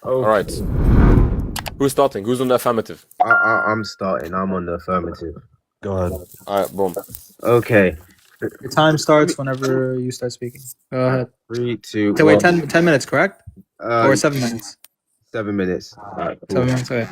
All Okay. right. Who's starting? Who's on the affirmative? I'm starting. I'm on the affirmative. Go ahead. All right, boom. Okay. Your time starts whenever you start speaking. Go ahead. 3, 2, Okay, wait, 1. 10 minutes, correct? Or 7 minutes? 7 minutes. All right, 7 cool. minutes, okay.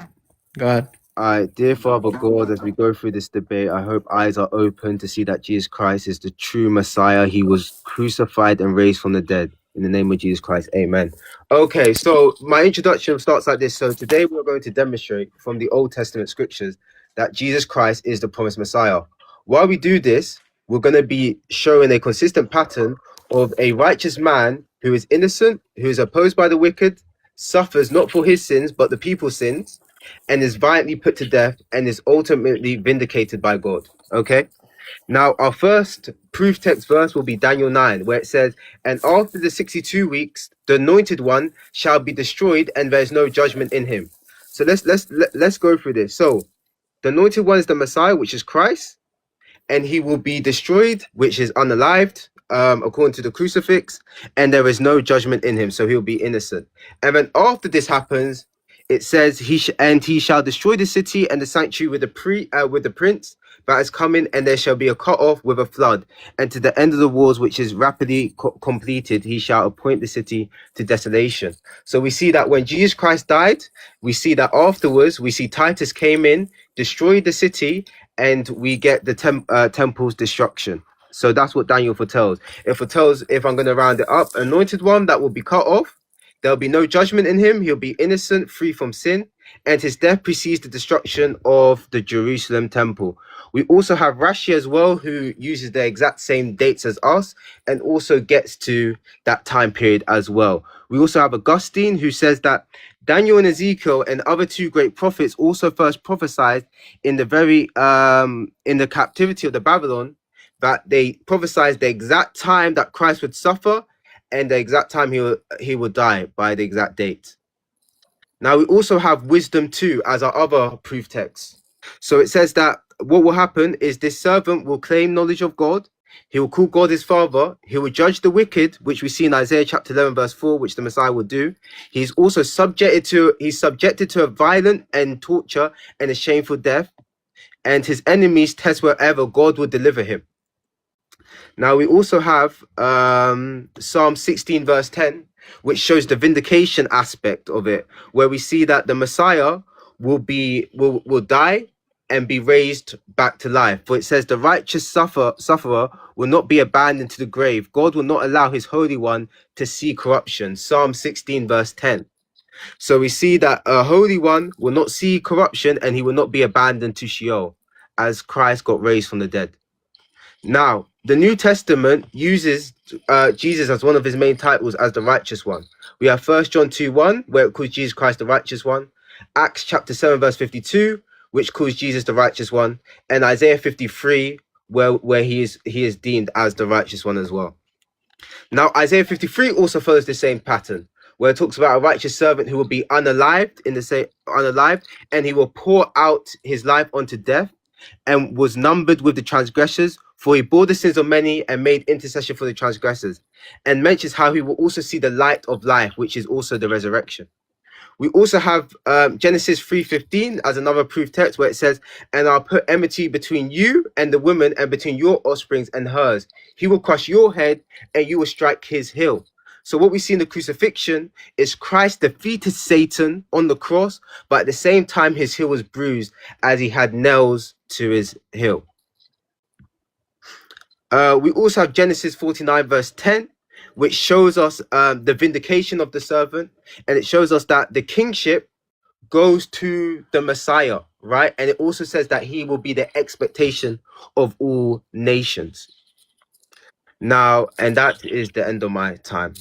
Go ahead. All right, dear Father God, as we go through this debate, I hope eyes are open to see that Jesus Christ is the true Messiah. He was crucified and raised from the dead. In the name of Jesus Christ, amen. Okay, so my introduction starts like this. So today we're going to demonstrate from the Old Testament scriptures that Jesus Christ is the promised Messiah. While we do this, we're going to be showing a consistent pattern of a righteous man who is innocent, who is opposed by the wicked, suffers not for his sins, but the people's sins, and is violently put to death and is ultimately vindicated by God. Okay. Now, our first proof text verse will be Daniel 9, where it says, "And after the 62 weeks, the anointed one shall be destroyed, and there is no judgment in him." So let's go through this. So the anointed one is the Messiah, which is Christ, and he will be destroyed, which is unalived, according to the crucifix, and there is no judgment in him, so he'll be innocent. And then after this happens, it says he shall destroy the city and the sanctuary with the prince that is coming, and there shall be a cut off with a flood, and to the end of the wars, which is rapidly completed, he shall appoint the city to desolation. So we see that when Jesus Christ died, we see that afterwards, we see Titus came in, destroyed the city, and we get the temple's destruction. So that's what Daniel foretells. It foretells, if I'm going to round it up, anointed one that will be cut off. There'll be no judgment in him. He'll be innocent, free from sin, and his death precedes the destruction of the Jerusalem temple. We also have Rashi as well, who uses the exact same dates as us and also gets to that time period as well. We also have Augustine, who says that Daniel and Ezekiel and other two great prophets also first prophesied in the very in the captivity of the Babylon, that they prophesied the exact time that Christ would suffer and the exact time he will die by the exact date. Now we also have wisdom 2 as our other proof text. So it says that what will happen is this servant will claim knowledge of God. He will call God his father. He will judge the wicked, which we see in Isaiah chapter 11, verse 4, which the Messiah will do. He's also subjected to a violent and torture and a shameful death. And his enemies test wherever God will deliver him. Now we also have Psalm 16, verse 10, which shows the vindication aspect of it, where we see that the Messiah will die and be raised back to life. For it says, the righteous sufferer will not be abandoned to the grave. God will not allow his Holy One to see corruption. Psalm 16, verse 10. So we see that a Holy One will not see corruption and he will not be abandoned to Sheol, as Christ got raised from the dead. Now, the New Testament uses Jesus as one of his main titles as the righteous one. We have 1 John 2:1, where it calls Jesus Christ the righteous one. Acts chapter 7, verse 52, which calls Jesus the righteous one. And Isaiah 53, where he is deemed as the righteous one as well. Now, Isaiah 53 also follows the same pattern, where it talks about a righteous servant who will be unalived, and he will pour out his life unto death, and was numbered with the transgressors, for he bore the sins of many and made intercession for the transgressors, and mentions how he will also see the light of life, which is also the resurrection. We also have Genesis 3:15 as another proof text, where it says, "And I'll put enmity between you and the woman, and between your offsprings and hers. He will crush your head, and you will strike his heel." So what we see in the crucifixion is Christ defeated Satan on the cross, but at the same time his heel was bruised as he had nails to his heel. We also have Genesis 49, verse 10, which shows us the vindication of the servant, and it shows us that the kingship goes to the Messiah, right? And it also says that he will be the expectation of all nations. Now, and that is the end of my time.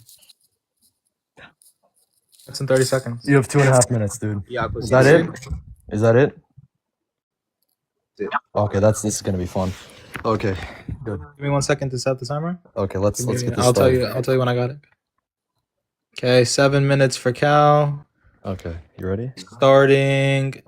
That's in 30 seconds. You have 2.5 minutes, dude. Yeah, Is that it? Is that it? it. Okay, this is gonna be fun. Okay, good. Give me 1 second to set the timer. Okay, let's get this I'll started. I'll tell you when I got it. Okay, 7 minutes for Cal. Okay, you ready? Starting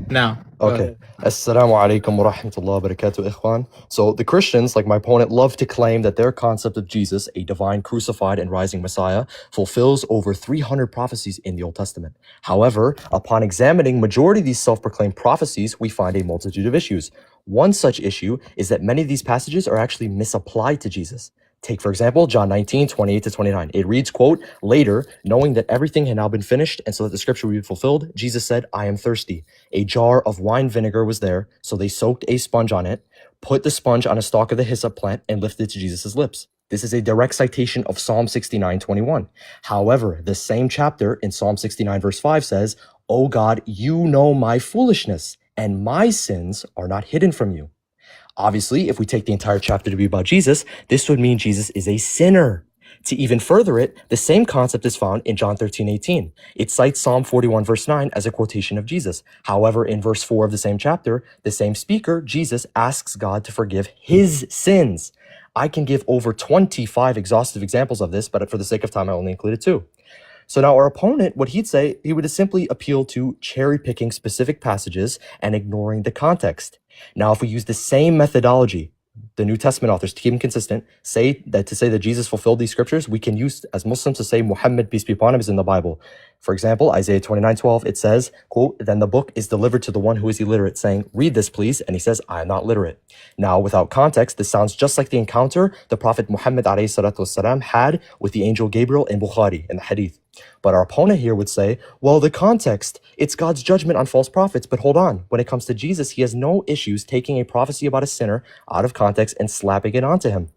Now. Okay. Assalamu alaikum wa rahmatullahi wa barakatuh, ikhwan. So the Christians, like my opponent, love to claim that their concept of Jesus, a divine crucified and rising Messiah, fulfills over 300 prophecies in the Old Testament. However, upon examining majority of these self-proclaimed prophecies, we find a multitude of issues. One such issue is that many of these passages are actually misapplied to Jesus. Take, for example, John 19, 28 to 29. It reads, quote, later, knowing that everything had now been finished and so that the scripture would be fulfilled, Jesus said, I am thirsty. A jar of wine vinegar was there, so they soaked a sponge on it, put the sponge on a stalk of the hyssop plant, and lifted it to Jesus' lips. This is a direct citation of Psalm 69, 21. However, the same chapter in Psalm 69, verse 5 says, O God, you know my foolishness, and my sins are not hidden from you. Obviously, if we take the entire chapter to be about Jesus, this would mean Jesus is a sinner. To even further it, the same concept is found in John 13, 18. It cites Psalm 41, verse 9 as a quotation of Jesus. However, in verse 4 of the same chapter, the same speaker, Jesus, asks God to forgive his sins. I can give over 25 exhaustive examples of this, but for the sake of time, I only included 2. So now our opponent, what he'd say, he would simply appeal to cherry picking specific passages and ignoring the context. Now, if we use the same methodology, the New Testament authors, to keep them consistent, say that Jesus fulfilled these scriptures, we can use as Muslims to say Muhammad, peace be upon him, is in the Bible. For example, Isaiah 29:12, it says, quote, then the book is delivered to the one who is illiterate, saying, read this, please. And he says, I am not literate. Now, without context, this sounds just like the encounter the Prophet Muhammad ﷺ had with the angel Gabriel in Bukhari, in the Hadith. But our opponent here would say, well, the context, it's God's judgment on false prophets. But hold on, when it comes to Jesus, he has no issues taking a prophecy about a sinner out of context and slapping it onto him.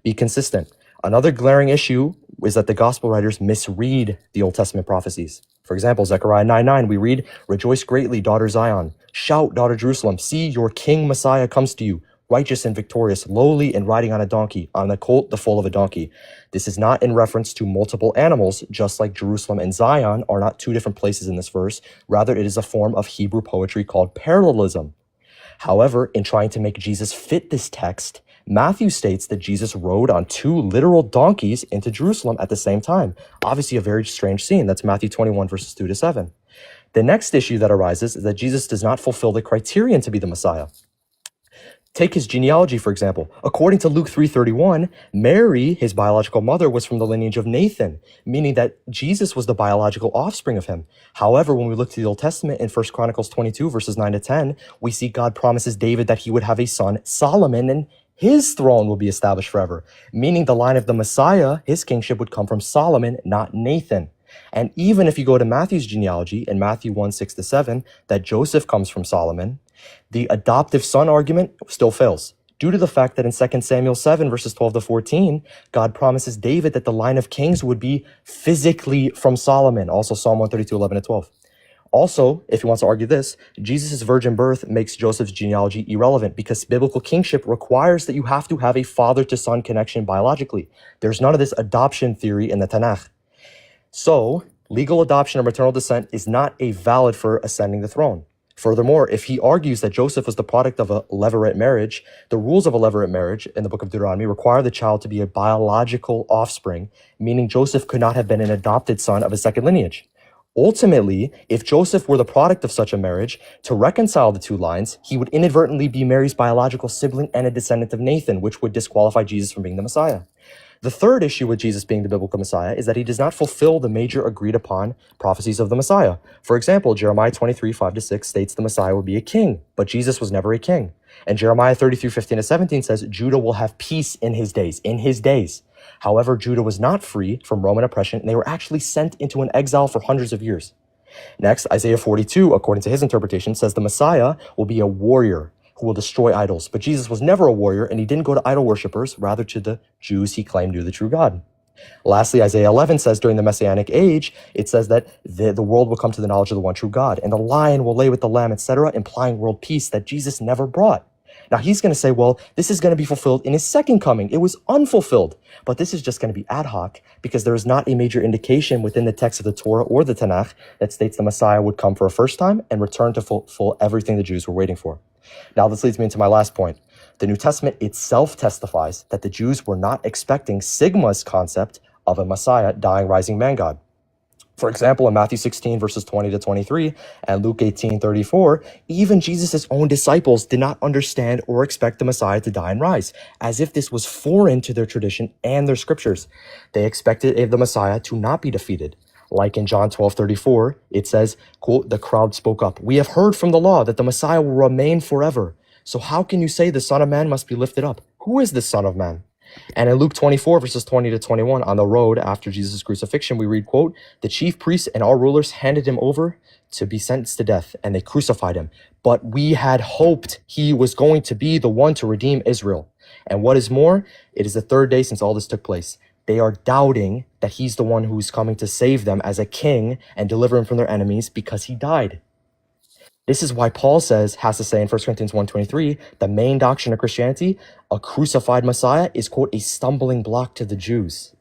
Be consistent. Another glaring issue is that the gospel writers misread the Old Testament prophecies. For example, Zechariah 9:9, we read, rejoice greatly, daughter Zion. Shout, daughter Jerusalem. See, your king Messiah comes to you, righteous and victorious, lowly and riding on a donkey, on a colt, the foal of a donkey. This is not in reference to multiple animals, just like Jerusalem and Zion are not two different places in this verse. Rather, it is a form of Hebrew poetry called parallelism. However, in trying to make Jesus fit this text, Matthew states that Jesus rode on 2 literal donkeys into Jerusalem at the same time. Obviously a very strange scene. That's Matthew 21, verses 2 to 7. The next issue that arises is that Jesus does not fulfill the criterion to be the Messiah. Take his genealogy, for example. According to Luke 3:31, Mary, his biological mother, was from the lineage of Nathan, meaning that Jesus was the biological offspring of him. However, when we look to the Old Testament in 1 Chronicles 22, verses 9 to 10, we see God promises David that he would have a son, Solomon, and his throne will be established forever, meaning the line of the Messiah, his kingship, would come from Solomon, not Nathan. And even if you go to Matthew's genealogy in Matthew 1, 6 to 7, that Joseph comes from Solomon, the adoptive son argument still fails due to the fact that in 2 Samuel 7, verses 12 to 14, God promises David that the line of kings would be physically from Solomon, also Psalm 132, 11 to 12. Also, if he wants to argue this, Jesus' virgin birth makes Joseph's genealogy irrelevant because biblical kingship requires that you have to have a father-to-son connection biologically. There's none of this adoption theory in the Tanakh. So, legal adoption or maternal descent is not a valid for ascending the throne. Furthermore, if he argues that Joseph was the product of a levirate marriage, the rules of a levirate marriage in the book of Deuteronomy require the child to be a biological offspring, meaning Joseph could not have been an adopted son of a second lineage. Ultimately, if Joseph were the product of such a marriage, to reconcile the two lines, he would inadvertently be Mary's biological sibling and a descendant of Nathan, which would disqualify Jesus from being the Messiah. The third issue with Jesus being the biblical Messiah is that he does not fulfill the major agreed upon prophecies of the Messiah. For example, Jeremiah 23, 5 to 6 states the Messiah would be a king, but Jesus was never a king. And Jeremiah 33, 15 to 17 says Judah will have peace in his days. However, Judah was not free from Roman oppression, and they were actually sent into an exile for hundreds of years. Next, Isaiah 42, according to his interpretation, says the Messiah will be a warrior who will destroy idols. But Jesus was never a warrior, and he didn't go to idol worshippers, rather to the Jews he claimed knew the true God. Lastly, Isaiah 11 says during the Messianic age, it says that the world will come to the knowledge of the one true God, and the lion will lay with the lamb, etc., implying world peace that Jesus never brought. Now he's going to say, well, this is going to be fulfilled in his second coming. It was unfulfilled. But this is just going to be ad hoc because there is not a major indication within the text of the Torah or the Tanakh that states the Messiah would come for a first time and return to fulfill everything the Jews were waiting for. Now this leads me into my last point. The New Testament itself testifies that the Jews were not expecting Sigma's concept of a Messiah, dying, rising man God. For example, in Matthew 16, verses 20 to 23, and Luke 18, 34, even Jesus' own disciples did not understand or expect the Messiah to die and rise, as if this was foreign to their tradition and their scriptures. They expected the Messiah to not be defeated. Like in John 12, 34, it says, quote, the crowd spoke up, "We have heard from the law that the Messiah will remain forever. So how can you say the Son of Man must be lifted up? Who is the Son of Man?" And in Luke 24, verses 20 to 21, on the road after Jesus' crucifixion, we read, quote, the chief priests and our rulers handed him over to be sentenced to death, and they crucified him. But we had hoped he was going to be the one to redeem Israel. And what is more, it is the third day since all this took place. They are doubting that he's the one who's coming to save them as a king and deliver them from their enemies because he died. This is why Paul has to say in 1 Corinthians 1:23, the main doctrine of Christianity, a crucified Messiah is, quote, a stumbling block to the Jews.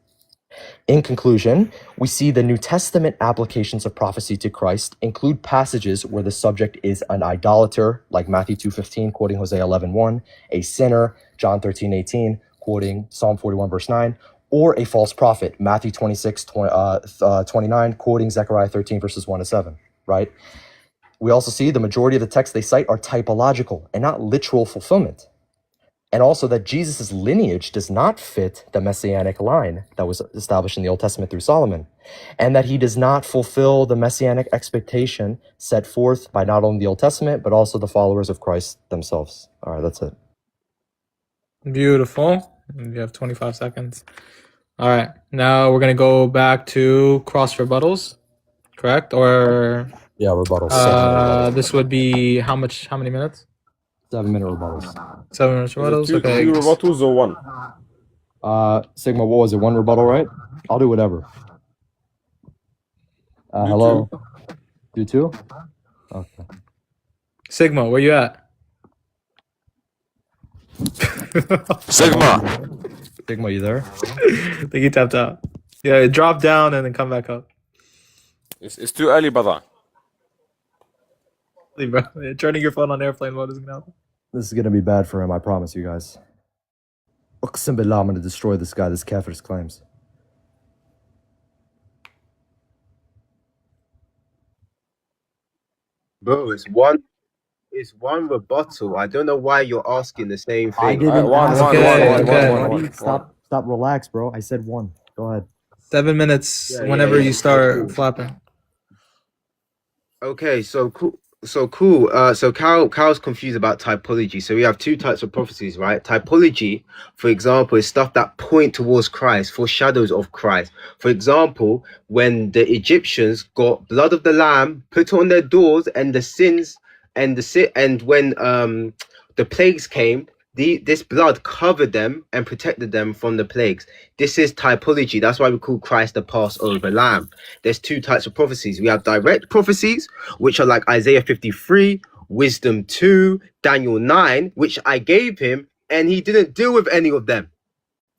In conclusion, we see the New Testament applications of prophecy to Christ include passages where the subject is an idolater, like Matthew 2:15, quoting Hosea 11:1, a sinner, John 13:18, quoting Psalm 41, verse 9, or a false prophet, Matthew 26:29, quoting Zechariah 13, verses 1 to 7, right? We also see the majority of the texts they cite are typological and not literal fulfillment. And also that Jesus' lineage does not fit the messianic line that was established in the Old Testament through Solomon, and that he does not fulfill the messianic expectation set forth by not only the Old Testament, but also the followers of Christ themselves. All right, that's it. Beautiful. You have 25 seconds. All right. Now we're going to go back to cross rebuttals, correct? Or Yeah, rebuttals. 7 this would be how many minutes? 7-minute rebuttals. 7 minutes rebuttals. Two Okay. rebuttals or one? Sigma, what was it? 1 rebuttal, right? I'll do whatever. Hello? Do 2? Okay. Sigma, where you at? Sigma. Sigma, you there? I think he tapped out. Yeah, drop down and then come back up. It's too early, brother. Bro, turning your phone on airplane mode isn't gonna help. This is gonna be bad for him, I promise you guys. Uqsim billah, I'm gonna destroy this guy, this kafir's claims. Bro, it's one rebuttal. I don't know why you're asking the same I thing. didn't One, ask one, you. one, Buddy, one. Stop, relax, bro. I said 1. Go ahead. 7 minutes Yeah, whenever yeah. you start flapping. Okay, so cool. So Carl's confused about typology. So we have 2 types of prophecies, right? Typology, for example, is stuff that point towards Christ, foreshadows of Christ. For example, when the Egyptians got blood of the lamb put on their doors, and the sins and when the plagues came, this blood covered them and protected them from the plagues. This is typology. That's why we call Christ the Passover Lamb. There's 2 types of prophecies. We have direct prophecies, which are like Isaiah 53, Wisdom 2, Daniel 9, which I gave him, and he didn't deal with any of them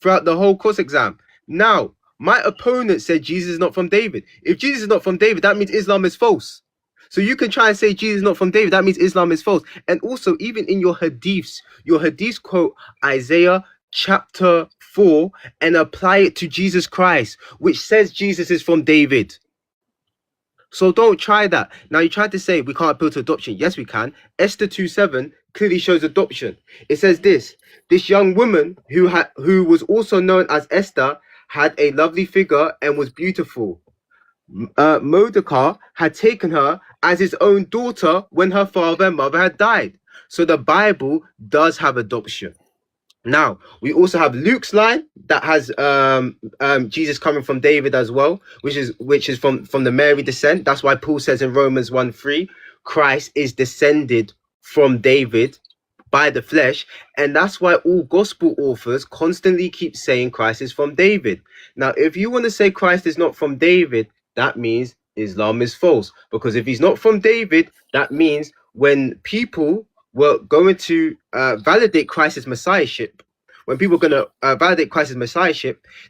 throughout the whole course exam. Now, my opponent said Jesus is not from David. If Jesus is not from David, that means Islam is false. So you can try and say Jesus is not from David. That means Islam is false. And also, even in your hadiths quote Isaiah chapter 4 and apply it to Jesus Christ, which says Jesus is from David. So don't try that. Now you tried to say we can't appeal to adoption. Yes, we can. Esther 2:7 clearly shows adoption. It says this young woman who was also known as Esther had a lovely figure and was beautiful. Mordecai had taken her as his own daughter when her father and mother had died. So the Bible does have adoption. Now, we also have Luke's line that has Jesus coming from David as well, which is from the Mary descent. That's why Paul says in Romans 1:3, Christ is descended from David by the flesh, and that's why all gospel authors constantly keep saying Christ is from David. Now, if you want to say Christ is not from David, that means Islam is false, because if he's not from David, that means when people were going to validate Christ's messiahship,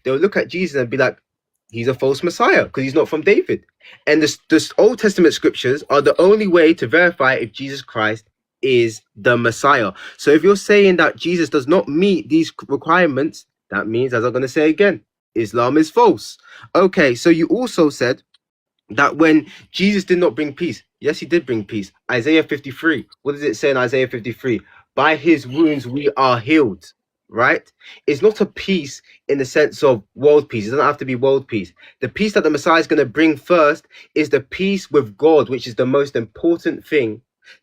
they will look at Jesus and be like, he's a false messiah because he's not from David. And the Old Testament scriptures are the only way to verify if Jesus Christ is the Messiah. So if you're saying that Jesus does not meet these requirements, that means, as I'm going to say again, Islam is false. Okay, so you also said that when Jesus did not bring peace, yes, he did bring peace. Isaiah 53. What does it say in Isaiah 53? By his wounds we are healed, right? It's not a peace in the sense of world peace. It doesn't have to be world peace. The peace that the Messiah is going to bring first is the peace with God, which is the most important thing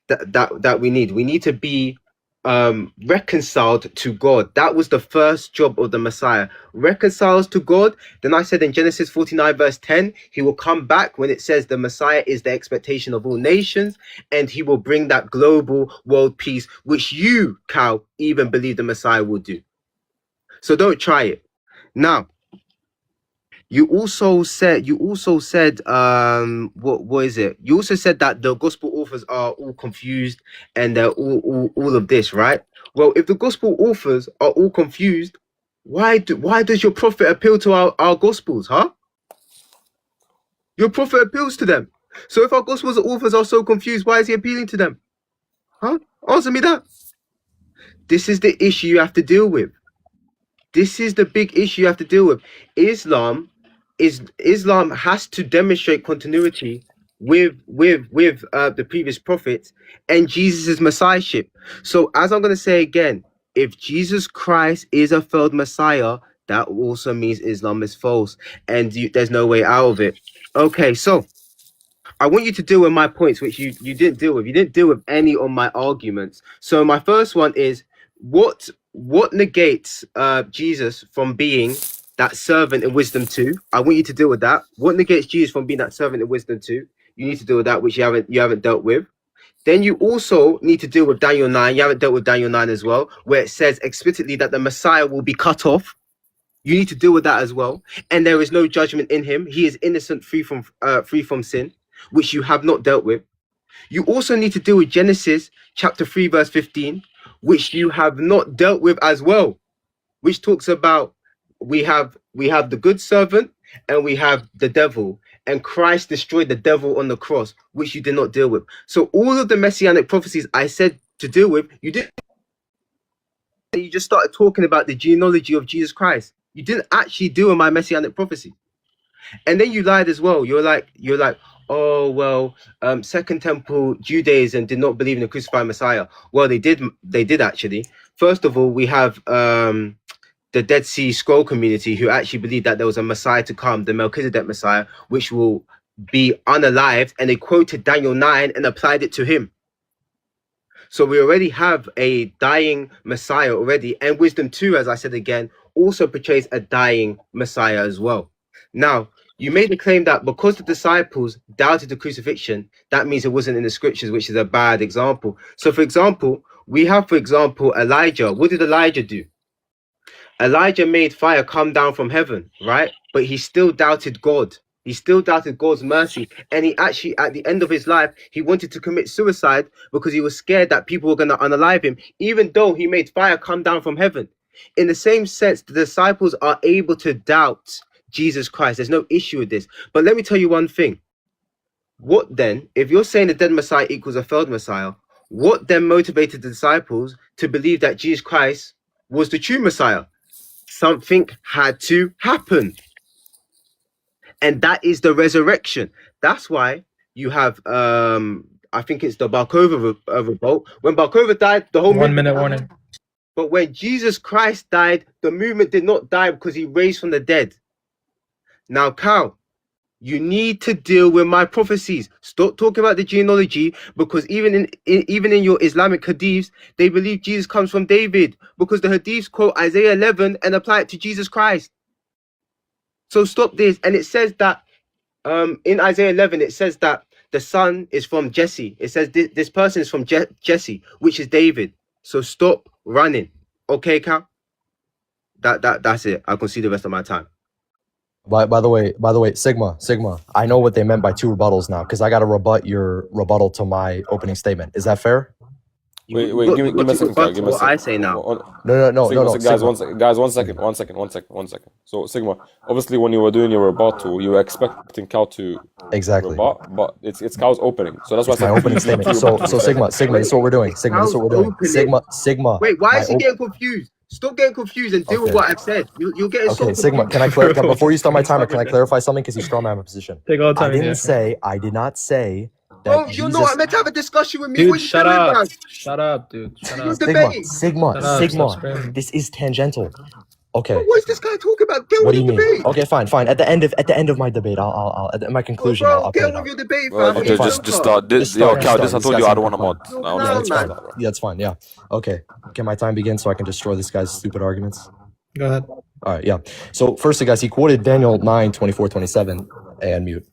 that we need. We need to be reconciled to God. That was the first job of the Messiah. Reconciles to God. Then I said in Genesis 49 verse 10, he will come back when it says the Messiah is the expectation of all nations, and he will bring that global world peace, which you, Cal, even believe the Messiah will do. So don't try it. Now, you also said what is it? You also said that the gospel authors are all confused and they're all of this, right? Well, if the gospel authors are all confused, why does your prophet appeal to our gospels, huh? Your prophet appeals to them. So if our gospels authors are so confused, why is he appealing to them? Huh? Answer me that. This is the issue you have to deal with. This is the big issue you have to deal with. Islam has to demonstrate continuity with the previous prophets and Jesus' messiahship. So as I'm going to say again, if Jesus Christ is a failed messiah, that also means Islam is false, and there's no way out of it. Okay, so I want you to deal with my points, which you didn't deal with. You didn't deal with any of my arguments. So my first one is what negates Jesus from being that servant in wisdom 2? I want you to deal with that. What negates Jesus from being that servant in wisdom 2? You need to deal with that, which you haven't dealt with. Then you also need to deal with Daniel 9. You haven't dealt with Daniel 9 as well, where it says explicitly that the Messiah will be cut off. You need to deal with that as well. And there is no judgment in him. He is innocent, free from sin, which you have not dealt with. You also need to deal with Genesis chapter 3 verse 15, which you have not dealt with as well, which talks about we have the good servant and we have the devil, and Christ destroyed the devil on the cross, which you did not deal with. So all of the messianic prophecies I said to deal with, you didn't. You just started talking about the genealogy of Jesus Christ. You didn't actually deal with my messianic prophecy. And then you lied as well. You're like, oh well, Second Temple Judaism did not believe in the crucified Messiah. Well, they did actually. First of all, we have the Dead Sea Scroll community who actually believed that there was a Messiah to come, the Melchizedek Messiah, which will be unalived, and they quoted Daniel 9 and applied it to him. So we already have a dying Messiah already, and Wisdom 2, as I said again, also portrays a dying Messiah as well. Now, you made the claim that because the disciples doubted the crucifixion, that means it wasn't in the scriptures, which is a bad example. So, for example, we have, Elijah. What did Elijah do? Elijah made fire come down from heaven, right? But he still doubted God. He still doubted God's mercy. And he actually, at the end of his life, he wanted to commit suicide because he was scared that people were going to unalive him, even though he made fire come down from heaven. In the same sense, the disciples are able to doubt Jesus Christ. There's no issue with this. But let me tell you one thing. What then, if you're saying the dead Messiah equals a failed Messiah, what then motivated the disciples to believe that Jesus Christ was the true Messiah? Something had to happen. And that is the resurrection. That's why you have, I think it's the Bar Kokhba revolt. When Bar Kokhba died, the whole 1 minute warning. But when Jesus Christ died, the movement did not die because he raised from the dead. Now, Cal, you need to deal with my prophecies. Stop talking about the genealogy, because even in your Islamic hadiths, they believe Jesus comes from David, because the hadiths quote Isaiah 11 and apply it to Jesus Christ. So stop this. And it says that in Isaiah 11, it says that the son is from Jesse. It says this person is from Jesse, which is David. So stop running. Okay, Cal? That's it. I can see the rest of my time. By the way, Sigma, I know what they meant by 2 rebuttals now, because I got to rebut your rebuttal to my opening statement. Is that fair? Wait, give me a second. Give me a second. I say now. No. Guys, one second. So, Sigma, obviously, when you were doing your rebuttal, you were expecting Cal to rebut, but it's Cal's opening. So that's why my opening statement. So Sigma, this is what we're doing. Sigma. Wait, why is he getting confused? Stop getting confused and deal with what I've said. You're getting Okay, so Sigma, confused. before you start my timer, can I clarify something? Because you straw man my position. Take all the time. I did not say that Bro, you're not meant to have a discussion with me. Dude, What are you shut doing, up. man? Shut up, dude. Shut You're up. debating. Sigma, Stop screaming. this is tangential. Okay. Bro, what is this guy talking about? Get What on do you with mean? your debate. Okay, fine. At the end of my debate, I'll at my conclusion, Bro, I'll get put on it with out. your debate, Well, fam. okay, It's just over. start. Yo, Cal, Just I start. told These you guys I don't want to are mod. No, No, Yeah, that's man. fine. Yeah, that's fine. Yeah. Okay. Can my time begin so I can destroy this guy's stupid arguments? Go ahead. All right, yeah. So firstly, guys, he quoted Daniel 9:24-27 and mute.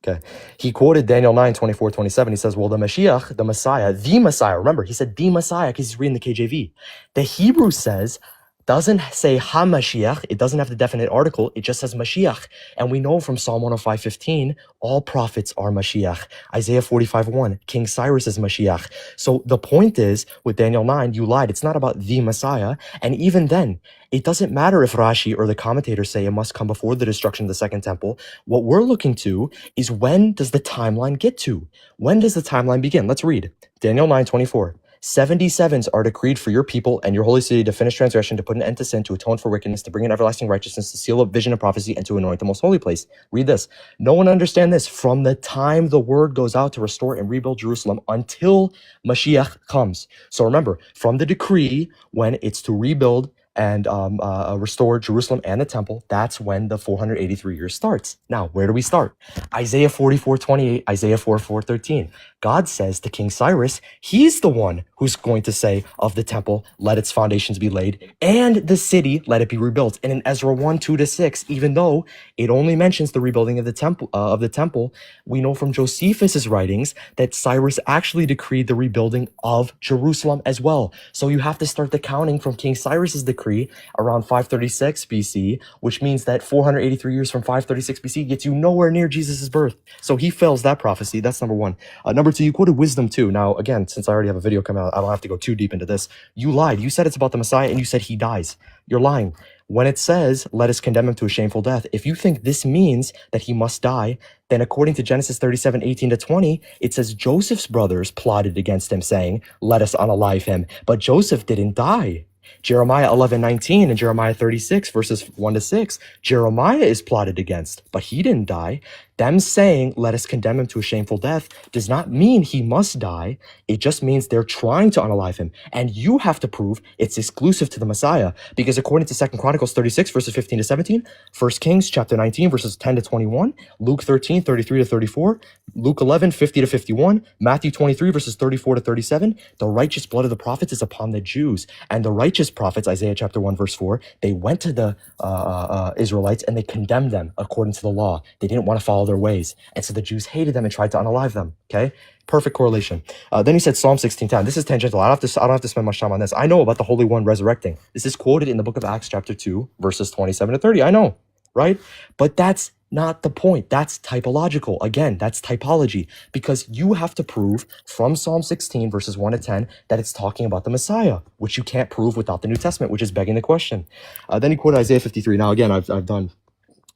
Okay. He quoted Daniel 9:24-27. He says, well, the Mashiach, the Messiah, remember, he said the Messiah because he's reading the KJV. The Hebrew says, doesn't say HaMashiach. It doesn't have the definite article. It just says Mashiach. And we know from Psalm 105:15, all prophets are Mashiach. Isaiah 45:1, King Cyrus is Mashiach. So the point is, with Daniel 9, you lied. It's not about the Messiah. And even then, it doesn't matter if Rashi or the commentators say it must come before the destruction of the second temple. What we're looking to is when does the timeline get to? When does the timeline begin? Let's read. Daniel 9:24. 77s are decreed for your people and your holy city to finish transgression, to put an end to sin, to atone for wickedness, to bring in everlasting righteousness, to seal up vision and prophecy, and to anoint the most holy place. Read this. No one understand this. From the time the word goes out to restore and rebuild Jerusalem until Mashiach comes. So remember, from the decree, when it's to rebuild and restore Jerusalem and the temple, that's when the 483 years starts. Now, where do we start? Isaiah 44:28, Isaiah 44:13. God says to King Cyrus, he's the one who's going to say of the temple, let its foundations be laid, and the city, let it be rebuilt. And in Ezra 1:2-6, even though it only mentions the rebuilding of the temple, we know from Josephus's writings that Cyrus actually decreed the rebuilding of Jerusalem as well. So you have to start the counting from King Cyrus's decree around 536 BC, which means that 483 years from 536 BC gets you nowhere near Jesus' birth. So he fails that prophecy. That's number one. Number two, you quoted wisdom too. Now, again, since I already have a video coming out, I don't have to go too deep into this. You lied. You said it's about the Messiah and you said he dies. You're lying. When it says, let us condemn him to a shameful death, if you think this means that he must die, then according to Genesis 37:18-20, it says Joseph's brothers plotted against him saying, let us unalive him. But Joseph didn't die. Jeremiah 11:19 and Jeremiah 36 verses 1-6, Jeremiah is plotted against, but he didn't die. Them saying, let us condemn him to a shameful death does not mean he must die. It just means they're trying to unalive him. And you have to prove it's exclusive to the Messiah. Because according to 2 Chronicles 36 verses 15-17, 1 Kings chapter 19 verses 10-21, Luke 13:33-34, Luke 11:50-51, Matthew 23 verses 34-37, the righteous blood of the prophets is upon the Jews. And the righteous prophets, Isaiah chapter 1 verse 4, they went to the Israelites and they condemned them according to the law. They didn't want to follow their ways. And so the Jews hated them and tried to unalive them. Okay? Perfect correlation. Then he said Psalm 16:10. This is tangential. I don't have to spend much time on this. I know about the Holy One resurrecting. This is quoted in the book of Acts chapter 2, verses 27-30. I know, right? But that's not the point. That's typological. Again, that's typology, because you have to prove from Psalm 16, verses 1-10, that it's talking about the Messiah, which you can't prove without the New Testament, which is begging the question. Then he quoted Isaiah 53. Now, again, I've done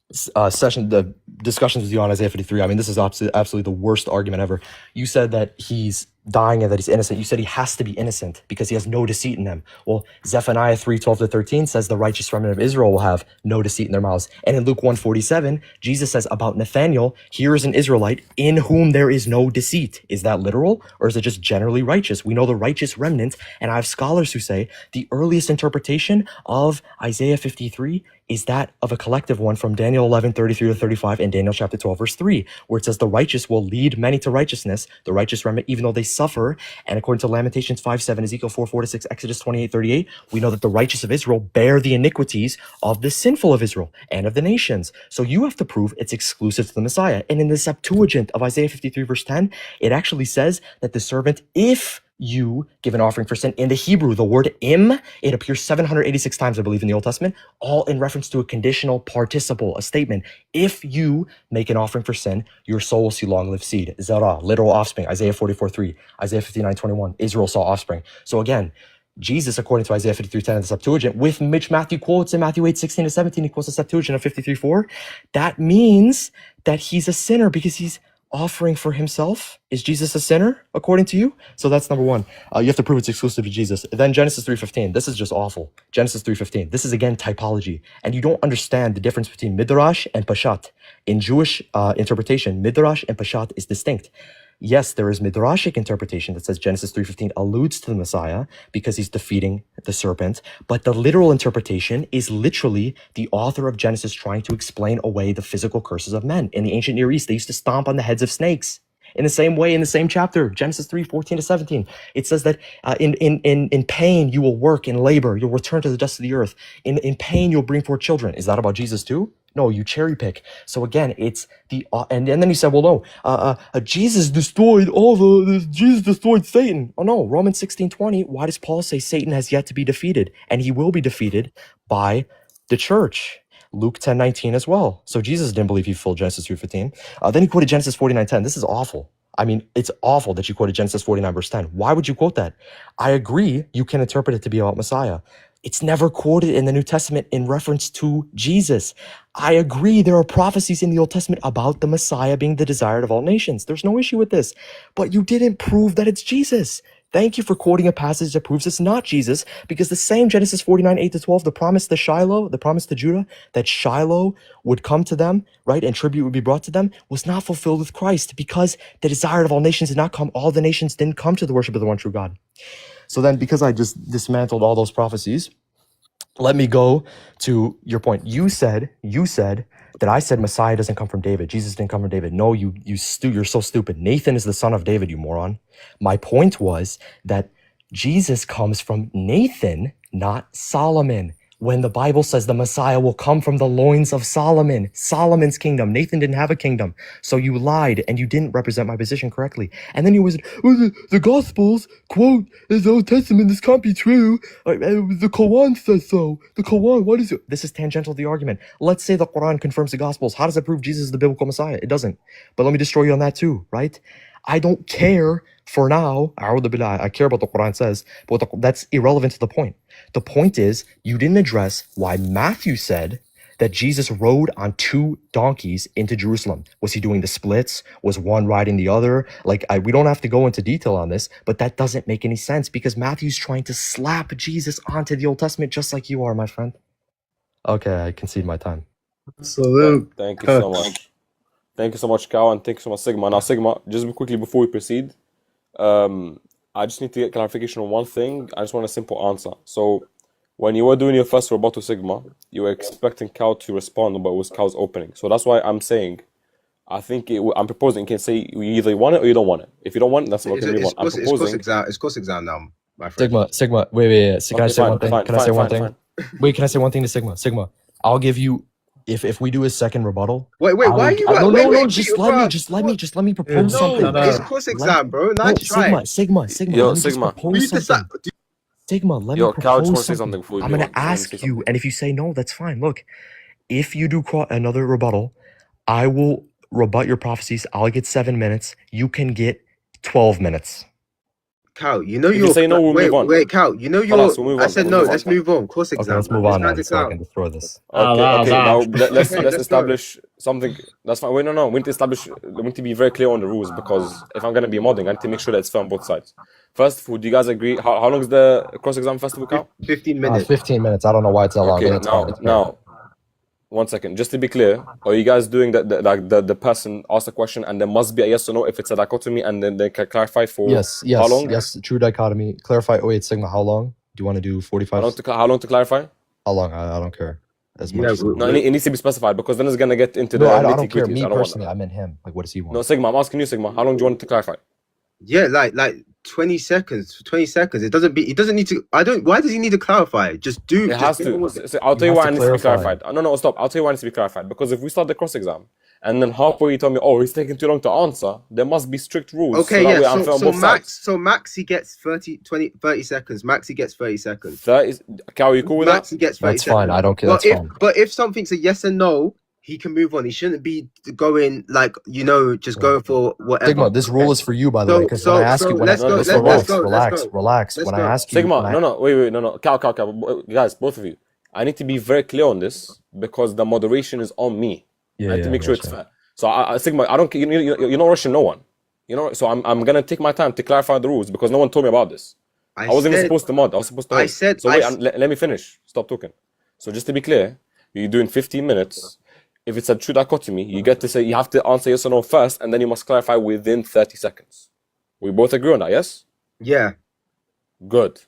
the discussions with you on Isaiah 53. I mean, this is absolutely the worst argument ever. You said that he's dying and that he's innocent. You said he has to be innocent because he has no deceit in him. Well, Zephaniah 3:12-13 says the righteous remnant of Israel will have no deceit in their mouths. And in Luke 1:47, Jesus says about Nathanael, here is an Israelite in whom there is no deceit. Is that literal, or is it just generally righteous? We know the righteous remnant, and I have scholars who say the earliest interpretation of Isaiah 53 is that of a collective one from Daniel 11:33-35 and Daniel chapter 12 verse 3, where it says the righteous will lead many to righteousness, the righteous remnant, even though they suffer. And according to Lamentations 5:7, Ezekiel 4:4-6, Exodus 28:38, we know that the righteous of Israel bear the iniquities of the sinful of Israel and of the nations. So you have to prove it's exclusive to the Messiah. And in the Septuagint of Isaiah 53 verse 10, it actually says that the servant, if you give an offering for sin. In the Hebrew, the word im, it appears 786 times, I believe, in the Old Testament, all in reference to a conditional participle, a statement. If you make an offering for sin, your soul will see long-lived seed. Zara, literal offspring. Isaiah 44:3, Isaiah 59:21, Israel saw offspring. So again, Jesus, according to Isaiah 53:10 in the Septuagint, with which Matthew quotes in Matthew 8:16-17, he quotes the Septuagint of 53:4. That means that he's a sinner because he's offering for himself? Is Jesus a sinner, according to you? So that's number one. You have to prove it's exclusive to Jesus. Then Genesis 3:15. This is just awful. Genesis 3:15. This is, again, typology. And you don't understand the difference between Midrash and Pashat. In Jewish interpretation, Midrash and Pashat is distinct. Yes, there is Midrashic interpretation that says Genesis 3:15 alludes to the Messiah because he's defeating the serpent, but the literal interpretation is literally the author of Genesis trying to explain away the physical curses of men. In the ancient Near East, they used to stomp on the heads of snakes. In the same way, in the same chapter, Genesis 3:14-17, it says that in pain you will work, in labor you'll return to the dust of the earth. In pain you'll bring forth children. Is that about Jesus too? No, you cherry pick. So again, it's the and then he said, well, no, Jesus destroyed Jesus destroyed Satan. Oh no, Romans 16:20. Why does Paul say Satan has yet to be defeated, and he will be defeated by the church? Luke 10:19 as well. So Jesus didn't believe he fulfilled Genesis 3:15. Then he quoted Genesis 49:10. This is awful. I mean, it's awful that you quoted Genesis 49 verse 10. Why would you quote that? I agree you can interpret it to be about Messiah. It's never quoted in the New Testament in reference to Jesus. I agree there are prophecies in the Old Testament about the Messiah being the desired of all nations. There's no issue with this. But you didn't prove that it's Jesus. Thank you for quoting a passage that proves it's not Jesus, because the same Genesis 49:8-12, the promise to Shiloh, the promise to Judah, that Shiloh would come to them, right, and tribute would be brought to them, was not fulfilled with Christ, because the desired of all nations did not come. All the nations didn't come to the worship of the one true God. So then, because I just dismantled all those prophecies, let me go to your point. You said that I said Messiah doesn't come from David. Jesus didn't come from David. No, you're so stupid. Nathan is the son of David, you moron. My point was that Jesus comes from Nathan, not Solomon. When the Bible says the Messiah will come from the loins of Solomon, Solomon's kingdom. Nathan didn't have a kingdom. So you lied and you didn't represent my position correctly. And then you was, the Gospels quote the Old Testament, this can't be true. The Quran says so. The Quran, what is it? This is tangential to the argument. Let's say the Quran confirms the Gospels. How does it prove Jesus is the biblical Messiah? It doesn't. But let me destroy you on that too, right? I don't care for now. I care about what the Quran says, but that's irrelevant to the point. The point is, you didn't address why Matthew said that Jesus rode on 2 donkeys into Jerusalem. Was he doing the splits? Was one riding the other? We don't have to go into detail on this, but that doesn't make any sense because Matthew's trying to slap Jesus onto the Old Testament just like you are, my friend. Okay, I concede my time. Salute. Thank you so much. Thank you so much, Kao, and thank you so much, Sigma. Now, Sigma, just quickly before we proceed, I just need to get clarification on one thing. I just want a simple answer. So, when you were doing your first rebuttal, Sigma, you were expecting Kao to respond, but it was Kao's opening. So that's why I'm saying, I'm proposing you can say you either want it or you don't want it. If you don't want it, that's what you want. I'm proposing. It's course exam now, my friend. Sigma, wait. Can I say one thing? Can I say one thing? Wait, can I say one thing to Sigma? Sigma, I'll give you. If we do a second rebuttal, wait, why are you? No, just let me propose something. It's course exam, bro. Not try. Sigma. Yo, Sigma. Sigma, let me propose something. I'm gonna ask you, and if you say no, that's fine. Look, if you do another rebuttal, I will rebut your prophecies. I'll get 7 minutes. You can get 12 minutes. Cal, you know if you say no, we'll move on. Wait, Cal, you know you're. I said no. Let's move on. Course exam. Okay, let's move on now, so I can destroy this. Okay. Now let's establish something. That's fine. Wait, no. We need to establish. We need to be very clear on the rules because if I'm gonna be modding, I need to make sure that it's fair on both sides. First, do you guys agree? How long is the cross exam festival, Cal? 15 minutes. 15 minutes. I don't know why it's that long. Okay, now. 1 second, just to be clear, are you guys doing the person asks a question and there must be a yes or no if it's a dichotomy and then they can clarify for how long? Yes, true dichotomy. Clarify. Oh wait, Sigma, how long? Do you want to do 45? How long to clarify? How long? I don't care. As much. No, it needs to be specified because then it's gonna get into the. I don't care. Me personally, I meant him. Like, what does he want? No, Sigma, I'm asking you, Sigma. How long do you want to clarify? Yeah, like 20 seconds. 20 seconds. It doesn't need to. Why does he need to clarify? Just do. It has to. So I'll tell you why it needs to be clarified. No, stop. I'll tell you why it needs to be clarified. Because if we start the cross exam and then halfway you tell me, oh, he's taking too long to answer, there must be strict rules. Okay, so max he gets 30 seconds. Max he gets 30 seconds. 30. Cal, you cool with max that? He gets 30 That's seconds. Fine. I don't care. That's fine. But if something's a yes and no, he can move on. He shouldn't be going just going for whatever. Sigma, this rule is for you, by the way, because when I ask you, relax. When I ask you, Sigma, wait, Cal, guys, both of you, I need to be very clear on this because the moderation is on me. I have to make sure it's fair. So Sigma, I don't. You're not rushing no one. You know. So I'm gonna take my time to clarify the rules because no one told me about this. I wasn't even supposed to mod. I was supposed to I host. said. So wait, let me finish. Stop talking. So just to be clear, you're doing 15 minutes. If it's a true dichotomy, you get to say you have to answer yes or no first, and then you must clarify within 30 seconds. We both agree on that, yes? Yeah. Good.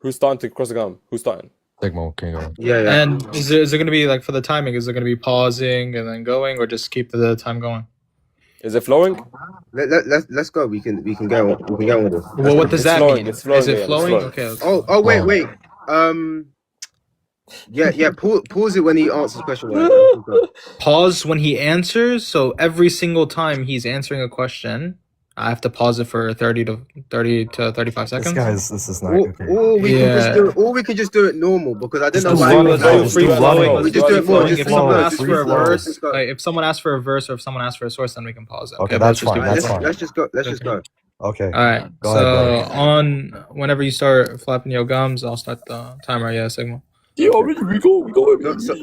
Who's starting to cross the gun? Who's starting? Sigma, can you go? Yeah. And is it going to be like for the timing? Is it going to be pausing and then going, or just keep the time going? Is it flowing? Let's go. We can go. We can go with this. Well, what does It's that flowing, mean? it's flowing, Is it yeah, it's flowing? flowing. Okay. Oh wait, wait. Yeah. Pause it when he answers the question. Pause when he answers. So every single time he's answering a question, I have to pause it for 30 to 35 seconds. This is not okay. Or we can just do it normal because I don't know Just why. do running, Let's free do flowing. flowing. We just do it more. Just If someone flow, asks free for a flow. verse, if someone asks for a verse or if someone asks for a source, then we can pause it. Okay, but that's let's just do fine, that's flowing. fine. Let's just go. Let's just go. Okay. All right. Go So ahead, bro. on whenever you start flapping your gums, I'll start the timer. Yeah, Sigma. Yeah, we go.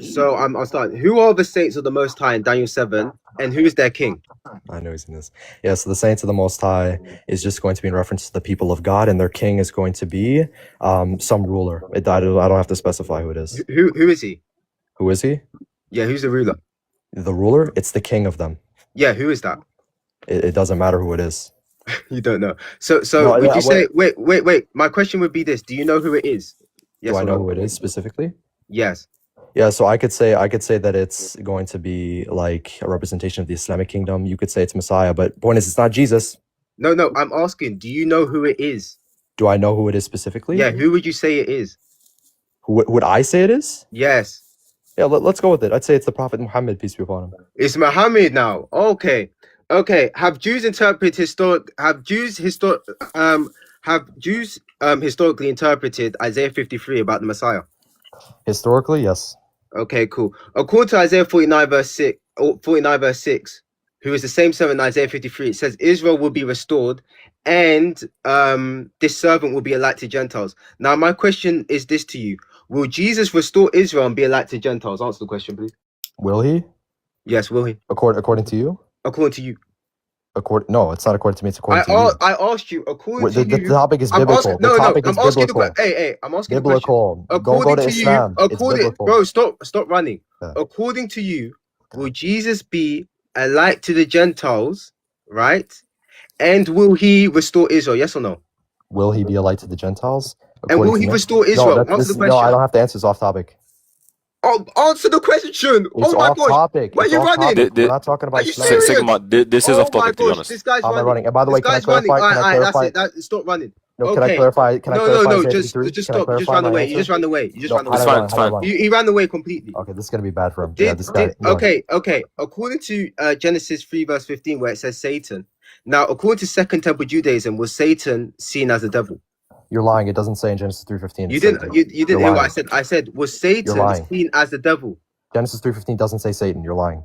So I'll start. Who are the saints of the Most High in Daniel 7, and who is their king? I know he's in this. Yeah, so the saints of the Most High is just going to be in reference to the people of God, and their king is going to be some ruler. I don't have to specify who it is. Who is he? Who is he? Yeah, who's the ruler? The ruler? It's the king of them. Yeah, who is that? It doesn't matter who it is. You don't know. So No, would yeah, you say? Wait. My question would be this: do you know who it is? Yes Do I or know no? who it is specifically? Yes. Yeah, so I could say that it's going to be like a representation of the Islamic kingdom. You could say it's Messiah, but point is, it's not Jesus. No. I'm asking. Do you know who it is? Do I know who it is specifically? Yeah. Who would you say it is? Who would I say it is? Yes. Yeah, let's go with it. I'd say it's the Prophet Muhammad, peace be upon him. It's Muhammad now. Okay. Have Jews historically interpreted Isaiah 53 about the Messiah? Historically, yes. Okay, cool. According to Isaiah 49 verse 6, who is the same servant in Isaiah 53, it says Israel will be restored and this servant will be a light to Gentiles. Now, my question is this to you. Will Jesus restore Israel and be a light to Gentiles? Answer the question, please. Will he? Yes, will he? According to you? According to you. No, it's not according to me. It's according to you. I asked you, according to The you. topic is I'm biblical. asking, The topic is I'm asking biblical. I'm asking Biblical. the question. Don't go to to Islam. you, It's biblical. bro, stop running. Yeah. According to you, will Jesus be a light to the Gentiles, right? And will he restore Israel? Yes or no? Will he be a light to the Gentiles? And will According he to me? restore Israel? No, Answer the no, I question. don't have to answer. It's off topic. Oh, answer the question. It's Oh my off gosh. topic. Why are It's you off running? topic. We're not talking Are about you Islam. serious? Sigma, this is Oh off my topic, to be gosh, honest. this guy's I'm not running. running. And by the way, This can I guy's running. clarify? Can I clarify? Stop running. No, can I Okay. clarify? Can I clarify? No, Isaiah just 53? just Can I stop. You just clarify ran my away. answer? You just ran away. You just No, ran how away. did It's I fine, run? it's How did I fine. run? He ran away completely. Okay, this is gonna be bad for him. Yeah, this guy. Okay. According to Genesis 3 verse 15, where it says Satan. Now, according to Second Temple Judaism, was Satan seen as a devil? You're lying. It doesn't say in Genesis 3:15. You didn't hear what I said. I said, was Satan lying. seen as the devil? Genesis 3:15 doesn't say Satan. You're lying.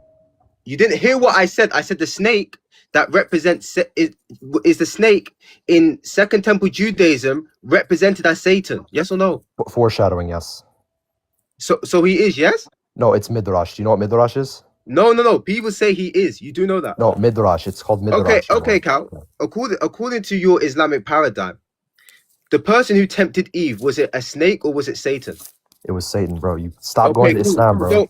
You didn't hear what I said. I said the snake that represents is the snake in Second Temple Judaism represented as Satan. Yes or no? Foreshadowing, yes. So he is, yes? No, it's midrash. Do you know what midrash is? No. People say he is. You do know that. No, midrash. It's called midrash. Okay, Cal. According to your Islamic paradigm, the person who tempted Eve, was it a snake or was it Satan? It was Satan, bro. You stop going to Islam, bro.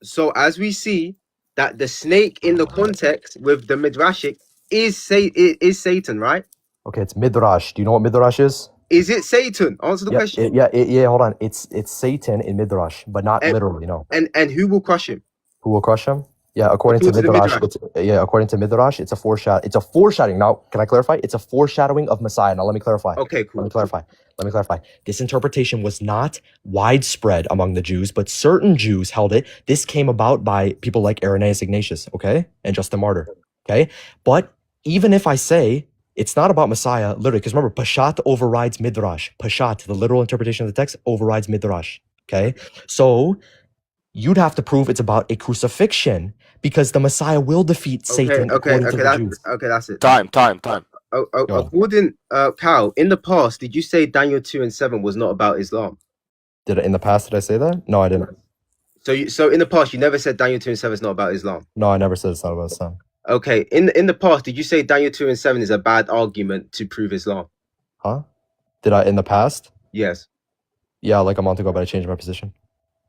So as we see that the snake in the context with the midrashic is Satan, right? Okay, it's midrash. Do you know what midrash is? Is it Satan? Answer the question. Yeah. Hold on. It's Satan in midrash, but not literally. No. And who will crush him? Who will crush him? Yeah, according to midrash. According to midrash, it's a foreshadowing. Now, can I clarify? It's a foreshadowing of Messiah. Now, let me clarify. Okay, cool. Let me clarify. This interpretation was not widespread among the Jews, but certain Jews held it. This came about by people like Irenaeus Ignatius, okay, and Justin Martyr, okay. But even if I say it's not about Messiah, literally, because remember, Pashat overrides midrash. Pashat, the literal interpretation of the text, overrides midrash. Okay, so you'd have to prove it's about a crucifixion because the Messiah will defeat Satan according to the Jews. Okay, that's it. Time. According, Cal, in the past, did you say Daniel 2 and 7 was not about Islam? In the past, did I say that? No, I didn't. So in the past, you never said Daniel 2 and 7 is not about Islam. No, I never said it's not about Islam. Okay. In the past, did you say Daniel 2 and 7 is a bad argument to prove Islam? Huh? Did I in the past? Yes. Yeah, like a month ago, but I changed my position.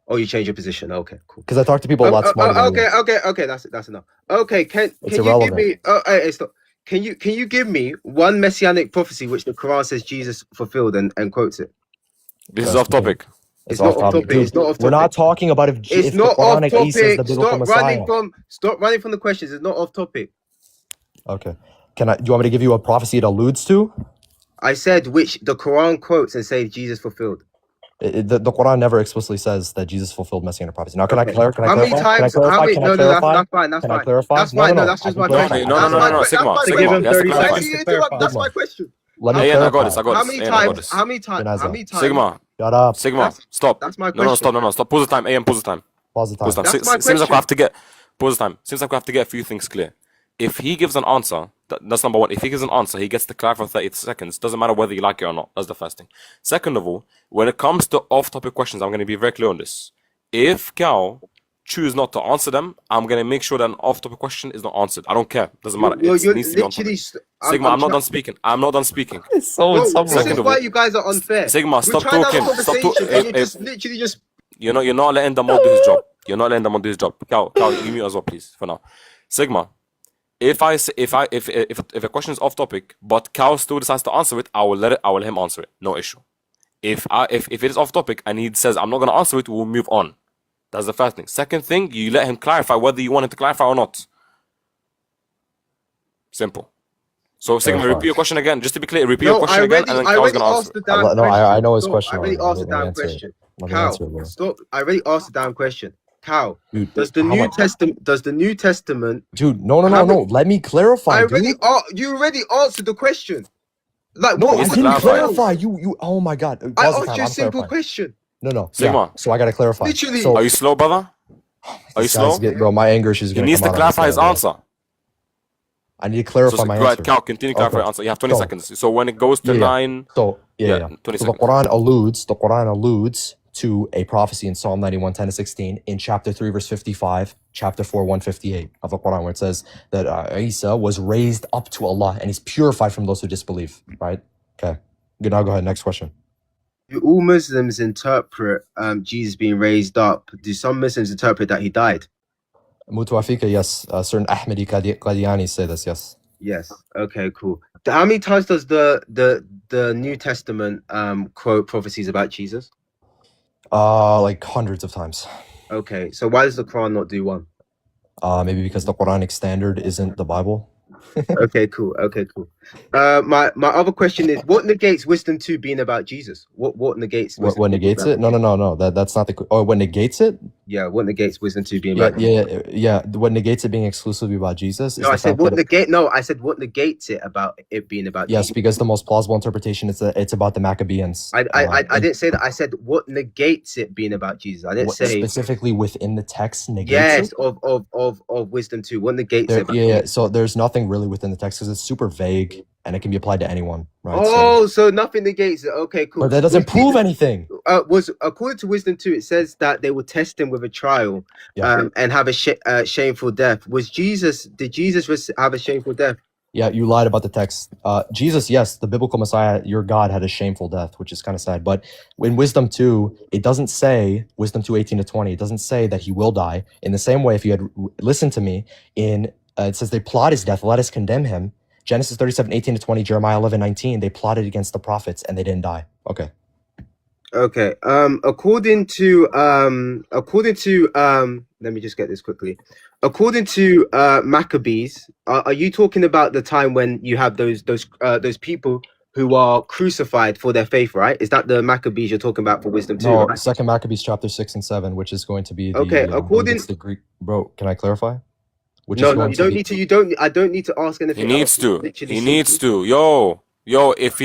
Oh, you changed your position. Okay, cool. Because I talk to people a lot smarter than you. Okay. That's enough. Okay, can you irrelevant. give me? Hey, stop. Can you give me one messianic prophecy which the Quran says Jesus fulfilled and quotes it? This is off topic. It's not off topic. Dude, It's not off topic. we're not talking about if It's the not off Quranic Isa is the topic. biblical Messiah. Stop running from the questions. It's not off topic. Okay. Do you want me to give you a prophecy it alludes to? I said which the Quran quotes and say Jesus fulfilled. The Quran never explicitly says that Jesus fulfilled messianic prophecy. Now, can I Okay. clarify? How many times? How many? No, that's fine. That's Can I fine. clarify? That's fine. No, that's just my question. No, Sigma. To give him He has to 30 clarify. seconds to clarify. That's my question. Let me I clarify. got this. I got How this. many Ayan, I got times? this. How many times? Janaza. How many times? Sigma. Shut up. Sigma. Stop. That's my No, question. stop. Pause the time. Ayan, pause the time. Pause the time. Pause the time. That's my Seems like we question. have to get. Pause the time. Seems like we have to get a few things clear. If he gives an answer, that's number one. If he gives an answer, he gets to clarify for 30 seconds. Doesn't matter whether you like it or not. That's the first thing. Second of all, when it comes to off-topic questions, I'm going to be very clear on this. If Cal choose not to answer them, I'm going to make sure that an off-topic question is not answered. I don't care. Doesn't matter. It You're needs to be on literally. topic. Sigma, I'm not done speaking. I'm not done speaking. Bro, this Second is of why all- you guys are unfair. Sigma, stop We're trying to have a talking. Stop conversation talking. and you just literally just. You're not letting the mod do his job. You're not letting the mod do his job. Cal, you mute as well, please, for now. Sigma, if a question is off topic, but Cal still decides to answer it, I will let him answer it. No issue. If it is off topic and he says I'm not gonna answer it, we'll move on. That's the first thing. Second thing, you let him clarify whether you want him to clarify or not. Simple. So Sigma, Clarify. repeat your question again. Just to be clear, repeat your question again, and then I Cal's already gonna asked answer. the damn No, question. I know his Stop, question I already already. asked the Let me damn answer it. question. Let me answer it, bro. Cal, stop. I already asked the damn question. Cal, Dude, does the how New much- Testament? Does the New Testament? Dude, no. Let me clarify, dude. You already answered the question. Like No, what? I Yes, didn't clarify. clarify. You. Oh my God. I Pause the asked time, you a I'm simple clarifying. question. No. Sigma. Yeah, so I gotta clarify. Literally. So Are you slow, brother? Are you this guy's slow? bro, my anger is He gonna needs come to out on this clarify guy, his bro. answer. I need to clarify So my go ahead, answer. Cal, continue to clarify your answer. You have 20 Go. seconds. So when it goes to Yeah. 9, So yeah. 20 So the seconds. Quran alludes to a prophecy in Psalm 91, 10-16, in chapter 3, verse 55, chapter 4, 158 of the Quran, where it says that Isa was raised up to Allah and he's purified from those who disbelieve. Right? Okay. Good. Now go ahead. Next question. Do all Muslims interpret Jesus being raised up? Do some Muslims interpret that he died? Mutawafika, yes. Certain Ahmadi Qadiani say this, yes. Yes. Okay. Cool. How many times does the New Testament quote prophecies about Jesus? Like hundreds of times. Okay. So why does the Quran not do one? Maybe because the Quranic standard isn't the Bible. Okay. Cool. My other question is, what negates wisdom 2 being about Jesus? What negates wisdom What 2 being negates about it? No. That's not the. Oh, what negates it? Yeah. What negates wisdom 2 being Yeah, about? yeah. What negates it being exclusively about Jesus is No, the I said fact what that I said what negates it about it being about yes, Jesus. because the most plausible interpretation is that it's about the Maccabeans. I didn't say that. I said what negates it being about Jesus. I didn't What say specifically within the text negates yes it. of wisdom 2. What negates There, it? yeah. So there's nothing really within the text because it's super vague and it can be applied to anyone, right? So nothing negates it. Okay, cool. But that doesn't prove anything. Was according to wisdom 2, it says that they will test him with a trial, Yeah. and have a shameful death. Did Jesus have a shameful death? Yeah, you lied about the text. Jesus, yes, the biblical Messiah, your God, had a shameful death, which is kind of sad. But in Wisdom 2, it doesn't say, Wisdom 2, 18-20, it doesn't say that he will die. In the same way, if you had listened to me, it says they plot his death, let us condemn him. Genesis 37, 18-20, Jeremiah 11, 19, they plotted against the prophets and they didn't die. Okay. Okay. According to let me just get this quickly. According to Maccabees, are you talking about the time when you have those people who are crucified for their faith, right? Is that the Maccabees you're talking about for wisdom 2? No, right? Second Maccabees chapter 6 and 7, which is going to be the Okay, I believe according- it's the Greek. Bro, can I clarify? Which No, is you going don't be- need to. I don't need to ask anything. He needs else. to. Literally He simply- needs to. Yo, if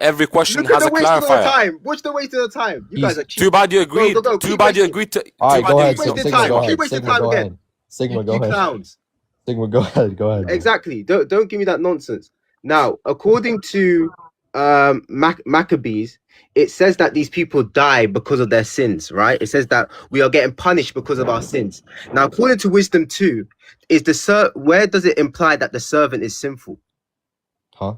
every question Look at has the a waste of the clarifier. time. Watch the waste of the time. You guys are cheap. Too bad you agreed. Go. Too Keep bad you wasting. agreed to. All right, too bad go you ahead. agreed to- wasting Sigma, time. go Keep ahead. wasting Sigma, time go again. ahead. Sigma, go You ahead. clowns. Sigma, go ahead. Go ahead. bro. Exactly. Don't give me that nonsense. Now, according to Maccabees, it says that these people die because of their sins, right? It says that we are getting punished because of our sins. Now, according to Wisdom 2, where does it imply that the servant is sinful? Huh?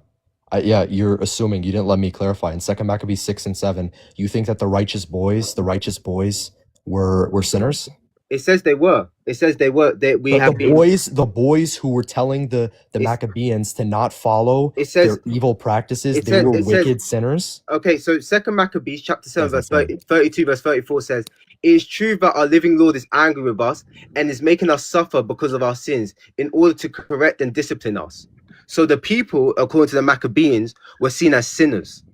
Yeah, you're assuming. You didn't let me clarify. In Second Maccabees 6 and 7, you think that the righteous boys were sinners? It says they were. It says they were. The boys who were telling the Maccabeans to not follow their evil practices, they were wicked sinners. Okay, so Second Maccabees chapter 7 That's verse 32 verse 34 says, "It is true that our living Lord is angry with us and is making us suffer because of our sins in order to correct and discipline us." So the people, according to the Maccabees, were seen as sinners.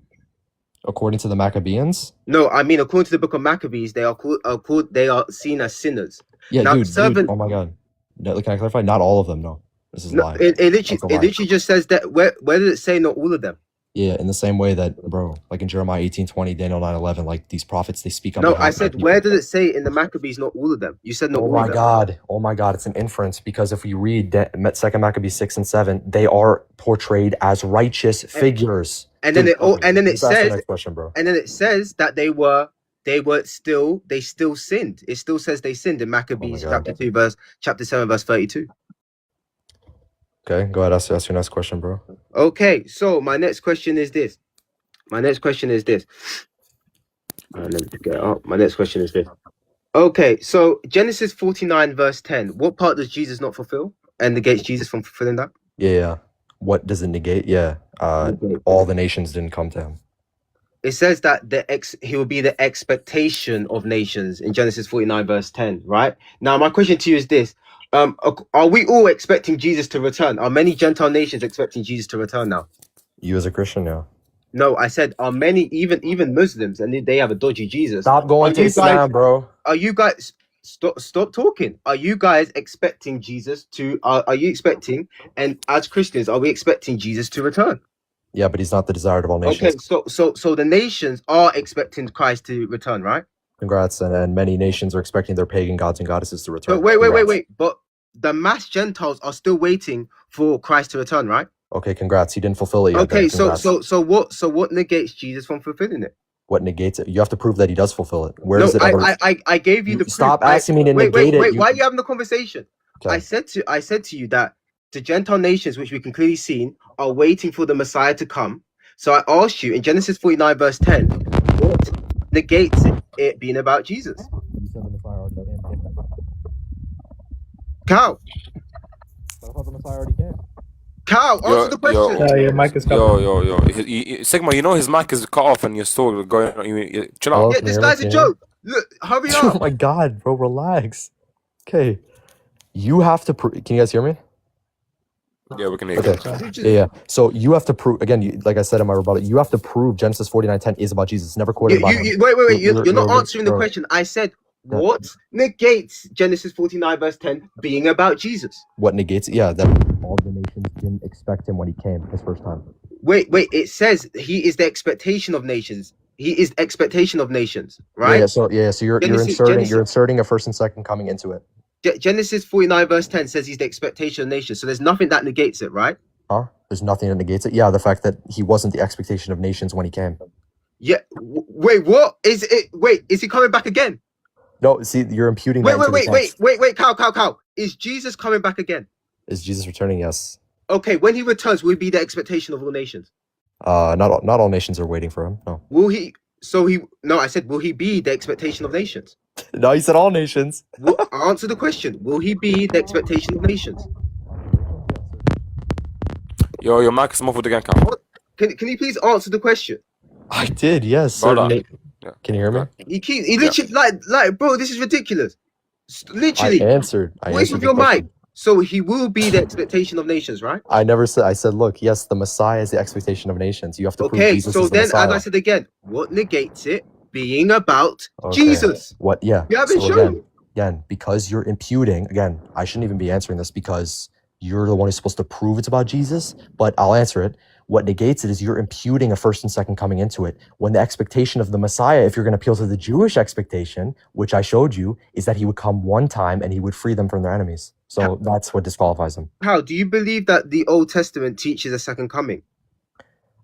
According to the Maccabees? No, I mean according to the book of Maccabees, they are seen as sinners. Yeah, now, dude, oh my god. No, can I clarify? Not all of them, no. This is lie. It literally just says that. Where did it say not all of them? Yeah, in the same way that, bro, like in Jeremiah 18:20, Daniel 9:11, like these prophets, they speak on No, behalf I of said, people. where did it say in the Maccabees not all of them? You said not all of them. Oh my god, it's an inference, because if we read Second Maccabees 6 and 7, they are portrayed as righteous figures. And then it says, next question, bro. And then it says that they still sinned. It still says they sinned in Maccabees chapter 7 verse 32. Okay, go ahead. Ask your next question, bro. Okay, so my next question is this. Let me get it up. My next question is this. Okay, so Genesis 49 verse 10. What part does Jesus not fulfill and negates Jesus from fulfilling that? Yeah. What does it negate? Yeah. All the nations didn't come to him. It says that he will be the expectation of nations in Genesis 49 verse 10, right? Now, my question to you is this. Are we all expecting Jesus to return? Are many Gentile nations expecting Jesus to return now? You as a Christian, yeah. No, I said, are many, even Muslims, and they have a dodgy Jesus. Stop going to Islam, bro. Are you guys, stop talking. Are you guys expecting Jesus to, are you expecting, and as Christians, are we expecting Jesus to return? Yeah, but he's not the desired of all nations. Okay, so the nations are expecting Christ to return, right? Congrats, and many nations are expecting their pagan gods and goddesses to return. But wait. But the mass Gentiles are still waiting for Christ to return, right? Okay, congrats. He didn't fulfill it yet. Okay, so what negates Jesus from fulfilling it? What negates it? You have to prove that he does fulfill it. Where does it ever... I gave you the proof. Stop asking me to negate it. Wait, why are you having the conversation? Okay. I said to you that the Gentile nations, which we can clearly see, are waiting for the Messiah to come. So I asked you in Genesis 49 verse 10, what negates it being about Jesus? You said the Messiah already came. Cow. I thought the Messiah already came. Cow, answer the question. Your mic is cut off. Sigma, you know his mic is cut off and you're still going. Chill out. Yeah, this guy's a joke. Look, hurry up. Oh my god, bro, relax. Okay, you have to prove. Can you guys hear me? Yeah, we can hear you. Yeah. So you have to prove again. Like I said in my rebuttal, you have to prove Genesis 49:10 is about Jesus. It's never quoted about him. Wait. You're not answering the question. I said, what negates Genesis 49 verse 10 being about Jesus? What negates it? Yeah, that all the nations didn't expect him when he came his first time. Wait. It says he is the expectation of nations. He is the expectation of nations, right? So you're inserting a first and second coming into it. Genesis 49 verse 10 says he's the expectation of nations. So there's nothing that negates it, right? Huh? There's nothing that negates it. Yeah, the fact that he wasn't the expectation of nations when he came. Yeah. Wait, what? Is he coming back again? No, see, you're imputing wait, cow. Is Jesus coming back again? Is Jesus returning? Yes. Okay, when he returns, will he be the expectation of all nations? Not all nations are waiting for him. No. Will he? No, I said, will he be the expectation of nations? No, you said all nations. Answer the question. Will he be the expectation of nations? Your mic is muffled again, Cam. Can you please answer the question? I did, yes. Certainly. Yeah. Can you hear me? He literally, like, bro, this is ridiculous. Literally. I answered with your mic. So he will be the expectation of nations, right? I never said. I said, look, yes, the Messiah is the expectation of nations. You have to prove Jesus is the Messiah. As I said again, what negates it being about Jesus? What? Yeah. You haven't shown. Again, because you're imputing. Again, I shouldn't even be answering this because you're the one who's supposed to prove it's about Jesus. But I'll answer it. What negates it is you're imputing a first and second coming into it. When the expectation of the Messiah, if you're going to appeal to the Jewish expectation, which I showed you, is that he would come one time and he would free them from their enemies. So that's what disqualifies him. How do you believe that the Old Testament teaches a second coming?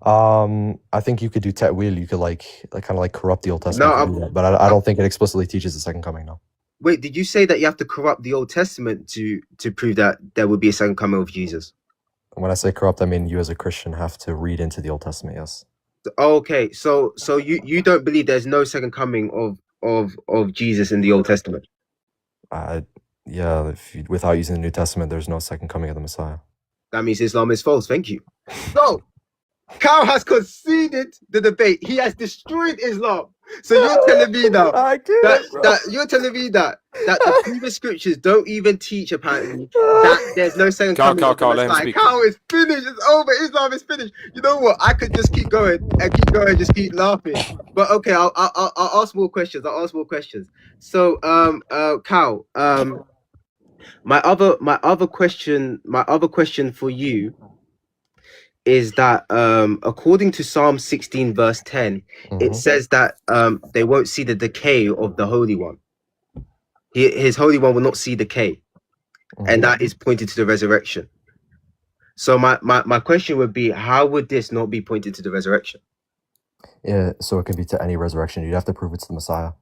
I think you could do ta'wil. You could like kind of like corrupt the Old No, Testament to do that, but I don't think it explicitly teaches the second coming. No. wait, did you say that you have to corrupt the Old Testament to prove that there would be a second coming of Jesus? When I say corrupt, I mean you as a Christian have to read into the Old Testament. Yes. Okay, so you don't believe there's no second coming of Jesus in the Old Testament? Yeah. Without using the New Testament, there's no second coming of the Messiah. That means Islam is false. Thank you. So, Cal has conceded the debate. He has destroyed Islam. So you're telling me now that you're telling me that the previous scriptures don't even teach apparently that there's no second coming of the Let him Messiah. speak. Cal is finished. It's over. Islam is finished. You know what? I could just keep going and keep going, just keep laughing. But okay, I'll ask more questions. I'll ask more questions. So, Cal, my other question for you is that according to Psalm 16 verse 10, it says that they won't see the decay of the Holy One. His Holy One will not see decay, and that is pointed to the resurrection. So my question would be, how would this not be pointed to the resurrection? Yeah, so it can be to any resurrection. You'd have to prove it's the Messiah.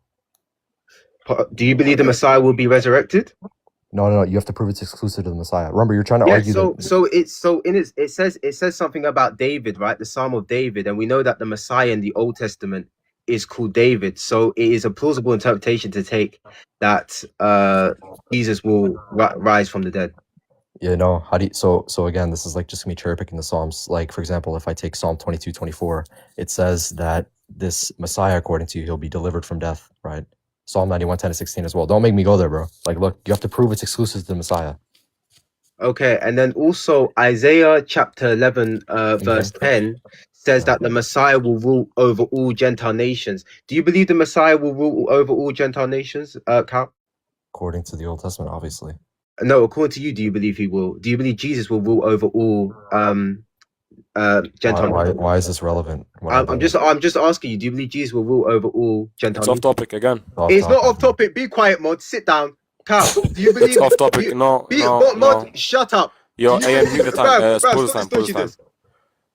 Do you believe the Messiah will be resurrected? No. You have to prove it's exclusive to the Messiah. Remember, you're trying to argue that. It says something about David, right? The Psalm of David, and we know that the Messiah in the Old Testament is called David. So it is a plausible interpretation to take that Jesus will rise from the dead. Yeah, no. How do you, so again, this is like just me cherry picking the Psalms. Like, for example, if I take Psalm 22:24, it says that this Messiah, according to you, he'll be delivered from death, right? Psalm 91:10-16 as well. Don't make me go there, bro. Like, look, you have to prove it's exclusive to the Messiah. Okay, and then also Isaiah chapter 11, verse 10 says that the Messiah will rule over all Gentile nations. Do you believe the Messiah will rule over all Gentile nations, Cal? According to the Old Testament, obviously. No, according to you, do you believe he will? Do you believe Jesus will rule over all Gentile nations? Why is this relevant? I'm just asking you. Do you believe Jesus will rule over all Gentile It's off nations? topic again. It's not off topic. Be quiet, Mod. Sit down. Cal, do you believe It's off topic. Mod, shut up. Yo, Do you hey, mute the time. Bruv, Pause stop the time.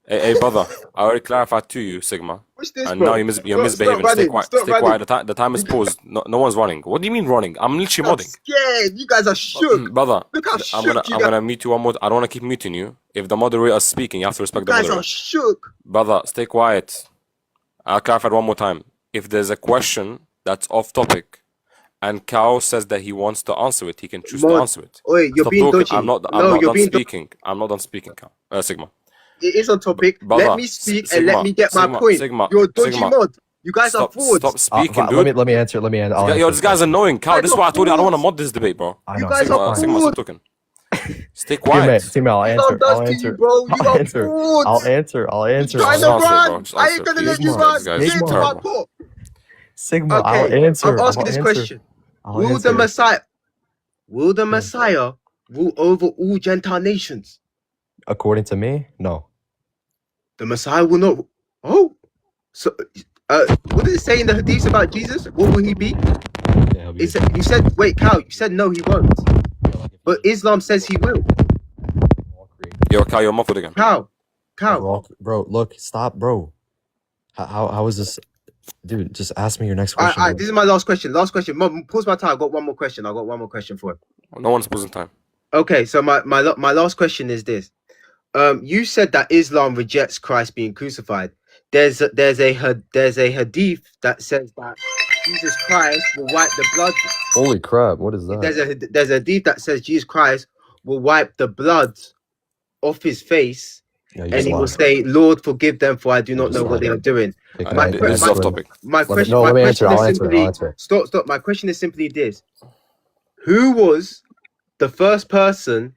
Hey, brother. I already clarified to you, Sigma. What's this, And bro? now you're misbehaving. Stay quiet. Stop Stay quiet. The time is paused. No one's running. What do you mean running? I'm literally I'm modding. scared. You guys are shook. Brother, Look how I'm shook you gonna mute you one more. I don't wanna keep muting you. If the moderator is speaking, you have to respect the guys moderator. are shook. Brother, stay quiet. I'll clarify it one more time. If there's a question that's off topic, and Kao says that he wants to answer it, he can choose to Mod, answer it. Oi, you're Stop being talking. dodgy. I'm not you're done being speaking. I'm not done speaking, Kao. Sigma. It is on topic. Brother, let me speak Sigma, and let me get my Sigma, point. Sigma, You're a dodgy Sigma. Mod. You guys are frauds. Stop speaking, let dude. me answer. I'll Yo, answer this guy's annoying, Kao. This is why I told you I don't want to mod this debate, bro. I You know, guys are Sigma, frauds. stop talking. Stay quiet. Teammate, I'll Islam answer. does I'll to answer. you, bro. You I'll are answer. frauds. I'll answer. Trying Just to answer, run. bro. Just I answer, ain't gonna please. let you This run. guy's Get into my terrible. pot. Sigma, Okay, I'll answer. I'm asking this question. Will the Messiah rule over all Gentile nations? According to me, no. The Messiah will not. Oh, so what does it say in the Hadiths about Jesus? What will he be? Yeah, You said wait, Cal. You said no, he won't. But Islam says he will. Yo, Kao, you're muffled again. Cal. Bro, look, stop, bro. How is this, dude? Just ask me your next All question. right, this is my last question. Mom, pause my time. I got one more question. For him. No one's pausing time. Okay, so my last question is this. You said that Islam rejects Christ being crucified. There's a hadith that says that Jesus Christ will wipe the blood. Holy crap! What is that? There's a hadith that says Jesus Christ will wipe the blood off his face, Yeah, and he will say, "Lord, forgive them, for I do not know what they are doing." This is off topic. My question. No, let me answer. Is I'll simply, answer. Stop. My question is simply this: who was the first person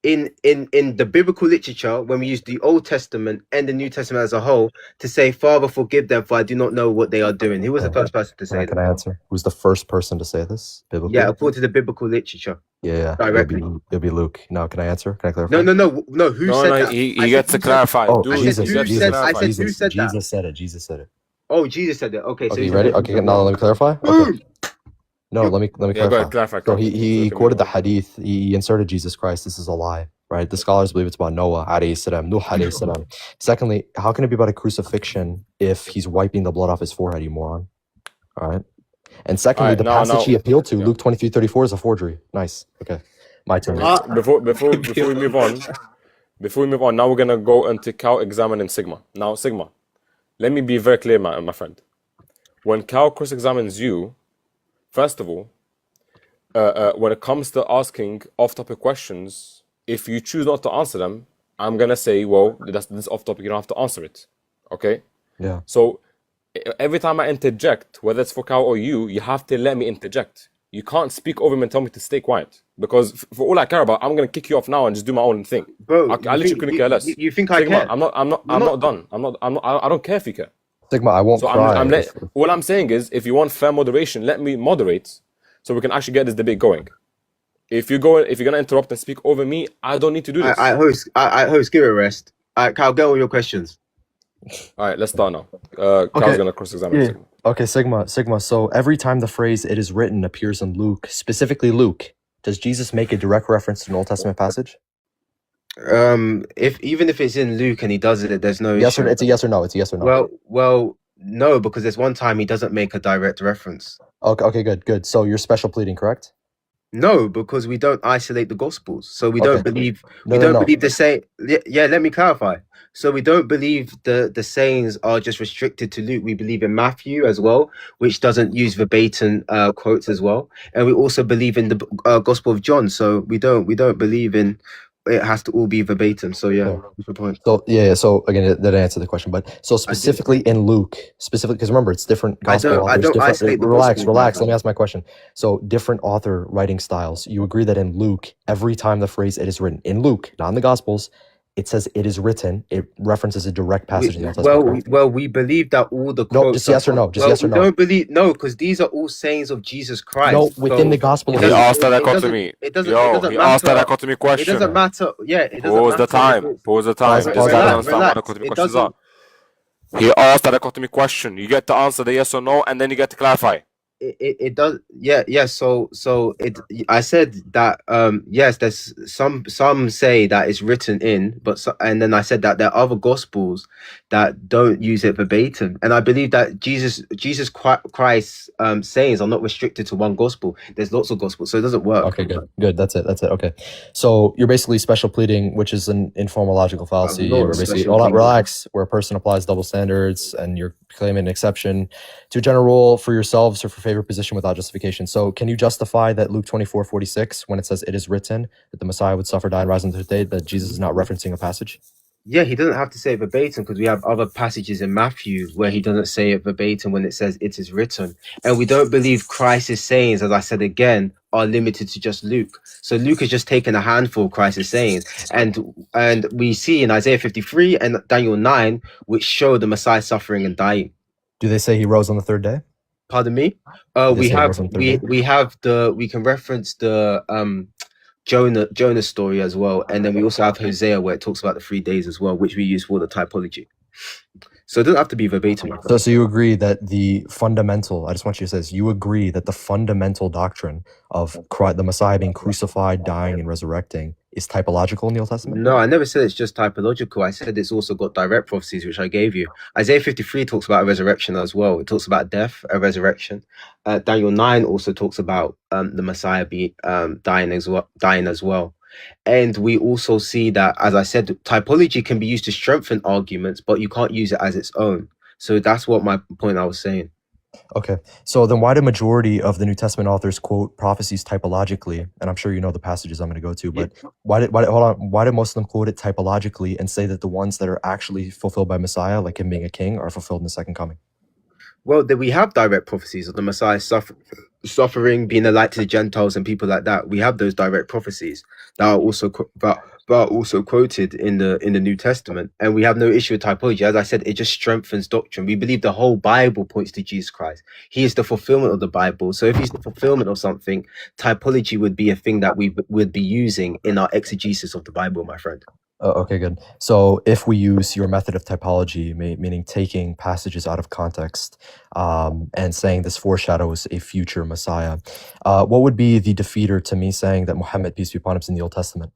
in the biblical literature, when we use the Old Testament and the New Testament as a whole, to say, "Father, forgive them, for I do not know what they are doing"? Who was the first person to say Can that? I answer? Who's the first person to say this? Biblically? Yeah, according to the biblical literature. Yeah. Directly. It'll be Luke. Now, can I answer? Can I clarify? No. Who said that? He gets to clarify. Oh, Dude, Jesus. he gets to clarify. who said that? Jesus said it. Oh, Jesus said that. Okay, so Okay, you ready? Okay, now let me clarify. Okay. No, let me Yeah, go clarify. ahead, clarify. So he quoted the hadith. He inserted Jesus Christ. This is a lie. right? The scholars believe it's about Noah, alayhi salam, Nuh, alayhi salam. Secondly, how can it be about a crucifixion if he's wiping the blood off his forehead, you moron? All right. And All secondly, right, the passage he appealed to, yeah. Luke 23:34, is a forgery. Nice. Okay. My turn. Before we move on, now we're gonna go into Cal examining Sigma. Now, Sigma, let me be very clear, my friend. When Cal cross-examines you, first of all, when it comes to asking off-topic questions, if you choose not to answer them, I'm gonna say, well, this is off-topic. You don't have to answer it. Okay. Yeah. So every time I interject, whether it's for Cal or you have to let me interject. You can't speak over me and tell me to stay quiet. Because for all I care about, I'm gonna kick you off now and just do my own thing. Bro, I literally couldn't care less. You think I Sigma, care? I'm not done. I don't care if you care. Sigma, I won't So cry. all I'm saying is, if you want fair moderation, let me moderate, so we can actually get this debate going. If you're gonna interrupt and speak over me, I don't need to do this. I host, give it a rest. Cal, get all your questions. All right, let's start now. Cal's gonna cross-examine Sigma. Okay, Sigma. So every time the phrase "it is written" appears in Luke, specifically Luke, does Jesus make a direct reference to an Old Testament passage? Even if it's in Luke and he does it, there's no Yes issue. or it's a yes or no. It's a yes or no. Well, no, because there's one time he doesn't make a direct reference. Okay, good. So you're special pleading, correct? No, because we don't isolate the Gospels, so we Okay. don't believe No. believe the same. Yeah, let me clarify. So we don't believe the sayings are just restricted to Luke. We believe in Matthew as well, which doesn't use verbatim quotes as well, and we also believe in the Gospel of John. So we don't believe in it has to all be verbatim. So yeah, that's the point. So yeah. So again, that didn't answer the question, but so specifically in Luke, because remember it's different gospel authors. I don't different, isolate the relax. Gospels, Let me ask my question. So different author writing styles. You agree that in Luke, every time the phrase "it is written" in Luke, not in the Gospels, it says "it is written." It references a direct passage in the Old Testament. Well, we believe that all the quotes. No, just yes or no. Just yes or no. We don't believe because these are all sayings of Jesus Christ. No, within the Gospel. He asked that dichotomy. It doesn't He asked that dichotomy question. It doesn't matter. Yeah, it doesn't Pause matter. the time. Pause the time. This guy doesn't understand what dichotomy questions are. He asked that dichotomy question. You get to answer the yes or no, and then you get to clarify. It does. Yeah. So I said that yes, there's some say that it's written in, and then I said that there are other gospels that don't use it verbatim, and I believe that Jesus Christ's sayings are not restricted to one gospel. There's lots of gospels, so it doesn't work. Okay, good. That's it. Okay. So you're basically special pleading, which is an informal logical fallacy. We're basically relax, where a person applies double standards, and you're claiming an exception to a general rule for yourselves or for favorite position without justification. So can you justify that Luke 24:46, when it says "it is written" that the Messiah would suffer, die, and rise on the third day, that Jesus is not referencing a passage? Yeah, he doesn't have to say it verbatim because we have other passages in Matthew where he doesn't say it verbatim when it says "it is written," and we don't believe Christ's sayings, as I said again, are limited to just Luke. So Luke has just taken a handful of Christ's sayings, and we see in Isaiah 53 and Daniel 9, which show the Messiah suffering and dying. Do they say he rose on the third day? Pardon me. We can reference the Jonah story as well, and then we also have Hosea where it talks about the 3 days as well, which we use for the typology. So it doesn't have to be verbatim. So you agree that the fundamental, I just want you to say this, you agree that the fundamental doctrine of the Messiah being crucified, dying, and resurrecting is typological in the Old Testament? No, I never said it's just typological. I said it's also got direct prophecies, which I gave you. Isaiah 53 talks about a resurrection as well. It talks about death, a resurrection. Daniel 9 also talks about the Messiah dying as well. And we also see that, as I said, typology can be used to strengthen arguments, but you can't use it as its own. So that's what my point I was saying. Okay, so then why do majority of the New Testament authors quote prophecies typologically? And I'm sure you know the passages I'm going to go to, but why did most of them quote it typologically and say that the ones that are actually fulfilled by Messiah, like him being a king, are fulfilled in the second coming? Well, we have direct prophecies of the Messiah suffering, being a light to the Gentiles and people like that. We have those direct prophecies that are also quoted in the New Testament, and we have no issue with typology. As I said, it just strengthens doctrine. We believe the whole Bible points to Jesus Christ. He is the fulfillment of the Bible. So if he's the fulfillment of something, typology would be a thing that we would be using in our exegesis of the Bible, my friend. Okay, good. So if we use your method of typology, meaning taking passages out of context and saying this foreshadows a future Messiah, what would be the defeater to me saying that Muhammad, peace be upon him, is in the Old Testament?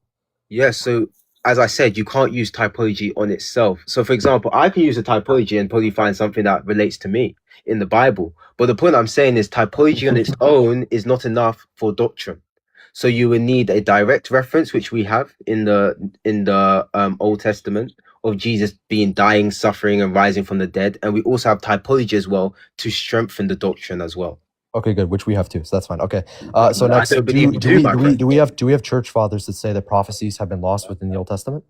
Yeah, so as I said, you can't use typology on itself. So, for example, I can use a typology and probably find something that relates to me in the Bible. But the point I'm saying is typology on its own is not enough for doctrine. So you would need a direct reference, which we have in the Old Testament of Jesus being dying, suffering, and rising from the dead, and we also have typology as well to strengthen the doctrine as well. Okay, good. Which we have too, so that's fine. Okay. So I next, don't believe you do, my friend. do we have church fathers that say that prophecies have been lost within the Old Testament?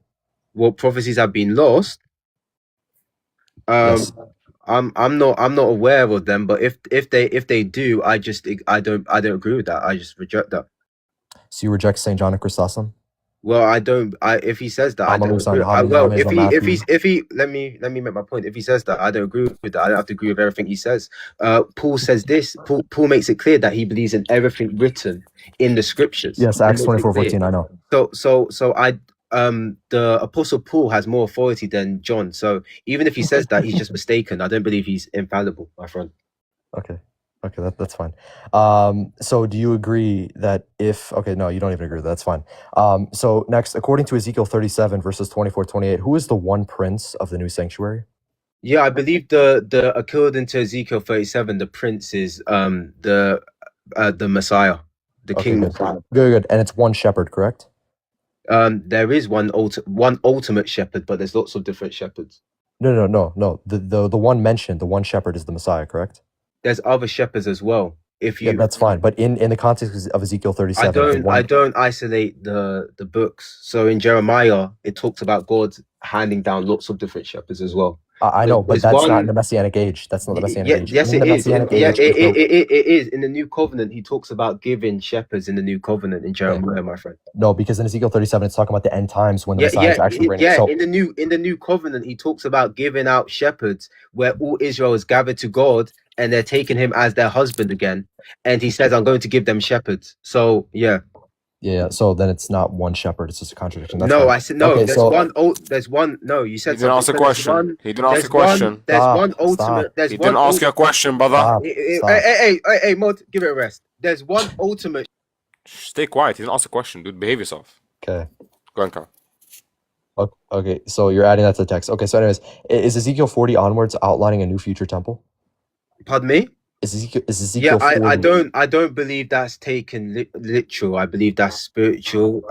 What prophecies have been lost? Yes. I'm not aware of them, but if they do, I don't agree with that. I just reject that. So you reject Saint John of Chrysostom? Well, I don't. If he says that, I don't Amalusan, agree. Hafidh, If he let me make my point. If he says that, I don't agree with that. I don't have to agree with everything he says. Paul says this. Paul makes it clear that he believes in everything written in the scriptures. Yes, He Acts makes it 24:14. clear. I know. So I the apostle Paul has more authority than John. So even if he says that, he's just mistaken. I don't believe he's infallible, my friend. Okay. Okay, that's fine. So do you agree that if okay, no, you don't even agree with that. That's fine. So next, according to Ezekiel 37 verses 24-28, who is the one prince of the new sanctuary? Yeah, I believe the according to Ezekiel 37, the prince is the Messiah, the Okay, King good. Messiah. Good. And it's one shepherd, correct? There is one ultimate shepherd, but there's lots of different shepherds. No. The one mentioned, the one shepherd is the Messiah, correct? There's other shepherds as well. If Yeah, you that's fine. But in the context of Ezekiel 37, I don't isolate the books. So in Jeremiah, it talks about God handing down lots of different shepherds as well. I know, but There's that's not in one. the Messianic age. That's not the Messianic age. Yes, In it the is. Messianic Yeah, age, there's no- it is. In the new covenant, he talks about giving shepherds in the new covenant in Jeremiah, my friend. no, because in Ezekiel 37, it's talking about the end times when the Yeah, Messiah is actually reigning. yeah. So In the new covenant, he talks about giving out shepherds where all Israel is gathered to God and they're taking him as their husband again. And he says, "I'm going to give them shepherds." So yeah. yeah, so then it's not one shepherd. It's just a contradiction. That's No, fine. I said no. Okay, There's so one. Oh, there's one. No, you He said didn't something. ask a So there's question. one. He didn't ask a There's one. question. There's Stop, one ultimate. stop. There's He one. didn't ask you a question, brother. Stop. Hey, Mod, give it a rest. There's one ultimate. Stay quiet. He didn't ask a question, dude. Behave yourself. Okay. Go on, Carl. Okay, so you're adding that to the text. Okay, so anyways, is Ezekiel 40 onwards outlining a new future temple? Pardon me. Is Ezekiel Yeah, 40? I don't believe that's taken literal. I believe that's spiritual,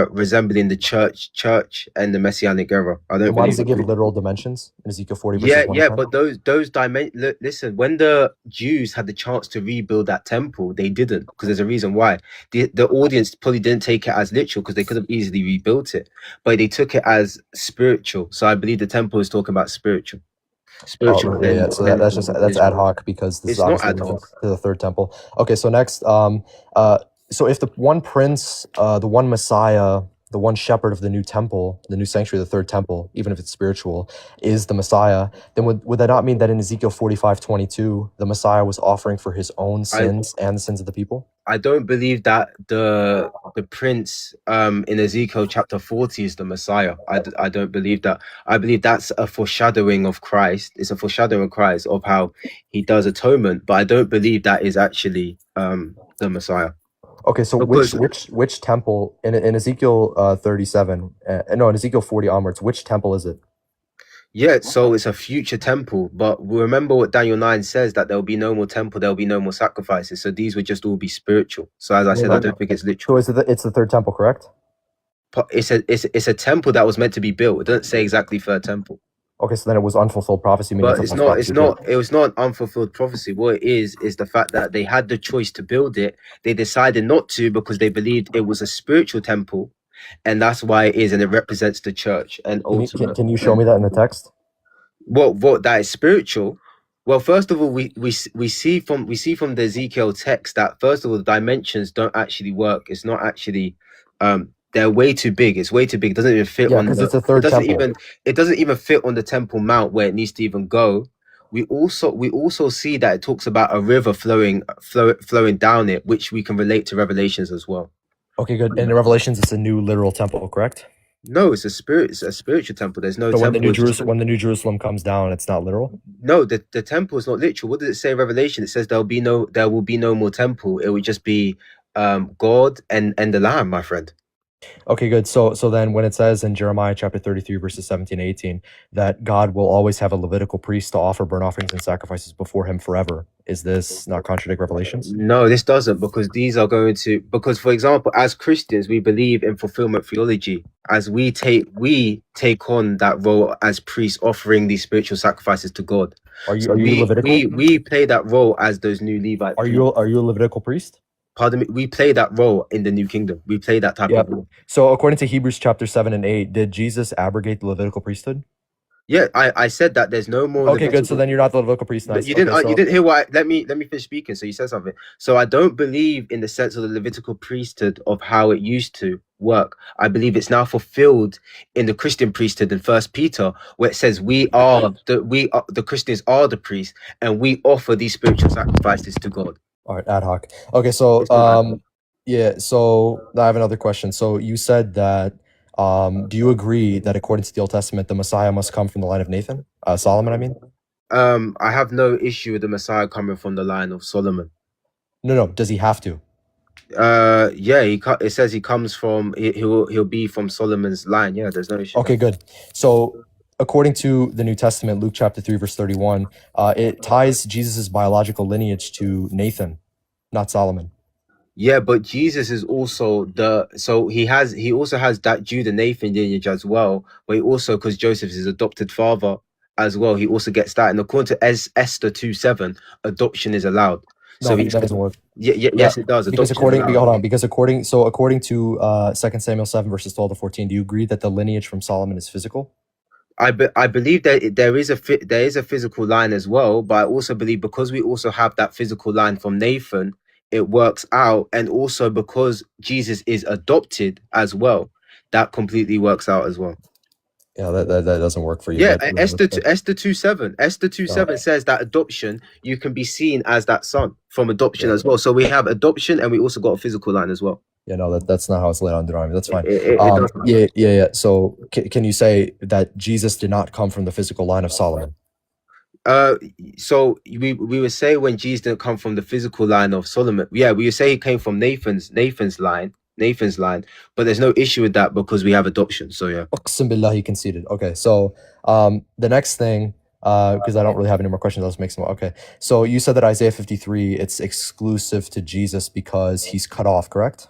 resembling the church and the messianic era. I don't And why does believe it give literal dimensions in Ezekiel 40 verses Yeah, 1 yeah, to 10? but those dimensions. Listen, when the Jews had the chance to rebuild that temple, they didn't because there's a reason why. The audience probably didn't take it as literal because they could have easily rebuilt it, but they took it as spiritual. So I believe the temple is talking about spiritual. Oh, yeah. So that's ad hoc because this is It's not obviously ad hoc. reference to the third temple. Okay, so next, so if the one prince, the one Messiah, the one shepherd of the new temple, the new sanctuary, the third temple, even if it's spiritual, is the Messiah, then would that not mean that in Ezekiel 45:22, the Messiah was offering for his own sins and the sins of the people? I don't believe that the prince in Ezekiel chapter 40 is the Messiah. I don't believe that. I believe that's a foreshadowing of Christ. It's a foreshadowing of Christ of how he does atonement, but I don't believe that is actually the Messiah. Okay, so Because- which temple in Ezekiel 37, no, in Ezekiel 40 onwards, which temple is it? Yeah, so it's a future temple, but remember what Daniel 9 says, that there will be no more temple, there will be no more sacrifices. So these would just all be spiritual. So as I said, I don't think it's literal. So it's the third temple, correct? It's a temple that was meant to be built. It doesn't say exactly third temple. Okay, so then it was unfulfilled prophecy. But it's not it was not an unfulfilled prophecy. What it is the fact that they had the choice to build it. They decided not to because they believed it was a spiritual temple, and that's why it is, and it represents the church. And Can you show me that in the text? What that is spiritual? Well, first of all, we see from the Ezekiel text that first of all the dimensions don't actually work. It's not actually they're way too big. It's way too big. It doesn't even fit on because it's a third temple. It doesn't even fit on the Temple Mount where it needs to even go. We also see that it talks about a river flowing down it, which we can relate to Revelations as well. Okay, good. And in Revelations, it's a new literal temple, correct? No, it's a spiritual temple. There's no So temple. when the New Jerusalem comes down, it's not literal? No, the temple is not literal. What does it say in Revelation? It says there will be no more temple. It would just be God and the Lamb, my friend. Okay, good. So then when it says in Jeremiah chapter 33, verses 17 and 18, that God will always have a Levitical priest to offer burnt offerings and sacrifices before him forever, is this not contradict Revelations? No, this doesn't, because these are going to, because for example, as Christians, we believe in fulfillment theology. As we take on that role as priests, offering these spiritual sacrifices to God. Are So you Levitical? we play that role as those new Levite priests. Are you a Levitical priest? Pardon me, we play that role in the new kingdom. We play that type Yep. of role. So according to Hebrews chapter 7 and 8, did Jesus abrogate the Levitical priesthood? Yeah, I said that there's no more Okay, good. So Levitical. then you're not the Levitical priest. But Nice. you didn't Okay, you so didn't hear what let me finish speaking. So you said something. So I don't believe in the sense of the Levitical priesthood of how it used to work. I believe it's now fulfilled in the Christian priesthood in First Peter, where it says the Christians are the priests, and we offer these spiritual sacrifices to God. all right, ad hoc. Okay, so It's not ad hoc. yeah, so I have another question. So you said that do you agree that according to the Old Testament the Messiah must come from the line of Nathan? Solomon, I mean? I have no issue with the Messiah coming from the line of Solomon. No, does he have to? Yeah, it says he comes from he'll be from Solomon's line. Yeah, there's no issue. Okay, good. So according to the New Testament, Luke chapter 3, verse 31, it ties Jesus's biological lineage to Nathan, not Solomon. Yeah, but Jesus is also he also has that Judah Nathan lineage as well, but he also, because Joseph is his adopted father as well, he also gets that. And according to Esther 2:7, adoption is allowed. So No, that doesn't work. yes, it does. Because Adoption is allowed. hold on, because according to 2 Samuel 7 verses 12 to 14, do you agree that the lineage from Solomon is physical? I believe that there is a physical line as well, but I also believe because we also have that physical line from Nathan, it works out, and also because Jesus is adopted as well, that completely works out as well. Yeah, that doesn't work for you. Yeah, but Esther 2:7 says that adoption, you can be seen as that son from adoption as well. So we have adoption, and we also got a physical line as well. Yeah, no, that's not how it's laid on Deuteronomy. That's fine. It does. Yeah. So can you say that Jesus did not come from the physical line of Solomon? So we would say when Jesus didn't come from the physical line of Solomon, yeah, we would say he came from Nathan's line, but there's no issue with that because we have adoption. So yeah. Aqsim billah, he conceded. Okay, so the next thing, because I don't really have any more questions, I'll just make some. Okay, so you said that Isaiah 53, it's exclusive to Jesus because he's cut off, correct?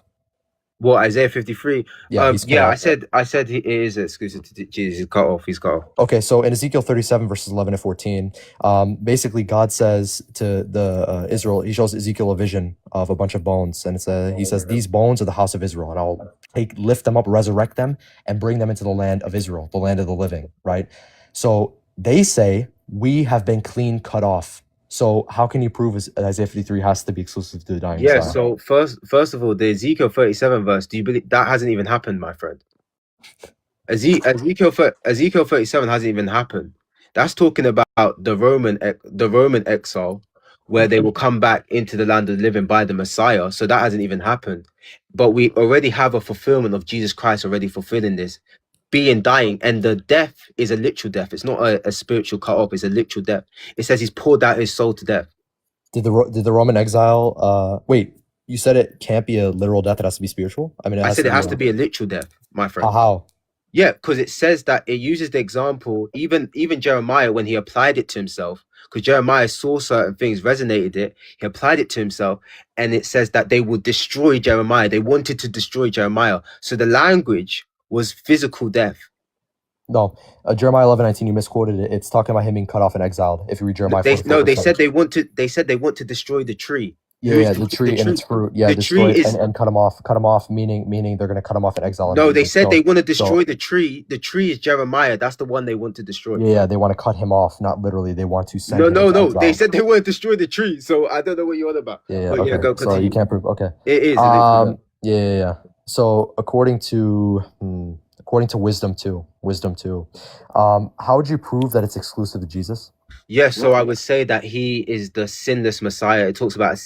Well, Isaiah 53. Yeah, he's cut off. I said he is exclusive to Jesus. He's cut off. Okay, so in Ezekiel 37 verses 11 to 14, basically God says to the Israel, he shows Ezekiel a vision of a bunch of bones, and he says, these bones are the house of Israel, and I'll lift them up, resurrect them, and bring them into the land of Israel, the land of the living, right? So they say, we have been clean cut off. So how can you prove Isaiah 53 has to be exclusive to the dying Yeah, Messiah? so first of all, the Ezekiel 37 verse, do you believe that hasn't even happened, my friend? Ezekiel 37 hasn't even happened. That's talking about the Roman exile, where they will come back into the land of the living by the Messiah. So that hasn't even happened. But we already have a fulfillment of Jesus Christ already fulfilling this, dying, and the death is a literal death. It's not a spiritual cut off, it's a literal death. It says he's poured out his soul to death. Did the Roman exile wait, you said it can't be a literal death, it has to be spiritual? I mean, I said it has to be a literal death, my friend. How? Yeah, because it says that it uses the example, even Jeremiah, when he applied it to himself, because Jeremiah saw certain things, resonated it, he applied it to himself, and it says that they would destroy Jeremiah. They wanted to destroy Jeremiah. So the language was physical death. No, Jeremiah 11:19, you misquoted it. It's talking about him being cut off and exiled. If you read Jeremiah 44, No, they said they want to destroy the tree. Yeah, the tree and its fruit. Yeah, the destroy tree it and cut him off, meaning they're going to cut him off in exile. No, they said they want to destroy the tree. The tree is Jeremiah. That's the one they want to destroy. Yeah, they want to cut him off, not literally. They want to send No. They said they want to destroy the tree. So I don't know what you're on about. Yeah, okay. Go so you can't prove. Okay. It is. Yeah. So according to wisdom 2, how would you prove that it's exclusive to Jesus? Yes, so I would say that he is the sinless Messiah. It talks about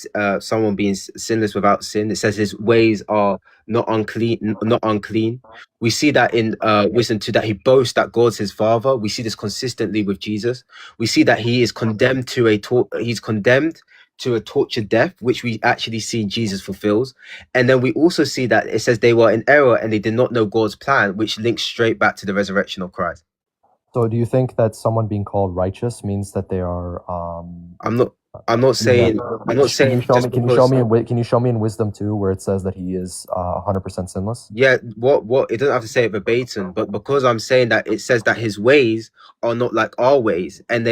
someone being sinless without sin. It says his ways are not unclean. We see that in Wisdom 2, that he boasts that God's his father. We see this consistently with Jesus. We see that he is condemned to a tortured death, which we actually see Jesus fulfills. And then we also see that it says they were in error and they did not know God's plan, which links straight back to the resurrection of Christ. So, do you think that someone being called righteous means that they are? I'm not saying. I'm not saying just because. Can you show me in Wisdom 2 where it says that he is 100% sinless? Yeah, what it doesn't have to say it verbatim, but because I'm saying that it says that his ways are not like our ways, and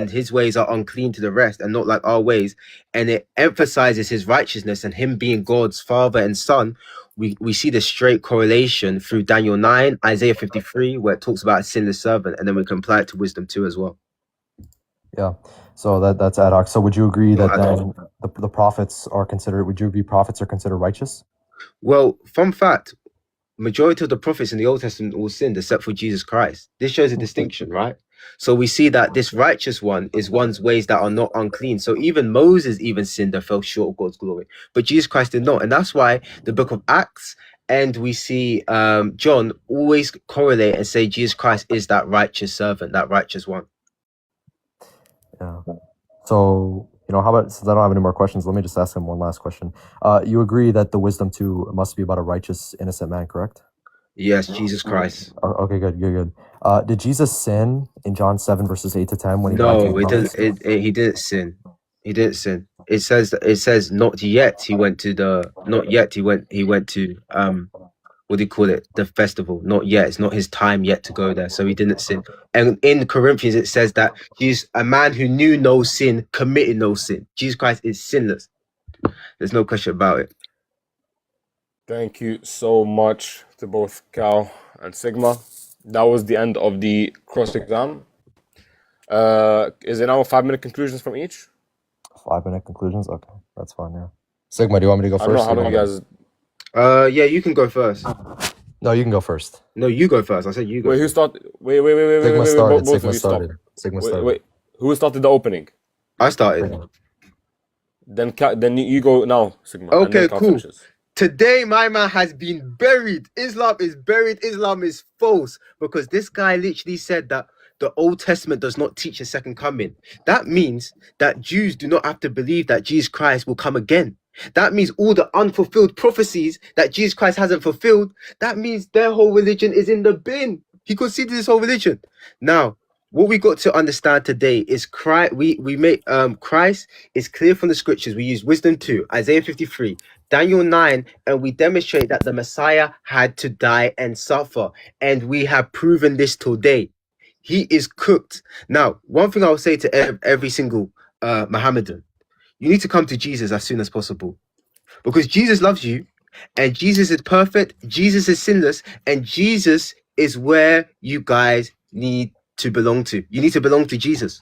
his ways are unclean to the rest and not like our ways, and it emphasizes his righteousness and him being God's father and son. We see the straight correlation through Daniel 9, Isaiah 53, where it talks about a sinless servant, and then we can apply it to Wisdom 2 as well. Yeah. So that's ad hoc. So would you agree No, that I then the prophets are considered? Would you agree prophets are considered righteous? Well, fun fact, majority of the prophets in the Old Testament all sinned except for Jesus Christ. This shows a distinction, right? So we see that this righteous one is one's ways that are not unclean. So even Moses even sinned and fell short of God's glory, but Jesus Christ did not. And that's why the book of Acts and we see John always correlate and say Jesus Christ is that righteous servant, that righteous one. Yeah. So, how about, since I don't have any more questions, let me just ask him one last question. You agree that the Wisdom 2 must be about a righteous, innocent man, correct? Yes, Jesus Christ. Okay, good. Did Jesus sin in John 7 verses 8 to 10 when he died? No, it didn't. He didn't sin. He didn't sin. It says not yet he went to what do you call it? The festival. Not yet. It's not his time yet to go there. So he didn't sin. And in Corinthians it says that he's a man who knew no sin, committed no sin. Jesus Christ is sinless. There's no question about it. Thank you so much to both Cal and Sigma. That was the end of the cross exam. Is it now 5-minute conclusions from each? 5-minute conclusions? Okay, that's fine, yeah. Sigma, do you want me to go I don't know first? how long you guys. Yeah, you can go first. No, you can go first. No, you go first. I said you go. Wait, who started? Wait, Sigma started. both Sigma of you stop. started. Sigma started. Wait, who started the opening? I started. Then you go now, Sigma. and Okay, then Cal cool. finishes. Today, my man has been buried. Islam is buried. Islam is false. Because this guy literally said that the Old Testament does not teach a second coming. That means that Jews do not have to believe that Jesus Christ will come again. That means all the unfulfilled prophecies that Jesus Christ hasn't fulfilled, that means their whole religion is in the bin. He conceded his whole religion. Now, what we got to understand today is Christ. We make Christ is clear from the scriptures. We use Wisdom 2, Isaiah 53, Daniel 9, and we demonstrate that the Messiah had to die and suffer. And we have proven this today. He is cooked. Now, one thing I will say to every single Mohammedan, you need to come to Jesus as soon as possible. Because Jesus loves you, and Jesus is perfect, Jesus is sinless, and Jesus is where you guys need to belong to. You need to belong to Jesus.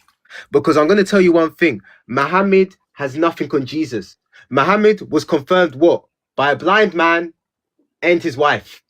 Because I'm going to tell you one thing. Muhammad has nothing on Jesus. Muhammad was confirmed what? By a blind man and his wife.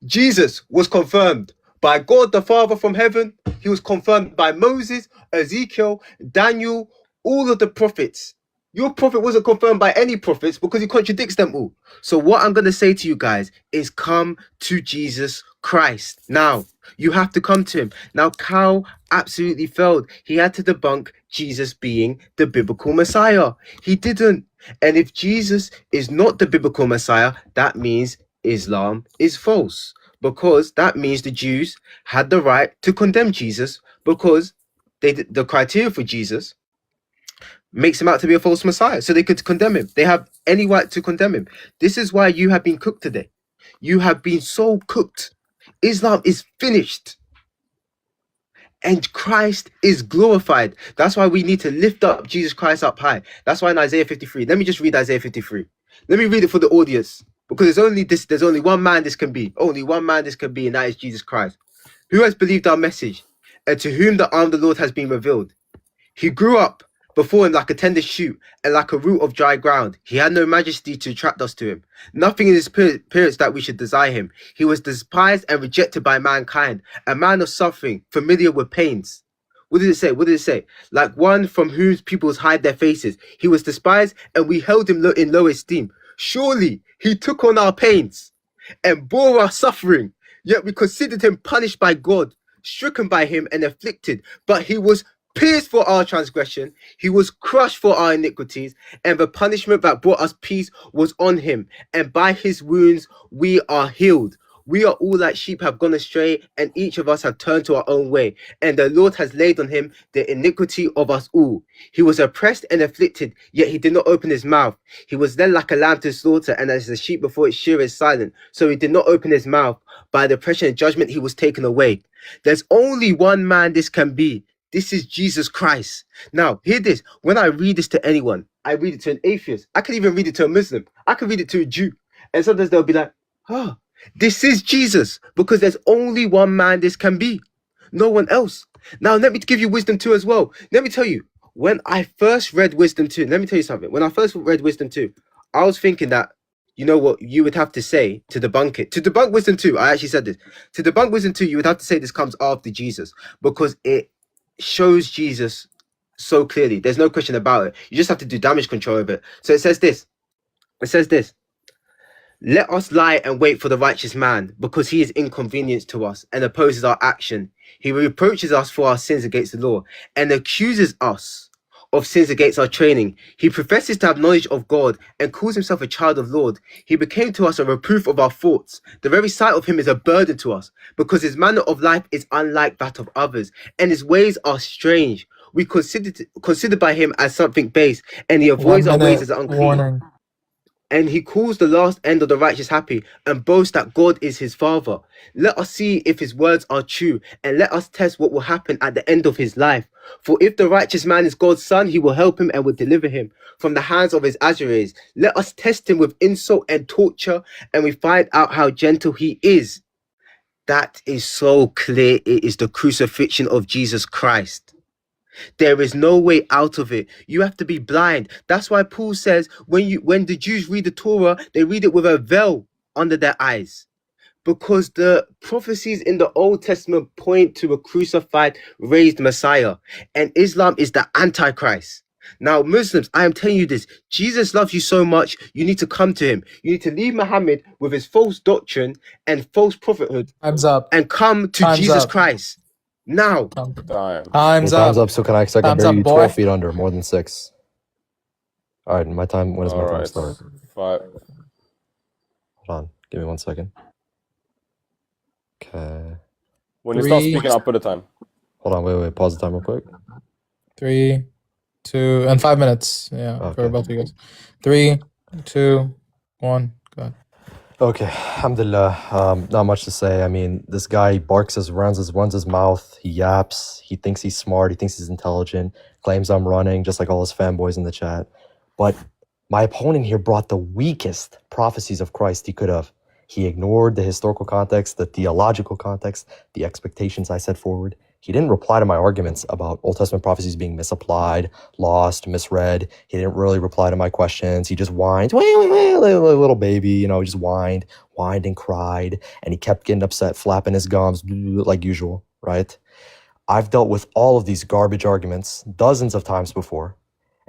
Jesus was confirmed by God the Father from heaven. He was confirmed by Moses, Ezekiel, Daniel, all of the prophets. Your prophet wasn't confirmed by any prophets because he contradicts them all. So what I'm going to say to you guys is come to Jesus Christ. Now, you have to come to him. Now, Cal absolutely failed. He had to debunk Jesus being the biblical Messiah. He didn't. And if Jesus is not the biblical Messiah, that means Islam is false. Because that means the Jews had the right to condemn Jesus because the criteria for Jesus makes him out to be a false Messiah. So they could condemn him. They have any right to condemn him. This is why you have been cooked today. You have been so cooked. Islam is finished. And Christ is glorified. That's why we need to lift up Jesus Christ up high. That's why in Isaiah 53, let me just read Isaiah 53. Let me read it for the audience. Because there's only one man this can be. Only one man this can be, and that is Jesus Christ. Who has believed our message, and to whom the arm of the Lord has been revealed. He grew up before him like a tender shoot and like a root of dry ground. He had no majesty to attract us to him. Nothing in his appearance that we should desire him. He was despised and rejected by mankind, a man of suffering, familiar with pains. What did it say? What did it say? Like one from whom peoples hide their faces. He was despised and we held him in low esteem. Surely he took on our pains and bore our suffering, yet we considered him punished by God, stricken by him and afflicted. But he was pierced for our transgression, he was crushed for our iniquities, and the punishment that brought us peace was on him, and by his wounds we are healed. We are all like sheep have gone astray, and each of us have turned to our own way, and the Lord has laid on him the iniquity of us all. He was oppressed and afflicted, yet he did not open his mouth. He was led like a lamb to slaughter, and as a sheep before its shearer is silent, so he did not open his mouth. By the oppression and judgment he was taken away. There's only one man this can be. This is Jesus Christ. Now, hear this. When I read this to anyone, I read it to an atheist. I can even read it to a Muslim. I can read it to a Jew. And sometimes they'll be like, oh, this is Jesus. Because there's only one man this can be. No one else. Now, let me give you wisdom 2 as well. Let me tell you, when I first read wisdom 2, let me tell you something. When I first read wisdom 2, I was thinking that, you know what you would have to say to debunk it. To debunk wisdom 2, I actually said this. To debunk wisdom 2, you would have to say this comes after Jesus. Because it shows Jesus so clearly. There's no question about it. You just have to do damage control of it. So it says this. It says this. Let us lie and wait for the righteous man, because he is inconvenienced to us and opposes our action. He reproaches us for our sins against the law and accuses us of sins against our training. He professes to have knowledge of God and calls himself a child of Lord. He became to us a reproof of our faults. The very sight of him is a burden to us, because his manner of life is unlike that of others, and his ways are strange. We considered by him as something base, and he avoids our ways as unclean. Warning. And he calls the last end of the righteous happy, and boasts that God is his father. Let us see if his words are true, and let us test what will happen at the end of his life. For if the righteous man is God's son, he will help him and will deliver him from the hands of his adversaries. Let us test him with insult and torture, and we find out how gentle he is. That is so clear. It is the crucifixion of Jesus Christ. There is no way out of it. You have to be blind. That's why Paul says when the Jews read the Torah, they read it with a veil under their eyes. Because the prophecies in the Old Testament point to a crucified, raised Messiah. And Islam is the Antichrist. Now, Muslims, I am telling you this. Jesus loves you so much, you need to come to him. You need to leave Muhammad with his false doctrine and false prophethood. Time's up. And come to Time's Jesus up. Christ. Now. Time. Time's Time's up. up, so can I Time's hear up, you boy. 12 feet under, more than 6. All right, my time, when does my All time right. start? 5. Hold on, give me 1 second. Okay. When you start 3. speaking, I'll put a time. Hold on, wait, pause the time real quick. 3, 2, and 5 minutes. Yeah, Okay. for both of you guys. 3, 2, 1. Go ahead. Okay, alhamdulillah. Not much to say. I mean, this guy barks runs his mouth. He yaps. He thinks he's smart. He thinks he's intelligent. Claims I'm running, just like all his fanboys in the chat. But my opponent here brought the weakest prophecies of Christ he could have. He ignored the historical context, the theological context, the expectations I set forward. He didn't reply to my arguments about Old Testament prophecies being misapplied, lost, misread. He didn't really reply to my questions. He just whined, like a little baby, he just whined and cried. And he kept getting upset, flapping his gums like usual, right? I've dealt with all of these garbage arguments dozens of times before.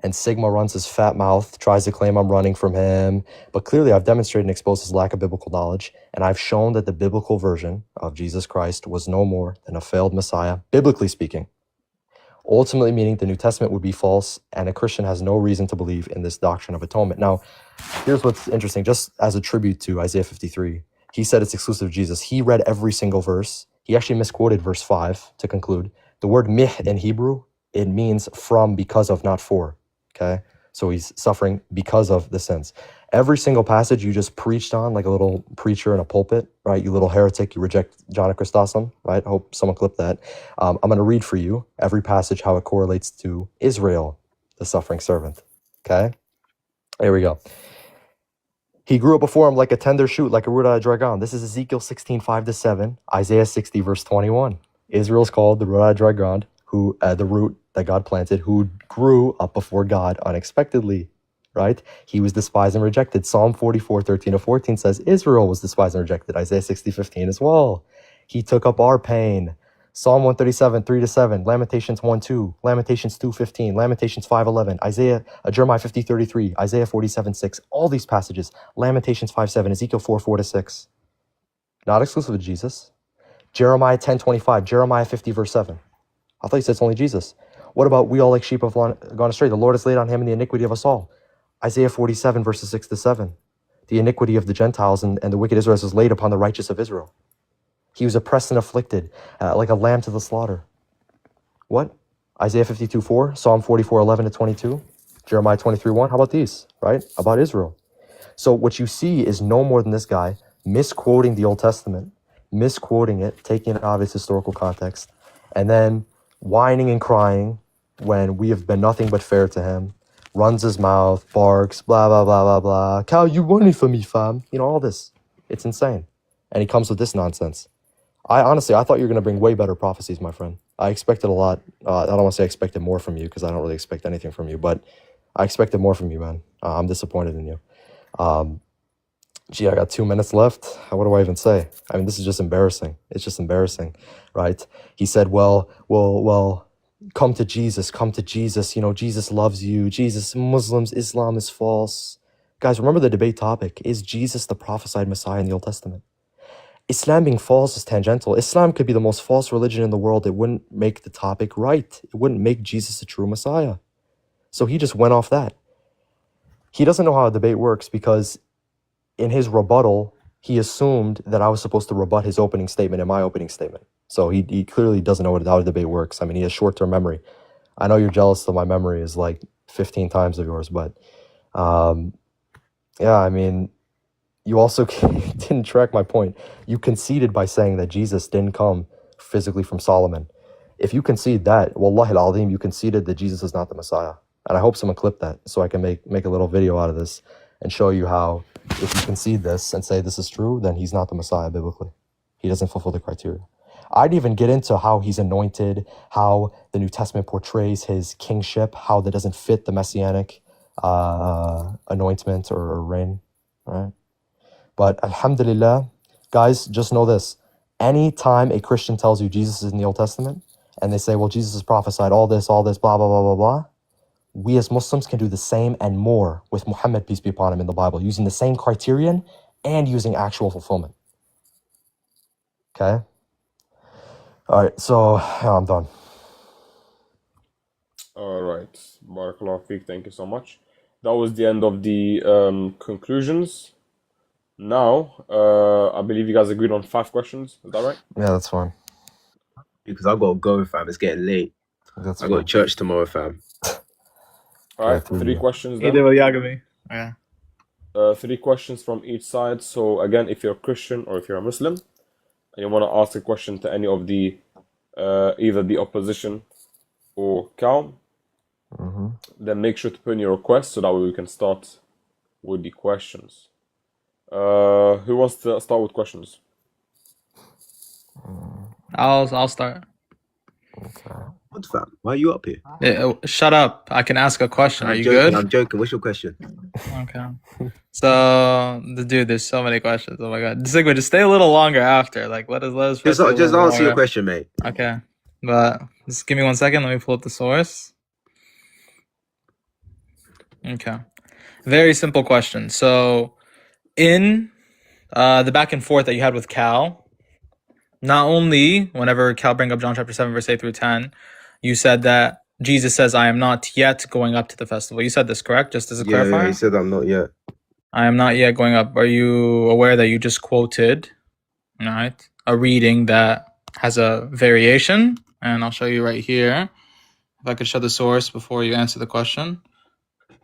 And Sigma runs his fat mouth, tries to claim I'm running from him. But clearly I've demonstrated and exposed his lack of biblical knowledge. And I've shown that the biblical version of Jesus Christ was no more than a failed Messiah, biblically speaking. Ultimately meaning the New Testament would be false, and a Christian has no reason to believe in this doctrine of atonement. Now, here's what's interesting, just as a tribute to Isaiah 53. He said it's exclusive to Jesus. He read every single verse. He actually misquoted verse 5 to conclude. The word mih in Hebrew, it means from, because of, not for. Okay, so he's suffering because of the sins. Every single passage you just preached on like a little preacher in a pulpit, right? You little heretic, you reject John Chrysostom, right? Hope someone clipped that. I'm going to read for you every passage, how it correlates to Israel, the suffering servant. Okay, here we go. He grew up before him like a tender shoot, like a root out of dry ground. This is Ezekiel 16:5-7, Isaiah 60, verse 21. Israel's called the root out of dry ground, who the root that God planted, who grew up before God unexpectedly, right? He was despised and rejected. Psalm 44:13-14 says Israel was despised and rejected. Isaiah 60:15 as well. He took up our pain. Psalm 137:3-7, Lamentations 1:2, Lamentations 2:15, Lamentations 5:11, Jeremiah 50:33, Isaiah 47:6. All these passages, Lamentations 5:7, Ezekiel 4:4-6. Not exclusive to Jesus. Jeremiah 10:25, Jeremiah 50 verse 7. I thought you said it's only Jesus. What about we all like sheep have gone astray? The Lord has laid on him in the iniquity of us all. Isaiah 47, verses 6 to 7. The iniquity of the Gentiles and the wicked Israelites was laid upon the righteous of Israel. He was oppressed and afflicted, like a lamb to the slaughter. What? Isaiah 52, 4, Psalm 44, 11 to 22, Jeremiah 23, 1. How about these, right? About Israel. So what you see is no more than this guy misquoting the Old Testament, misquoting it, taking it out of its historical context, and then whining and crying when we have been nothing but fair to him, runs his mouth, barks, blah, blah, blah, blah, blah. Cal, you running for me, fam. You know, all this. It's insane. And he comes with this nonsense. I thought you were going to bring way better prophecies, my friend. I expected a lot. I don't want to say I expected more from you because I don't really expect anything from you, but I expected more from you, man. I'm disappointed in you. I got 2 minutes left. What do I even say? I mean, this is just embarrassing. It's just embarrassing, right? He said, well, come to Jesus. You know, Jesus loves you. Jesus, Muslims, Islam is false. Guys, remember the debate topic. Is Jesus the prophesied Messiah in the Old Testament? Islam being false is tangential. Islam could be the most false religion in the world. It wouldn't make the topic right. It wouldn't make Jesus a true Messiah. So he just went off that. He doesn't know how a debate works because in his rebuttal, he assumed that I was supposed to rebut his opening statement and my opening statement. So he clearly doesn't know how a debate works. I mean, he has short-term memory. I know you're jealous that my memory is like 15 times of yours, but yeah, I mean, you also didn't track my point. You conceded by saying that Jesus didn't come physically from Solomon. If you concede that, wallahi al-azim, you conceded that Jesus is not the Messiah. And I hope someone clipped that so I can make a little video out of this and show you how if you concede this and say this is true, then he's not the Messiah biblically. He doesn't fulfill the criteria. I'd even get into how he's anointed, how the New Testament portrays his kingship, how that doesn't fit the messianic anointment or reign, right? But alhamdulillah, guys, just know this. Anytime a Christian tells you Jesus is in the Old Testament, and they say, well, Jesus is prophesied, all this, blah, blah, blah, blah, blah, we as Muslims can do the same and more with Muhammad, peace be upon him, in the Bible, using the same criterion and using actual fulfillment. Okay? All right, so I'm done. All right. Barakallahu feek. Thank you so much. That was the end of the conclusions. Now, I believe you guys agreed on 5 questions. Is that right? Yeah, that's fine. Because I gotta go, fam. It's getting late. That's I got fine. church tomorrow, fam. All right. Yeah, 3 yeah. questions Either then. way, Yagami. Yeah. 3 questions from each side. So again, if you're a Christian or if you're a Muslim, and you want to ask a question to any of the either the opposition or Cal, then make sure to put in your request so that way we can start with the questions. Who wants to start with questions? I'll start. What, fam? Why are you up here? Shut up. I can ask a question. Are I'm you joking. good? I'm joking. What's your question? Okay. So, dude, there's so many questions. Oh my god. Sigma, just stay a little longer after. Like, let us Just stay a little answer your longer. question, mate. Okay. But just give me 1 second. Let me pull up the source. Okay. Very simple question. So, in the back and forth that you had with Cal, not only whenever Cal bring up John chapter 7, verse 8 through 10, you said that Jesus says, I am not yet going up to the festival. You said this, correct? Just as a Yeah, clarifier? he said I'm not yet. I am not yet going up. Are you aware that you just quoted, right, a reading that has a variation? And I'll show you right here. If I could show the source before you answer the question.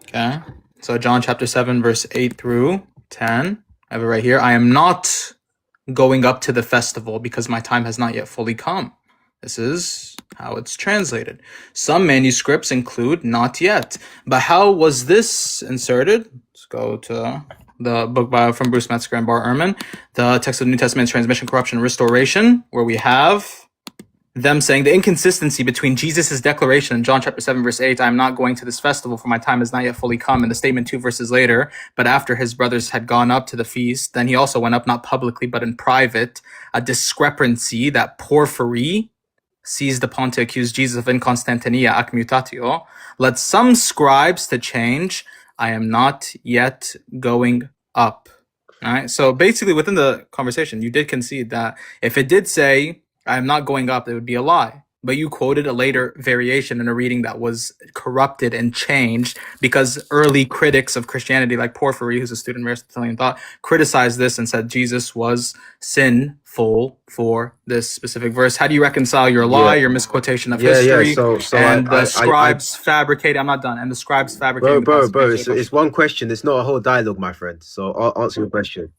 Okay. So John chapter 7, verse 8 through 10. I have it right here. I am not going up to the festival because my time has not yet fully come. This is how it's translated. Some manuscripts include not yet. But how was this inserted? Let's go to the book from Bruce Metzger and Bart Ehrman, the text of the New Testament, Transmission, Corruption, and Restoration, where we have them saying the inconsistency between Jesus' declaration in John chapter 7, verse 8, I am not going to this festival for my time has not yet fully come, and the statement 2 verses later, but after his brothers had gone up to the feast, then he also went up not publicly but in private, a discrepancy that Porphyry seized upon to accuse Jesus of inconstantinia ac mutatio, led some scribes to change, I am not yet going up. All right. So basically within the conversation, you did concede that if it did say, I am not going up, it would be a lie. but you quoted a later variation in a reading that was corrupted and changed because early critics of Christianity, like Porphyry, who's a student of Aristotelian thought, criticized this and said Jesus was sinful for this specific verse. How do you reconcile your lie, your misquotation of history, and the scribes fabricating? I'm not done. And the scribes fabricating. Bro. It's one question. It's not a whole dialogue, my friend. So I'll answer your question.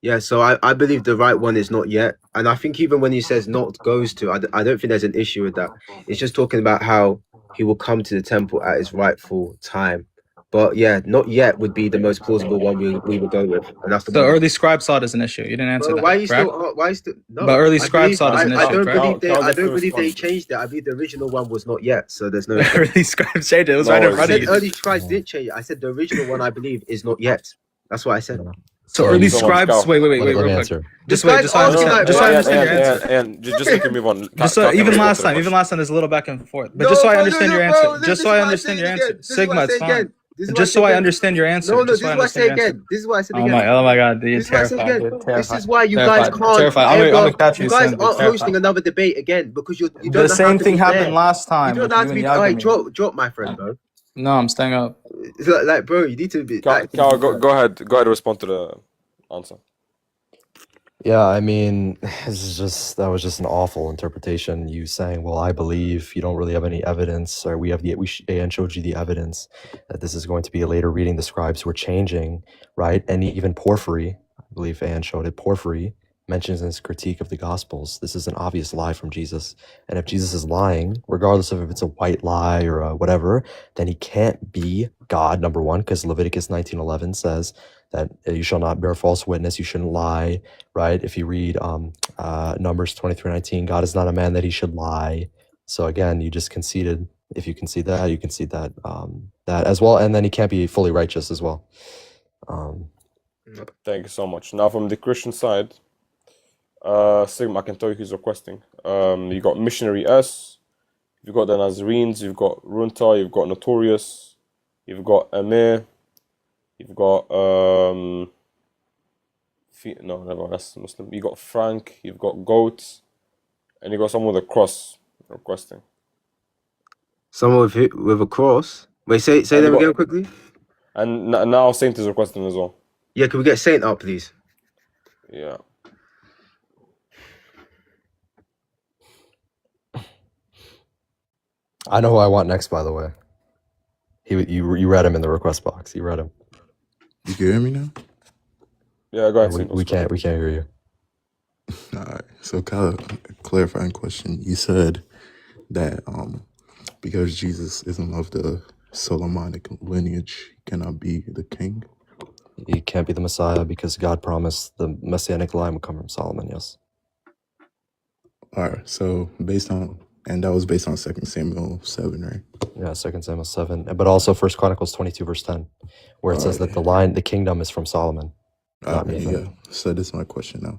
Yeah, so I believe the right one is not yet. And I think even when he says not goes to, I don't think there's an issue with that. It's just talking about how he will come to the temple at his rightful time. But yeah, not yet would be the most plausible one we would go with. And that's the early scribes saw it as an issue. You didn't answer that. Why are you still no? But early scribes saw it as an issue. I don't believe they changed it. I believe the original one was not yet. So there's no early scribes changed it. It was right in front of you. Early scribes didn't change it. I said the original one I believe is not yet. That's what I said. So early scribes. Wait. Real quick. Just so I understand your answer. And just so you can move on. Even last time, there's a little back and forth. But just so I understand your answer. Just so I understand your answer. Sigma, it's fine. Just so I understand your answer. No, this is what I say again. This is what I said again. Oh my God, you're terrified. This is why you guys can't. I'm gonna catch you. You guys aren't hosting another debate again because you don't. The same thing happened last time. You don't have to be. Alright, drop, my friend, bro. No, I'm staying up. It's like, bro, you need to be. Go ahead. Go ahead and respond to the answer. Yeah, I mean, that was just an awful interpretation. You saying, "Well, I believe you don't really have any evidence," or An showed you the evidence that this is going to be a later reading. The scribes were changing, right? And even Porphyry, I believe An showed it. Porphyry mentions in his critique of the Gospels, this is an obvious lie from Jesus. And if Jesus is lying, regardless of if it's a white lie or whatever, then he can't be God. Number one, because Leviticus 19:11 says that you shall not bear false witness, you shouldn't lie, right? If you read Numbers 23:19, God is not a man that he should lie. So again, you just conceded. If you concede that, you concede that that as well, and then he can't be fully righteous as well. Thank you so much. Now from the Christian side, Sigma, I can tell you who's requesting. You got Missionary S, you've got the Nazarenes, you've got Runta, you've got Notorious, you've got Amir, you've got no, that's Muslim. You got Frank, you've got Goat, and you got someone with a cross requesting. Someone with a cross. Wait, say them again quickly. And now Saint is requesting as well. Yeah, can we get Saint up, please? Yeah. I know who I want next, by the way. You read him in the request box. You read him. You can hear me now? Yeah, go ahead. We can't hear you. All right. So, Kyle, clarifying question. You said that because Jesus isn't of the Solomonic lineage, he cannot be the king. He can't be the Messiah because God promised the Messianic line would come from Solomon. Yes. All right. So and that was based on 2 Samuel 7, right? Yeah, 2 Samuel 7, but also 1 Chronicles 22, verse 10, where it says that the kingdom is from Solomon. Yeah. So this is my question now.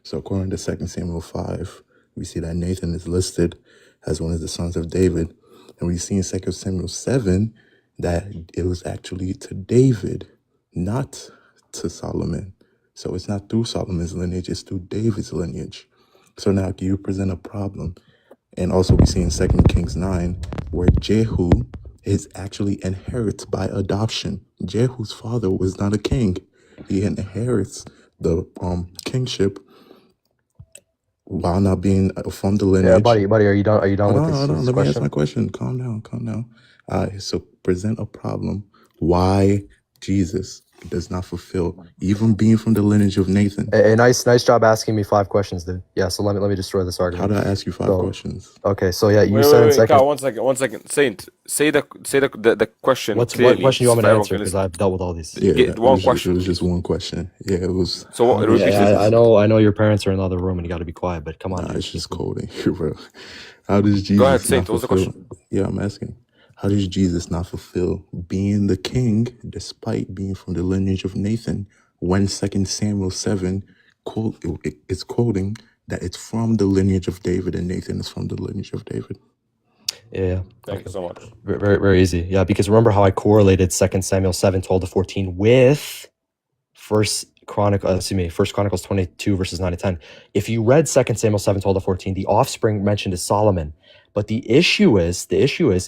So according to 2 Samuel 5, we see that Nathan is listed as one of the sons of David. And we see in 2 Samuel 7 that it was actually to David, not to Solomon. So it's not through Solomon's lineage, it's through David's lineage. So now you present a problem. And also we see in 2 Kings 9 where Jehu is actually inherits by adoption. Jehu's father was not a king. He inherits the kingship while not being from the lineage. Yeah, buddy, are you done? Are you done with this? Let me ask my question. Calm down. So present a problem. Why Jesus does not fulfill, even being from the lineage of Nathan. A nice job asking me 5 questions, dude. Yeah, so let me destroy this argument. How did I ask you 5 questions? Okay, so yeah, you said in second. Kyle, one second. Saint, say the question. What question you want me to answer? Because I've dealt with all these. Yeah, one question. It was just one question. Yeah, it was. So what? I know your parents are in the other room, and you got to be quiet. But come on, it's just cold in here, bro. How does Jesus? Go ahead, Saint. What was the question? Yeah, I'm asking. How does Jesus not fulfill being the king despite being from the lineage of Nathan when 2 Samuel 7 is quoting that it's from the lineage of David and Nathan is from the lineage of David? Yeah. Thank you so much. Very, very easy. Yeah, because remember how I correlated 2 Samuel 7, 12 to 14 with First Chronicles 22 verses 9 to 10. If you read 2 Samuel 7, 12 to 14, the offspring mentioned is Solomon. But the issue is,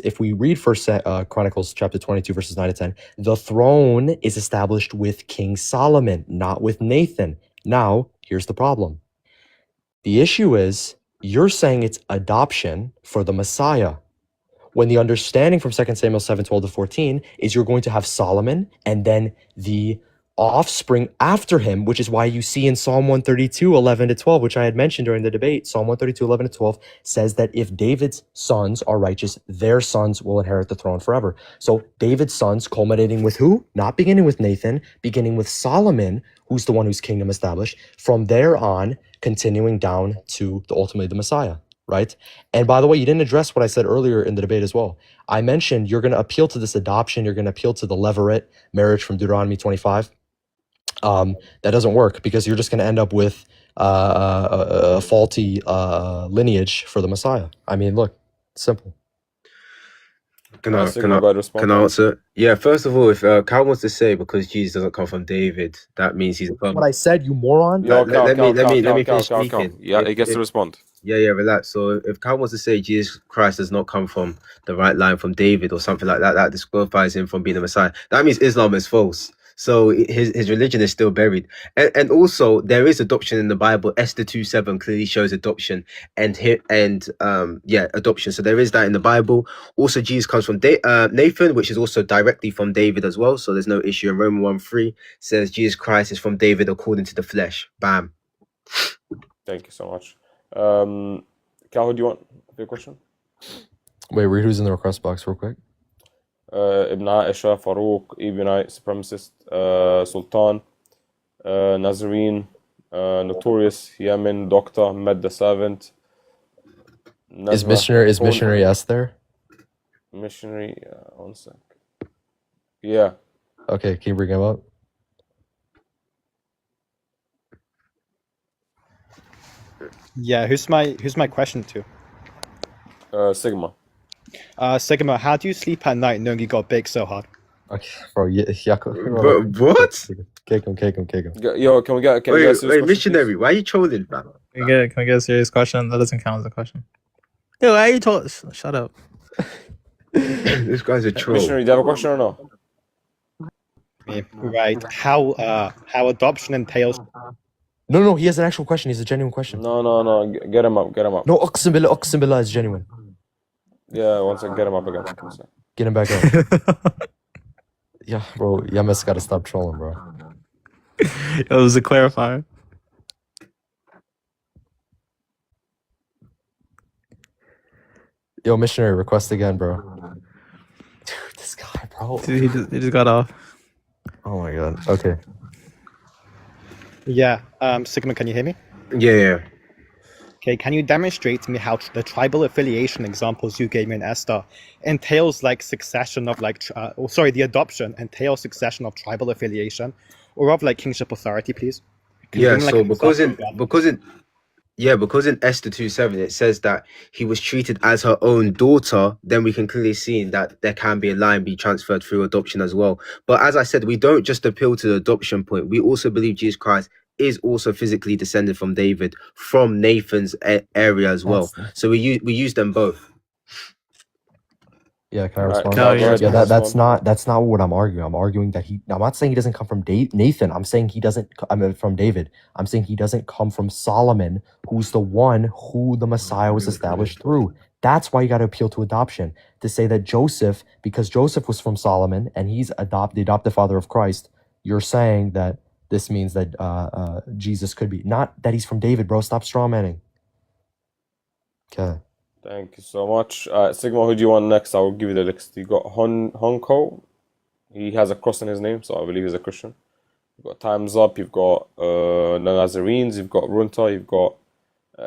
if we read First Chronicles chapter 22 verses 9 to 10, the throne is established with King Solomon, not with Nathan. Now, here's the problem. The issue is, you're saying it's adoption for the Messiah, when the understanding from 2 Samuel 7, 12 to 14 is you're going to have Solomon and then the offspring after him, which is why you see in Psalm 132, 11 to 12, which I had mentioned during the debate, Psalm 132, 11 to 12 says that if David's sons are righteous, their sons will inherit the throne forever. So David's sons culminating with who? Not beginning with Nathan, beginning with Solomon, who's the one whose kingdom established. From there on, continuing down to ultimately the Messiah. Right? And by the way, you didn't address what I said earlier in the debate as well. I mentioned you're going to appeal to this adoption. You're going to appeal to the levirate marriage from Deuteronomy 25. That doesn't work because you're just going to end up with a faulty lineage for the Messiah. I mean, look, it's simple. Can I Sigma, go ahead, respond. can I answer? Yeah, first of all, if Cal wants to say because Jesus doesn't come from David, that means he's a What I said, you moron. Yo, let me finish Cal. speaking. Yeah, he gets to respond. Yeah, relax. So if Cal wants to say Jesus Christ does not come from the right line from David or something like that, that disqualifies him from being the Messiah. That means Islam is false. So his religion is still buried. And also there is adoption in the Bible. Esther 2:7 clearly shows adoption adoption. So there is that in the Bible. Also, Jesus comes from Nathan, which is also directly from David as well. So there's no issue. And Romans 1:3 says Jesus Christ is from David according to the flesh. Bam. Thank you so much. Cal, do you want your question? Wait, read who's in the request box real quick. Ibn Aisha, Farouk, Ibnite, Supremacist, Sultan, Nazarene, Notorious, Yemen, Doctor, Med the Servant. Is missionary S there? Missionary, 1 sec. Yeah. Okay, can you bring him up? Yeah, who's my question to? Sigma. Sigma, how do you sleep at night knowing you got baked so hard? Okay, bro. What? Kick him. Yo, can we get a serious question, missionary, why are you trolling, man? Can we get a serious question? That doesn't count as a question. Yo, why are you told? Shut up. This guy's a troll. Missionary, do you have a question or no? Right. How adoption entails. No, he has an actual question. He's a genuine question. No. Get him up. No, Uqsim billah is genuine. Yeah, 1 sec. Get him up again. 1 sec. Get him back up. Yeah, bro. Yamas gotta stop trolling, bro. It was a clarifier. Yo, missionary, request again, bro. Dude, this guy, bro. Dude, he just got off. Oh my god. Okay. Yeah. Sigma, can you hear me? Yeah. Okay. Can you demonstrate to me how the tribal affiliation examples you gave me in Esther entails like succession of the adoption entails succession of tribal affiliation, or of like kingship authority, please? Yeah, so because in Esther 2:7 it says that he was treated as her own daughter, then we can clearly see that there can be a line be transferred through adoption as well. But as I said, we don't just appeal to the adoption point. We also believe Jesus Christ is also physically descended from David, from Nathan's area as well. So we use them both. Yeah, can I respond? Yeah, that's not what I'm arguing. I'm arguing that I'm not saying he doesn't come from Nathan. I'm saying he doesn't. From David. I'm saying he doesn't come from Solomon, who's the one who the Messiah was established through. That's why you got to appeal to adoption, to say that Joseph, because Joseph was from Solomon and he's the adopted father of Christ. You're saying that this means that Jesus could be, not that he's from David, bro. Stop strawmanning. Okay. Thank you so much. Sigma, who do you want next? I will give you the list. You got Honko. He has a cross in his name, so I believe he's a Christian. You've got Time's Up. You've got the Nazarenes. You've got Runta. You've got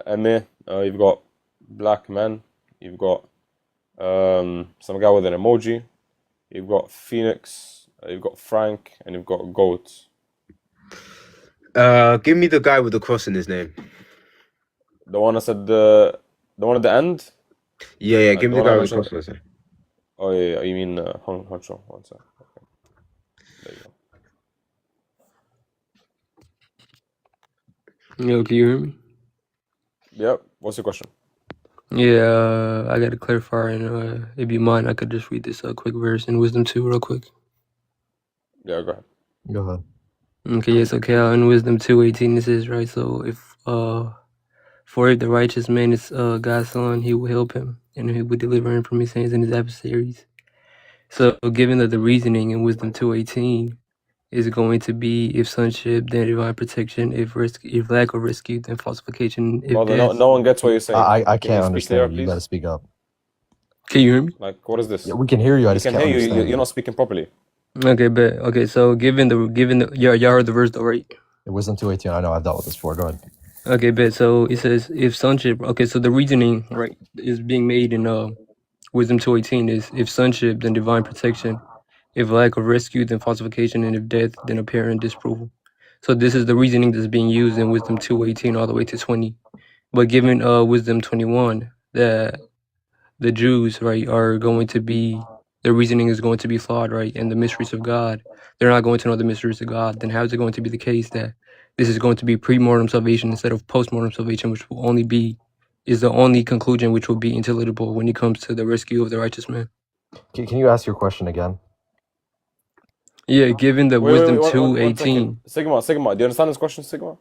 Emir. You've got Black Men. You've got some guy with an emoji. You've got Phoenix. You've got Frank, and you've got Goat. Give me the guy with the cross in his name. The one I said the one at the end? Yeah, give me the guy with the cross in his name. Oh, yeah, you mean Honcho. 1 sec. Okay. There you Yo, can you hear me? Yep. What's your question? Yeah, I got to clarify, and if you mind, I could just read this quick verse in Wisdom 2 real quick. Yeah, go ahead. Go ahead. Okay, yes, okay. In Wisdom 2:18 it says, right, so for if the righteous man is God's son, he will help him, and he will deliver him from his hands and his adversaries. So given that the reasoning in Wisdom 2:18 is going to be if sonship, then divine protection, if lack of rescue, then falsification, if Brother, death. no one gets what you're saying. I Can you can't speak clearer, understand you. You please? gotta speak up. Can you hear me? Like, what is this? Yeah, we can hear you. I We just can can't hear you. understand You're not speaking properly. Okay, bet. Okay, so given the y'all heard the verse though, right? It wasn't 218. I know I've dealt with this before. Go ahead. Okay, bet. So it says if sonship. Okay, so the reasoning right is being made in Wisdom 2:18 is if sonship, then divine protection, if lack of rescue, then falsification, and if death, then apparent disapproval. So this is the reasoning that's being used in Wisdom 2:18 all the way to 20. But given Wisdom 21, that the Jews, right, are going to be, their reasoning is going to be flawed, right, and the mysteries of God, they're not going to know the mysteries of God, then how is it going to be the case that this is going to be pre-mortem salvation instead of post-mortem salvation, which will only be, is the only conclusion which will be intelligible when it comes to the rescue of the righteous man? Can you ask your question again? Yeah, given the Wait, Wisdom one 2:18. second. Sigma, do you understand this question, Sigma?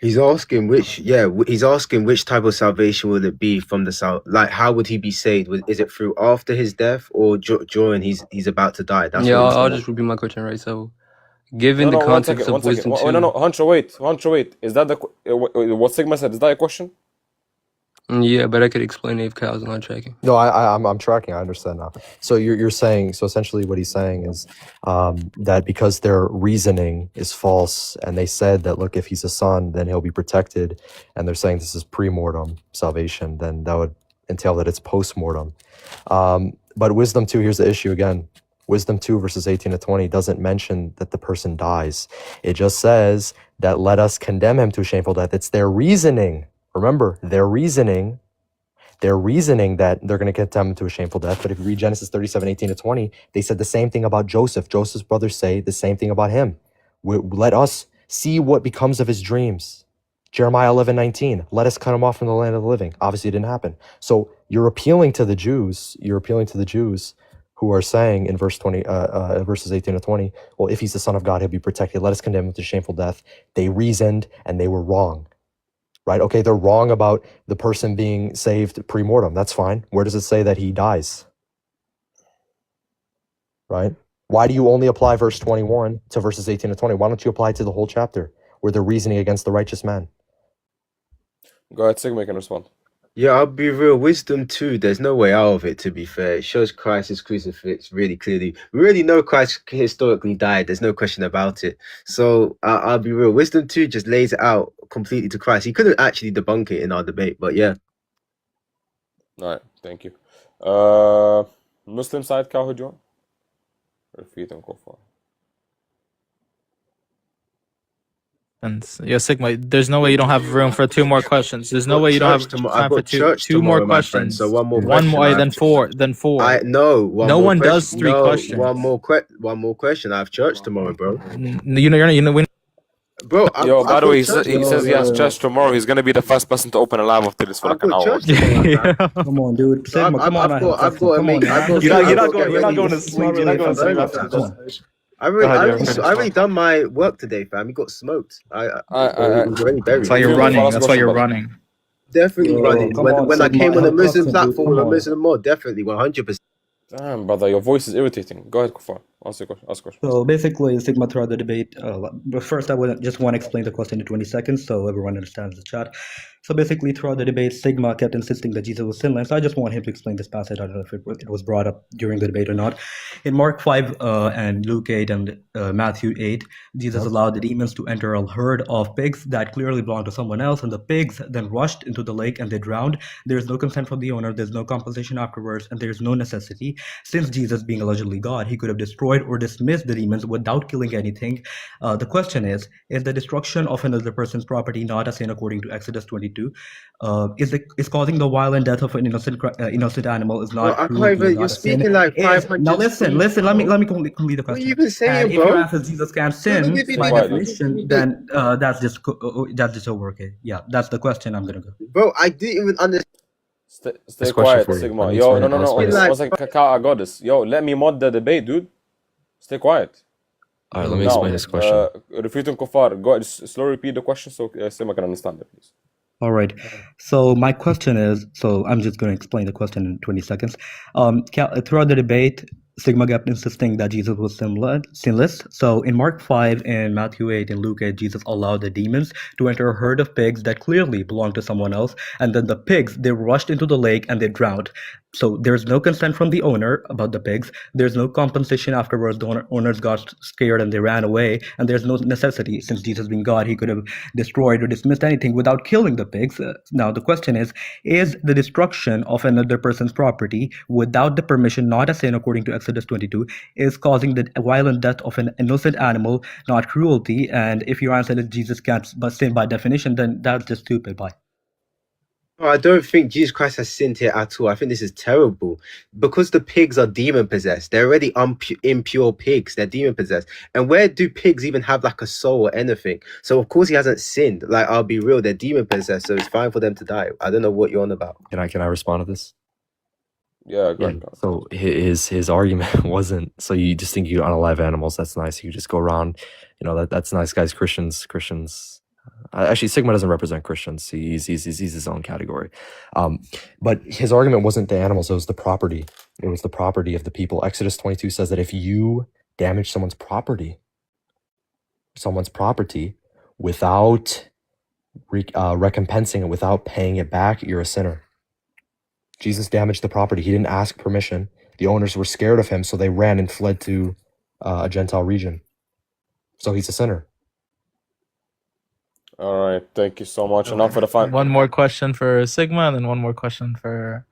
He's asking he's asking which type of salvation will it be from the like how would he be saved? Is it through after his death or during he's about to die? That's Yeah, what he's I'll saying. just repeat my question, right? So, given the No, context of one second. Wisdom Oh, 2. no, Huncho, wait. Is that what Sigma said? Is that a question? Yeah, but I could explain it if Kyle's not checking. No, I'm tracking. I understand now. So you're saying, so essentially what he's saying is that because their reasoning is false, and they said that look, if he's a son, then he'll be protected, and they're saying this is pre-mortem salvation, then that would entail that it's post-mortem. But Wisdom 2, here's the issue again. Wisdom 2 verses 18 to 20 doesn't mention that the person dies. It just says that let us condemn him to shameful death. It's their reasoning. Remember, their reasoning that they're going to condemn him to a shameful death. But if you read Genesis 37:18 to 20, they said the same thing about Joseph. Joseph's brothers say the same thing about him. Let us see what becomes of his dreams. Jeremiah 11:19, let us cut him off from the land of the living. Obviously, it didn't happen. So you're appealing to the Jews. Who are saying in verses 18 to 20, well, if he's the son of God, he'll be protected. Let us condemn him to shameful death. They reasoned and they were wrong. Right? Okay, they're wrong about the person being saved pre-mortem. That's fine. Where does it say that he dies? Right? Why do you only apply verse 21 to verses 18 to 20? Why don't you apply it to the whole chapter where they're reasoning against the righteous man? Go ahead, Sigma, you can respond. Yeah, I'll be real. Wisdom 2, there's no way out of it, to be fair. It shows Christ's crucifix really clearly. We already know Christ historically died. There's no question about it. So I'll be real. Wisdom 2 just lays it out completely to Christ. He couldn't actually debunk it in our debate, but yeah. All right, thank you. Muslim side, Cal, who do you want? Repeat and go for it. And yeah, Sigma, there's no way you don't have room for two more questions. There's no way you don't have time for two more questions. So one more One question. more, then four. No one does three questions. One more question. I have church tomorrow, bro. Bro, Yo, by the way, he says he has church tomorrow. He's gonna be the first person to open a live after this for like an hour. Come on, dude. Sigma, come on. You're not going to sleep. You're not going to sleep after this. I already done my work today, fam. You got smoked. That's why you're running. That's why you're running. Definitely running. When I came on the Muslim platform with a Muslim mod, definitely 100%. Damn, brother, your voice is irritating. Go ahead, Kufar. Ask a question. So basically, Sigma throughout the debate, but first I would just want to explain the question in 20 seconds so everyone understands the chat. So basically, throughout the debate, Sigma kept insisting that Jesus was sinless. So I just want him to explain this passage. I don't know if it was brought up during the debate or not. In Mark 5 and Luke 8 and Matthew 8, Jesus allowed the demons to enter a herd of pigs that clearly belonged to someone else, and the pigs then rushed into the lake and they drowned. There's no consent from the owner, there's no compensation afterwards, and there's no necessity. Since Jesus, being allegedly God, he could have destroyed or dismissed the demons without killing anything. The question is the destruction of another person's property not a sin according to Exodus 20:20? 22, is causing the violent death of an innocent animal is Bro, not I can't cruelty, even. You're not a sin. speaking like Now 500 listen, speech, listen. Let me bro. complete the What are you question. even saying, And if your bro? answer is Jesus can't No, no, sin wait, Stay by quiet, dude. definition, then that's just over. Okay, yeah, that's the question. I'm gonna go. Bro, I didn't even understand. Stay This question quiet, for you. Sigma. Let me Yo, explain no, it. no, I'll no. explain Speaking it. One like, second, Kaka, I got this. Yo, let me mod the debate, dude. Stay quiet. All right, let me explain Now, this question. refuting Kufar. Go just slowly repeat the question so Sigma can understand it, please. All right. So my question is, so I'm just going to explain the question in 20 seconds. Throughout the debate, Sigma kept insisting that Jesus was sinless. So in Mark 5 and Matthew 8 and Luke 8, Jesus allowed the demons to enter a herd of pigs that clearly belonged to someone else. And then the pigs, they rushed into the lake and they drowned. So there's no consent from the owner about the pigs. There's no compensation afterwards. The owners got scared and they ran away. And there's no necessity. Since Jesus being God, he could have destroyed or dismissed anything without killing the pigs. Now the question is the destruction of another person's property without the permission not a sin according to Exodus 22, is causing the violent death of an innocent animal, not cruelty? And if your answer is Jesus can't sin by definition, then that's just stupid. Bye. bro, I don't think Jesus Christ has sinned here at all. I think this is terrible because the pigs are demon possessed. They're already impure pigs. They're demon possessed. And where do pigs even have like a soul or anything? So of course he hasn't sinned. Like, I'll be real, they're demon possessed, so it's fine for them to die. I don't know what you're on about. Can I respond to this? Yeah, go Yeah. ahead. So his argument wasn't, so you just think you unalive animals. That's nice. You just go around, that's nice, guys. Christians. Actually, Sigma doesn't represent Christians. He's his own category. But his argument wasn't the animals. It was the property. It was the property of the people. Exodus 22 says that if you damage someone's property without recompensing it, without paying it back, you're a sinner. Jesus damaged the property. He didn't ask permission. The owners were scared of him, so they ran and fled to a Gentile region. So he's a sinner. All right, thank you so much. Enough for the fun. One more question for Sigma, and then one more question for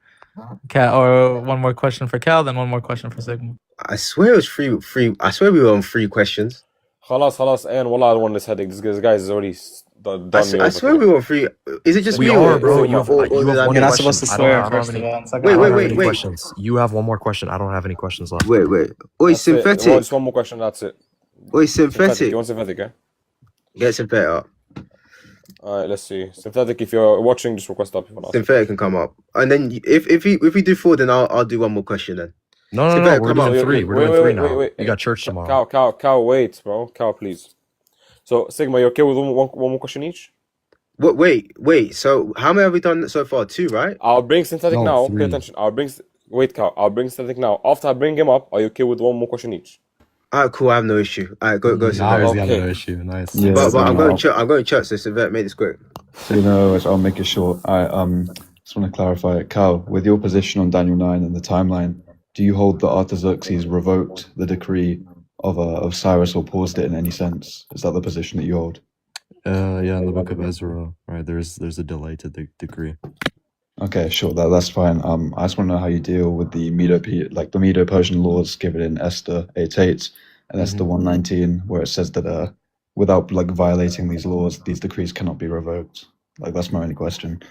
Cal, or one more question for Cal, then one more question for Sigma. I swear it was free. I swear we were on 3 questions. خلاص and wallah, I don't want this headache. This guy is already done me I over. swear we were on 3. Is it just We me are, or bro. or- You have or- or one did I more You're not miss- supposed to question. I swear, don't have first any. of all. Wait, I don't have wait, any wait. questions. You have one more question. I don't have any questions left. Wait. Oi, That's it. synthetic. Well, just one more question. That's it. Oi, Synthetic. synthetic. You want synthetic, eh? Get synthetic up. All right, let's see. Synthetic. If you're watching, just request up if you want to ask. Synthetic can come up, and then if we do 4, then I'll do one more question then. No. Synthetic, We're come on. doing So 3. We're doing 3 now. wait. You got church tomorrow. Cow, wait, bro. Cow, please. So Sigma, you okay with one more question each? What? Wait. So how many have we done so far? 2, right? I'll bring synthetic No, now. 3. Pay attention. Wait, Cow. I'll bring synthetic now. After I bring him up, are you okay with one more question each? Alright, cool. I have no issue. Alright, go. Nah, Synthetic. he's got Okay. no issue. Nice. Yeah, But I'm no, going to church. So synthetic, make this quick. I'll make it short. I just want to clarify, Cal, with your position on Daniel 9 and the timeline, do you hold that Artaxerxes revoked the decree of Cyrus or paused it in any sense? Is that the position that you hold? Yeah, in the book of Ezra, right? There's a delay to the decree. Okay, sure, that's fine. I just want to know how you deal with the Medo-Persian laws given in Esther 8:8 and Esther 1:19, where it says that without violating these laws, these decrees cannot be revoked. That's my only question.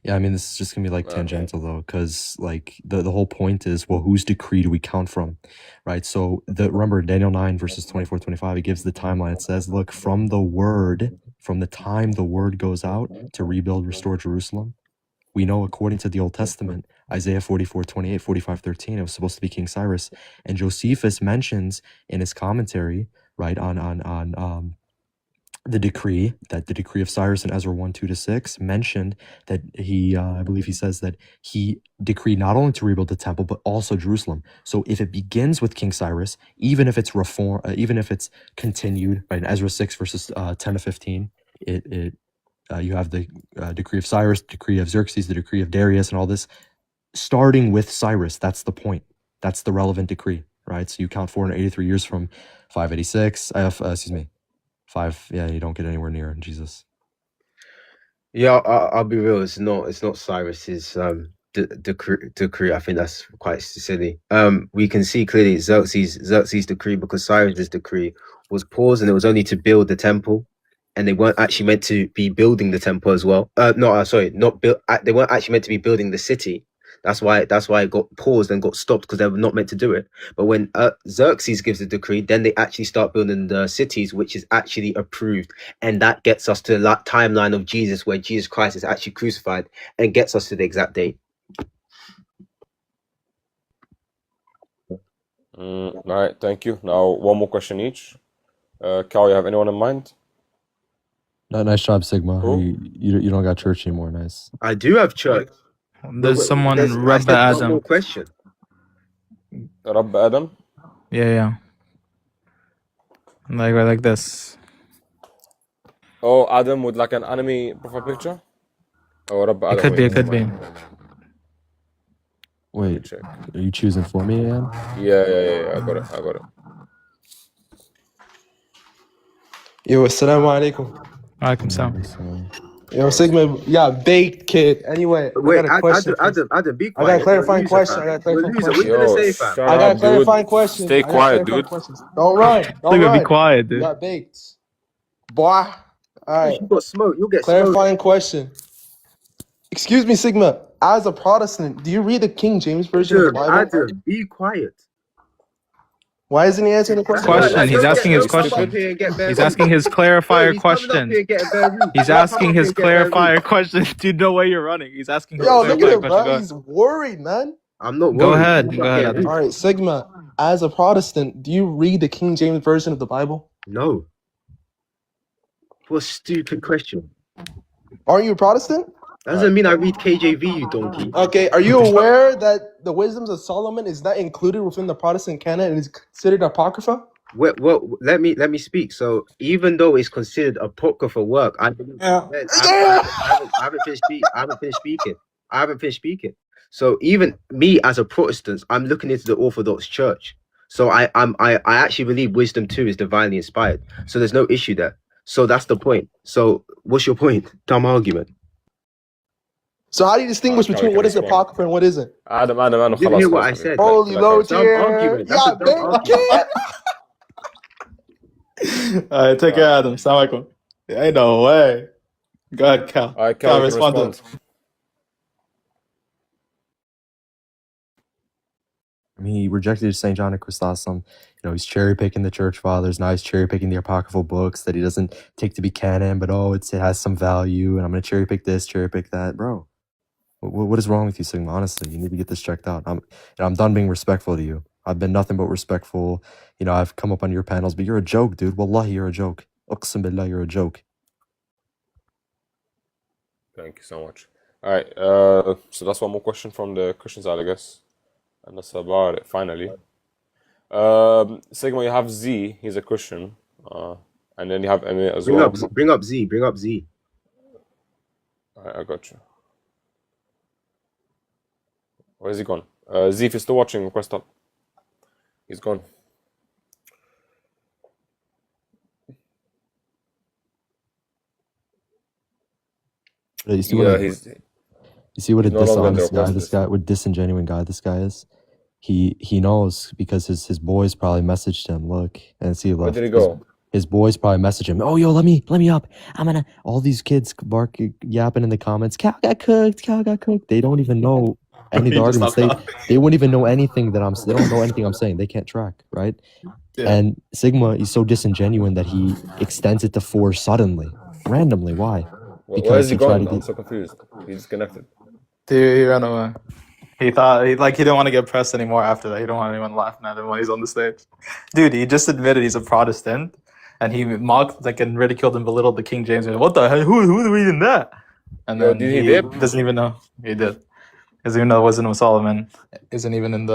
Yeah, I mean, this is just gonna be tangential though, because the whole point is, well, whose decree do we count from, right? So remember Daniel 9 verses 24-25, it gives the timeline. It says, look, from the time the word goes out to rebuild, restore Jerusalem, we know according to the Old Testament, Isaiah 44:28, 45:13, it was supposed to be King Cyrus, and Josephus mentions in his commentary, right, on the decree of Cyrus in Ezra 1:2-6 mentioned that I believe he says that he decreed not only to rebuild the temple but also Jerusalem. So if it begins with King Cyrus, even if it's even if it's continued, right, in Ezra 6 verses 10-15, you have the decree of Cyrus, decree of Xerxes, the decree of Darius, and all this starting with Cyrus. That's the point. That's the relevant decree, right? So you count 483 years from 586. 5. Yeah, you don't get anywhere near Jesus. Yeah, I'll be real. It's not Cyrus's decree. I think that's quite silly. We can see clearly Xerxes' decree, because Cyrus's decree was paused and it was only to build the temple, and they weren't actually meant to be building the temple as well. Sorry, not built. They weren't actually meant to be building the city. That's why it got paused and got stopped, because they were not meant to do it. But when Xerxes gives the decree, then they actually start building the cities, which is actually approved, and that gets us to the timeline of Jesus, where Jesus Christ is actually crucified, and gets us to the exact date. All right, thank you. Now, one more question each. Cal, you have anyone in mind? Nice job, Sigma. Who? You don't got church anymore. Nice. I do have church. There's someone, I Rabbi said one Adam. more question. Rabbi Adam? Yeah. Like this. Oh, Adam with like an anime profile picture? Oh, Rabbi Adam. It could be. Let me Wait, check. are you choosing for me, Ian? Yeah. I got it. Yo, assalamu alaikum. Alaikum salam. Yo, Sigma, yeah, baked kid. Anyway, Wait, I got a question. Adam, be I quiet. got a clarifying You're question. a I got a loser, clarifying fam. You're a loser. question. What you gonna say, Yo, fam? shut I got a up, dude. clarifying question. Stay I got quiet, clarifying dude. questions. Don't run. Don't Sigma, run. be quiet, You dude. got baked. Boy. All right. You got smoked. You'll get smoked. Clarifying question. Excuse me, Sigma. As a Protestant, do you read the King James Version of the Bible? Adam, be quiet. Why isn't he answering the question? Question. He's asking his Are you Come up question. here and get bare He's rude. asking his No, clarifier he's coming up question. here and getting bare rude. He's Come up asking here his and get bare rude. clarifier question. Do you know where you're running? He's asking his Yo, look at clarifying him, question. bro. He's worried, man. I'm not worried. Go ahead, Come up here, Adam. rude. All right, Sigma. As a Protestant, do you read the King James Version of the Bible? No. What a stupid question. Aren't you a Protestant? Doesn't mean I read KJV, you donkey. Okay, are you aware that the Wisdoms of Solomon is not included within the Protestant canon and is considered apocrypha? Well, let me speak. So even though it's considered apocryphal work, I believe. Yeah. I haven't finished speaking. So even me as a Protestant, I'm looking into the Orthodox Church. So I actually believe Wisdom 2 is divinely inspired. So there's no issue there. So that's the point. So what's your point? Dumb argument. So how do you distinguish Cal, between you what can is respond. apocrypha and what isn't? Adam, You didn't hear what I said. Holy low Dumb tier. argument. That's Yeah, a dumb argument. kid. All right, take care, Adam. Assalamu alaikum. Ain't no way. Go ahead, Cal. All right, Cal, you can respond. I mean, he rejected St. John of Chrysostom. You know, he's cherry picking the church fathers. Now he's cherry picking the apocryphal books that he doesn't take to be canon, but it has some value. And I'm going to cherry pick this, cherry pick that. Bro, what is wrong with you, Sigma? Honestly, you need to get this checked out. I'm done being respectful to you. I've been nothing but respectful. You know, I've come up on your panels, but you're a joke, dude. Wallahi, you're a joke. Uqsam billah, you're a joke. Thank you so much. All right, so that's one more question from the Christian side, I guess. And that's about it, finally. Sigma, you have Z, he's a Christian. And then you have Emir as well. Bring up Z. All right, I got you. Where's he gone? Z, if you're still watching, request up. He's gone. You see what a no longer dishonest in the guy this guy, what disingenuous guy this guy is? He knows because his boys probably messaged him. Look, and see, Where left. did he go? His boys probably messaged him. Oh, yo, let me up. All these kids yapping in the comments. Cal got cooked. They don't even know any of the arguments. They wouldn't even know anything they don't know anything I'm saying. They can't track, right? Yeah. And Sigma is so disingenuous that he extends it to 4 suddenly, randomly. Why? Where is he going? I'm so confused. He disconnected. Dude, he ran away. He thought he didn't want to get pressed anymore after that. He don't want anyone laughing at him when he's on the stage. Dude, he just admitted he's a Protestant, and he mocked and ridiculed and belittled the King James. What the hell? Who's reading that? And then he doesn't even know. He did. Doesn't even know the Wisdom of Solomon isn't even in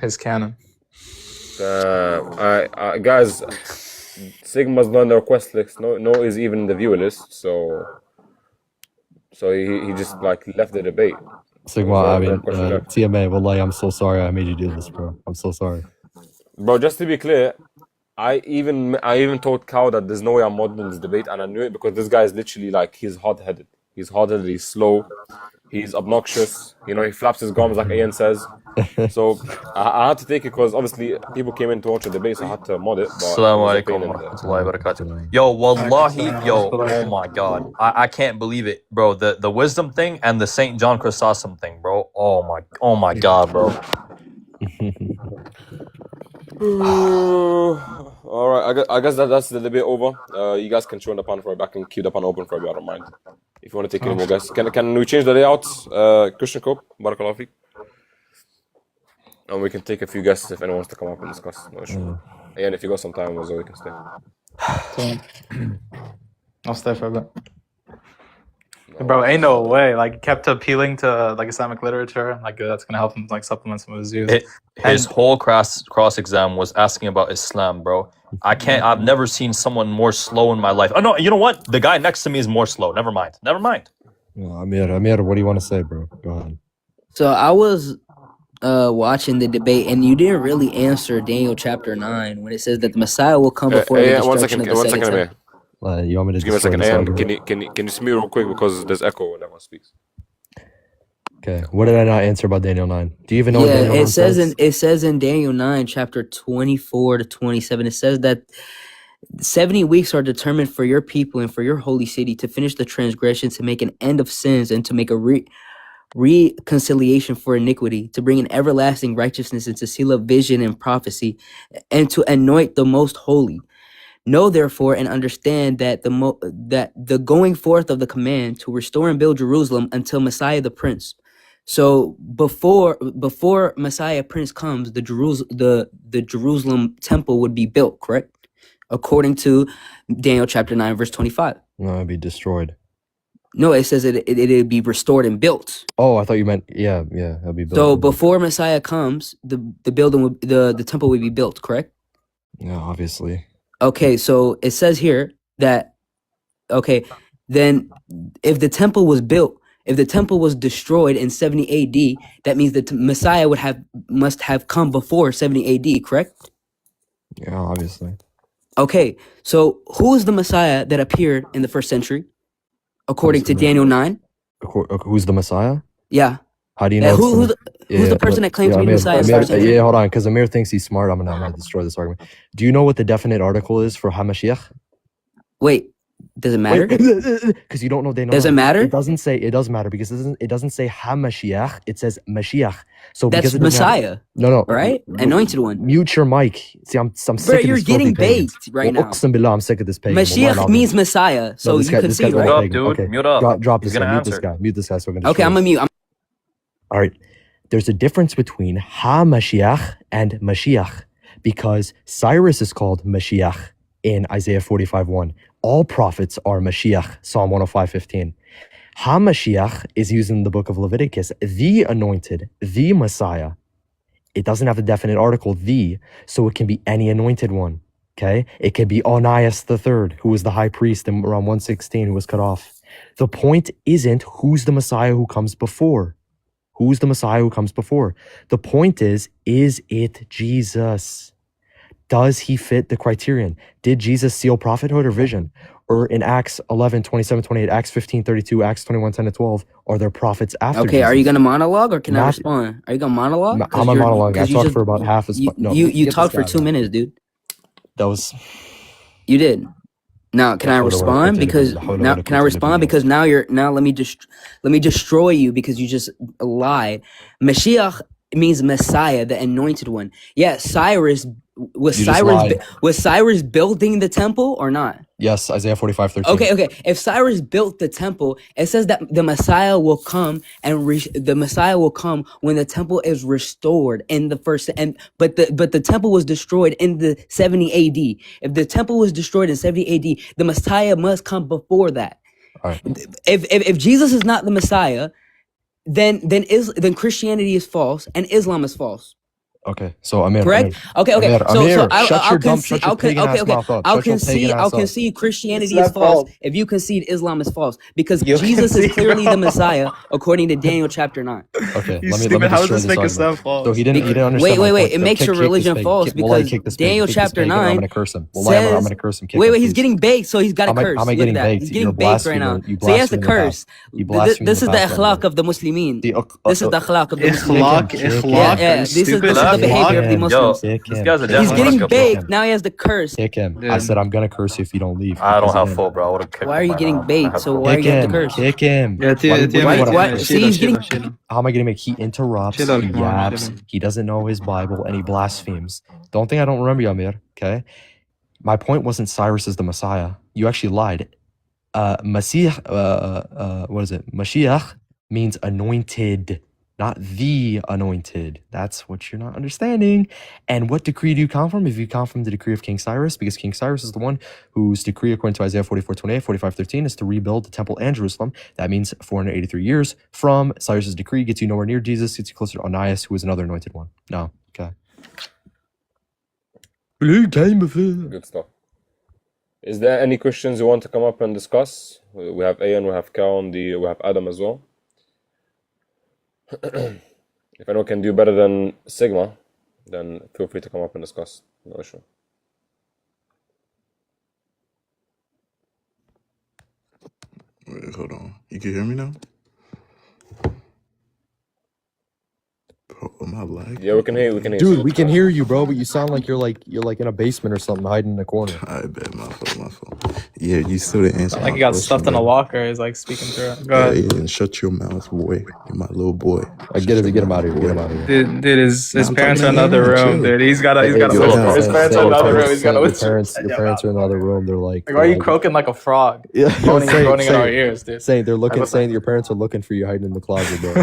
his canon. Guys, Sigma's not on the request list. No is even in the viewer list. So he just left the debate. Sigma, I mean, TMA, wallahi, I'm so sorry I made you do this, bro. I'm so sorry. Bro, just to be clear, I even told Cal that there's no way I'm modeling this debate, and I knew it because this guy is literally he's hot-headed. He's hot-headed, he's slow, he's obnoxious. You know, he flaps his gums like Ian says. So I had to take it because obviously people came in to watch the debate, so I had to mod it. But it Assalamu was a pain alaikum in wa the. rahmatullahi wa barakatuh. Yo, wallahi, yo, oh my god. I can't believe it, bro. The wisdom thing and the St. John Chrysostom thing, bro. Oh my god, bro. All right, I guess that's the debate over. You guys can join the panel for back and keep the panel open for me. I don't mind. If you want to take any more guys, can we change the layout? Christian Cope, Barakallahu Feek. And we can take a few guests if anyone wants to come up and discuss. No issue. And if you got some time, also we can stay. I'll stay for a bit. Bro, ain't no way. Like, kept appealing to like Islamic literature, and like that's gonna help him like supplement some of his views. His whole cross exam was asking about Islam, bro. I've never seen someone more slow in my life. Oh no, you know what? The guy next to me is more slow. Never mind. Amir, what do you want to say, bro? Go ahead. So I was watching the debate, and you didn't really answer Daniel chapter 9 when it says that the Messiah will come before the destruction of the second temple. You want me to just give me a second? this Can argument? you just mute real quick because there's echo when everyone speaks. Okay. What did I not answer about Daniel 9? Do you even know what Daniel 9 says? It says in Daniel 9, chapter 24 to 27, it says that 70 weeks are determined for your people and for your holy city to finish the transgression, to make an end of sins, and to make a reconciliation for iniquity, to bring an everlasting righteousness, and to seal up vision and prophecy, and to anoint the most holy. Know therefore and understand that the going forth of the command to restore and build Jerusalem until Messiah the Prince. So before Messiah Prince comes, the Jerusalem temple would be built, correct? According to Daniel chapter 9, verse 25. No, it'd be destroyed. No, it says it'd be restored and built. Oh, I thought you meant it'll be built. So before Messiah comes, the temple would be built, correct? Yeah, obviously. Okay, so it says here that then if the temple was built, if the temple was destroyed in 70 AD, that means that Messiah must have come before 70 AD, correct? Yeah, obviously. Okay, so who is the Messiah that appeared in the first century, according to Daniel 9? Who's the Messiah? Yeah. How do you know? Who's the person that claims to be Messiah? Yeah, hold on, because Amir thinks he's smart. I'm gonna destroy this argument. Do you know what the definite article is for HaMashiach? Wait, does it matter? Because you don't know Daniel. Does it matter? It doesn't say. It does matter because it doesn't say HaMashiach. It says Mashiach. So that's because Messiah. No, right? Anointed one. Mute your mic. See, I'm sick Bro, of you're this getting pagan. baked right now. Billah, I'm sick of this pagan. Mashiach means Messiah, so no, you could see, right? Mute up, dude. Okay. Mute up. Drop this guy. Mute this guy. So we're gonna. Okay, I'm gonna mute. All right. There's a difference between HaMashiach and Mashiach because Cyrus is called Mashiach in Isaiah 45:1. All prophets are Mashiach, Psalm 105:15. HaMashiach is used in the book of Leviticus, the anointed, the Messiah. It doesn't have a definite article, the, so it can be any anointed one, okay? It could be Onias III, who was the high priest in around 116, who was cut off. The point isn't who's the Messiah who comes before. Who's the Messiah who comes before? The point is it Jesus? Does he fit the criterion? Did Jesus seal prophethood or vision? Or in Acts 11, 27, 28, Acts 15, 32, Acts 21, 10 to 12, are there prophets after Okay, Jesus? are you going to monologue or can I respond? Are you going to monologue? I'm a monologue. I talked for about half as... You talked for 2 minutes, dude. That was... You did. Now can I respond? Because now can I respond? Because now let me destroy you because you just lied. Mashiach means Messiah, the anointed one. Yeah, Cyrus was Cyrus building the temple or not? Yes, Isaiah 45:13. Okay. If Cyrus built the temple, it says that the Messiah will come and the Messiah will come when the temple is restored in the first but the temple was destroyed in the 70 AD. If the temple was destroyed in 70 AD, the Messiah must come before that. All right. If Jesus is not the Messiah, then Christianity is false and Islam is false. Okay, so Amir, Correct? Okay, okay. Amir, So Amir, shut I'll your dumb, concede. shut your pagan Okay, ass okay. mouth up. I'll Shut your pagan ass up. concede It's Christianity is not false false. if you concede Islam is false because You Jesus is concede, clearly bro. the Messiah according to Daniel chapter 9. Okay, You let me stupid. How does destroy this this make argument. Islam So false? he didn't Wait, understand my wait. point. It So makes your kick this religion pagan. false We'll let you because kick this Daniel pagan. Kick this chapter pagan, or I'm 9 gonna curse him. Wallahi, I'm says, gonna curse him. Kick him, wait, he's please. getting baked, so he's got to How am curse. I Look at getting that. baked? He's You're a getting baked right blasphemer. now. You So he has to blaspheme the curse. You blaspheme This the is the past, akhlaq of the Muslimin. The This is the akhlaq of the Ikhlaq, Muslimin. ikhlaq. Yeah, Are you this is stupid? the behavior of the Kick him. Muslims. Kick This him. guy's a Kick He's him. definitely getting like a Kick baked. him. Now he has to curse. Kick him. Dude. I said I'm gonna curse you if you don't leave. I don't Because have again, full, bro. I would have kicked Why are him you by getting now. I baked? have So full. why kick you have to him. curse? Kick him. Yeah, What do you Why? want? Why? See, he's getting. How am I gonna make? He interrupts. Chill out, He come on, yaps. He doesn't know his Bible, and he blasphemes. Don't think I don't remember you, Amir. Okay. My point wasn't Cyrus is the Messiah. You actually lied. Masih, what is it? Mashiach means anointed, not the anointed. That's what you're not understanding. And what decree do you come from? If you come from the decree of King Cyrus, because King Cyrus is the one whose decree, according to Isaiah 44:28, 45:13, is to rebuild the temple and Jerusalem. That means 483 years from Cyrus's decree gets you nowhere near Jesus, gets you closer to Onias, who is another anointed one. No, okay. Good stuff. Is there any questions you want to come up and discuss? We have Ayan, we have Kaon, we have Adam as well. If anyone can do better than Sigma, then feel free to come up and discuss. No issue. Wait, hold on. You can hear me now? Bro, am I lagging? Yeah, we can hear you. We can hear Dude, you. we can hear you, bro, but you sound like you're like in a basement or something, hiding in the corner. I bet, my fault. Yeah, you still didn't answer Like my he got question, stuffed in a bro. locker. He's like speaking through it. Go Yeah, ahead. Aiden, shut your mouth, boy. You're my little boy. I get it. Get him out of here. Get him out of here. Dude, his Nah, I'm parents talking are in to another Aiden, room, chill. dude. He's got a Hey, whisper. yo, His Sam, parents are in another room. He's got a Your whisper. parents are in another room. They're like, Like, why are you croaking like a frog? Yeah, Moaning and saying, groaning in our saying, ears, dude. saying they're looking, Like, saying your parents are looking for you hiding in the closet, bro.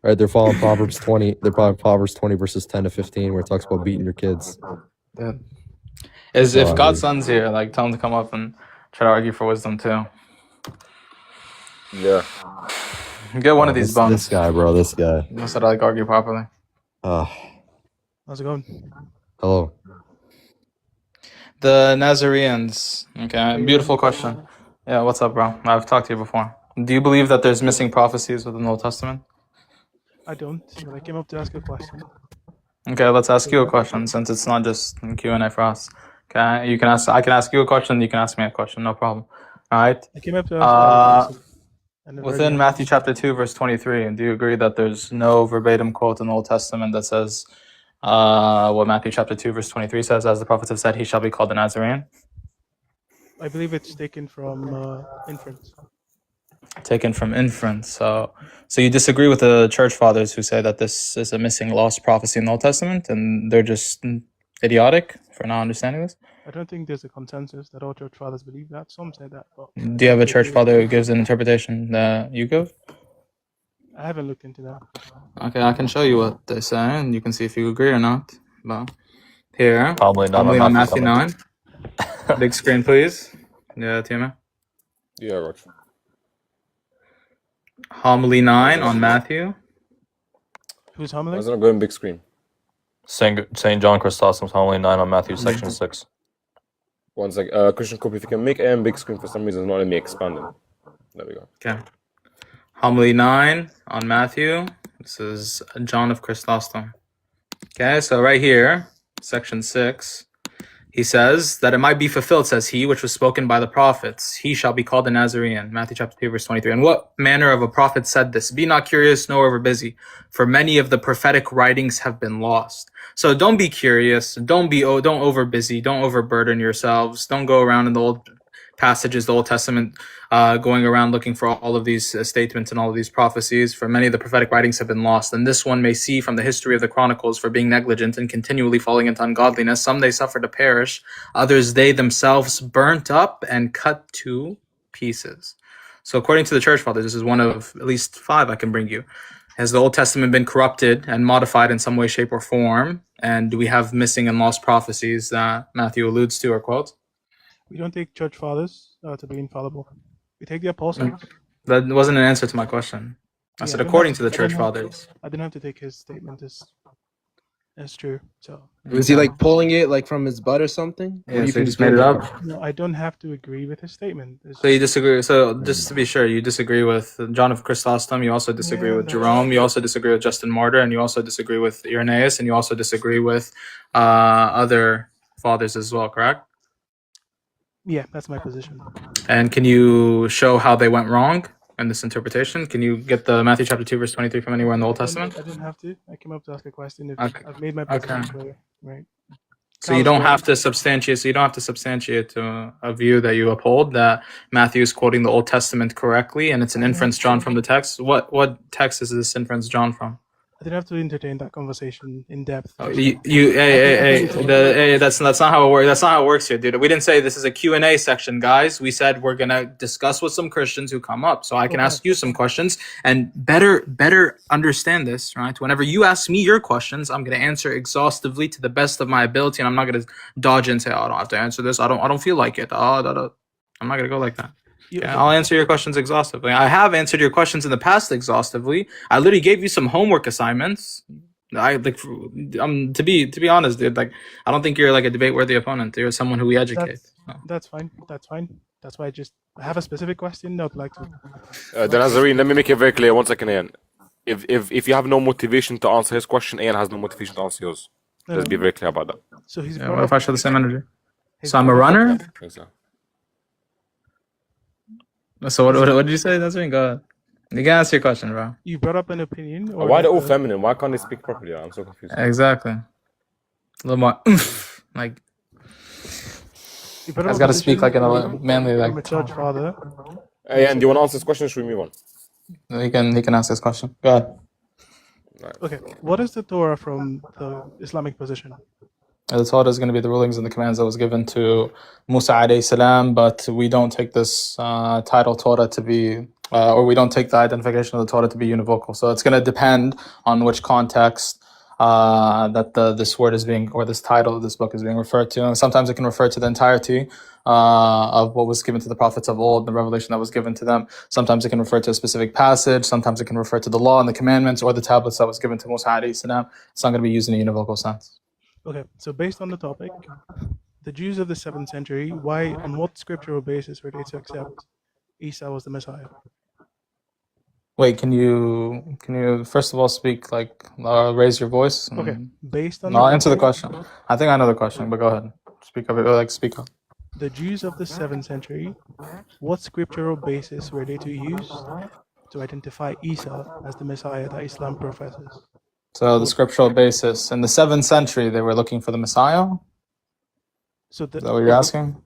Right? They're following Proverbs 20. They're following Proverbs 20 verses 10 to 15, where it talks about beating your kids. Dude. Is if Oh, God's dude. son's here, like tell him to come up and try to argue for wisdom too. Yeah. Get one of these This bones. guy, bro. This guy. Knows how to like argue properly. How's it going? Hello. The Nazareans. Okay, beautiful question. Yeah, what's up, bro? I've talked to you before. Do you believe that there's missing prophecies within the Old Testament? I don't, but I came up to ask a question. Okay, let's ask you a question since it's not just Q&A for us. Okay, you can ask. I can ask you a question. You can ask me a question. No problem. All right. I came up to ask a question. Within Matthew chapter 2, verse 23, do you agree that there's no verbatim quote in the Old Testament that says what Matthew chapter 2, verse 23 says, as the prophets have said, he shall be called a Nazarene? I believe it's taken from inference. Taken from inference. So you disagree with the church fathers who say that this is a missing lost prophecy in the Old Testament and they're just idiotic for not understanding this? I don't think there's a consensus that all church fathers believe that. Some say that, but Do you have a church father who gives an interpretation that you give? I haven't looked into that. Okay, I can show you what they say and you can see if you agree or not. But here, Probably not. homily on Matthew Comment. 9. Big screen, please. Yeah, Tima. Yeah, Roger. Homily 9 on Matthew. Who's homily? Why is it not going big screen? Saint John Chrysostom's homily 9 on Matthew, section 6. One sec. Christian copy. If you can make AM big screen for some reason, it's not letting me expand it. There we go. Okay. Homily 9 on Matthew. This is John of Chrysostom. Okay, so right here, section 6, he says that it might be fulfilled, says he, which was spoken by the prophets. He shall be called a Nazarene. Matthew chapter 2, verse 23. And what manner of a prophet said this? Be not curious, nor over busy, for many of the prophetic writings have been lost. So don't be curious. Don't over busy. Don't overburden yourselves. Don't go around in the old passages, the Old Testament, going around looking for all of these statements and all of these prophecies. For many of the prophetic writings have been lost. And this one may see from the history of the Chronicles for being negligent and continually falling into ungodliness. Some they suffered to perish. Others they themselves burnt up and cut to pieces. So according to the church fathers, this is one of at least 5 I can bring you. Has the Old Testament been corrupted and modified in some way, shape, or form? And do we have missing and lost prophecies that Matthew alludes to or quotes? We don't take church fathers to be infallible. We take the apostles. That wasn't an answer to my question. I said according to the church fathers. I didn't have to take his statement as That's true. So Was he like pulling it like from his butt or something? What do Yeah, you so you think just he's made it doing? up. no, I don't have to agree with his statement. So you disagree. So just to be sure, you disagree with John of Chrysostom. You also disagree Yeah, with that's Jerome. You also disagree with Justin Martyr, and you also disagree with Irenaeus, and you also disagree with other fathers as well. Correct? yeah, that's my position. And can you show how they went wrong in this interpretation? Can you get the Matthew chapter 2 verse 23 from anywhere in the Old Testament? I don't have to. I came up to ask a question. If Okay. I've made my Okay. position clear, right? So you don't have to substantiate. So you don't have to substantiate a view that you uphold that Matthew is quoting the Old Testament correctly, and it's an inference drawn from the text. What text is this inference drawn from? I didn't have to entertain that conversation in depth. That's not how it works. That's not how it works here, dude. We didn't say this is a Q&A section, guys. We said we're gonna discuss with some Christians who come up, so I can ask you some questions and better understand this, right? Whenever you ask me your questions, I'm gonna answer exhaustively to the best of my ability, and I'm not gonna dodge and say, "Oh, I don't have to answer this. I don't feel like it." I'm not gonna go like that. Okay, I'll answer your questions exhaustively. I have answered your questions in the past exhaustively. I literally gave you some homework assignments. I like, to be honest, dude. Like, I don't think you're like a debate-worthy opponent. You're someone who we educate. That's fine. That's fine. That's why I have a specific question. I'd like to. The Nazarene, let me make it very clear. 1 second, Ian. If you have no motivation to answer his question, Ian has no motivation to answer yours. No, Let's no. be very clear about that. So he's. Yeah, what if I show the same energy? So I'm a runner. So what did you say? That's me. Go ahead. You can ask your question, bro. You brought up an opinion. Or Why are they all feminine? Why can't they speak properly? I'm so confused. Exactly. A little more like. You brought Guys up got to a speak like in a manly I'm a like. church father. Hey, and do you want to answer this question? Or should we move on? He can ask this question. Go ahead. Okay, what is the Torah from the Islamic position? The Torah is going to be the rulings and the commands that was given to Musa alayhi salam, but we don't take this title Torah to be, or we don't take the identification of the Torah to be univocal. So it's going to depend on which context that this word is being, or this title of this book is being referred to. And sometimes it can refer to the entirety of what was given to the prophets of old, the revelation that was given to them. Sometimes it can refer to a specific passage. Sometimes it can refer to the law and the commandments or the tablets that was given to Musa alayhi salam. It's not going to be used in a univocal sense. Okay, so based on the topic, the Jews of the 7th century, on what scriptural basis were they to accept Isa was the Messiah? Wait, can you first of all speak like raise your voice? Okay, based on I'll answer the question. I think I know the question, but go ahead. Speak up. Speak up. The Jews of the 7th century, what scriptural basis were they to use to identify Isa as the Messiah that Islam professes? So the scriptural basis in the 7th century, they were looking for the Messiah. So Is that what you're asking?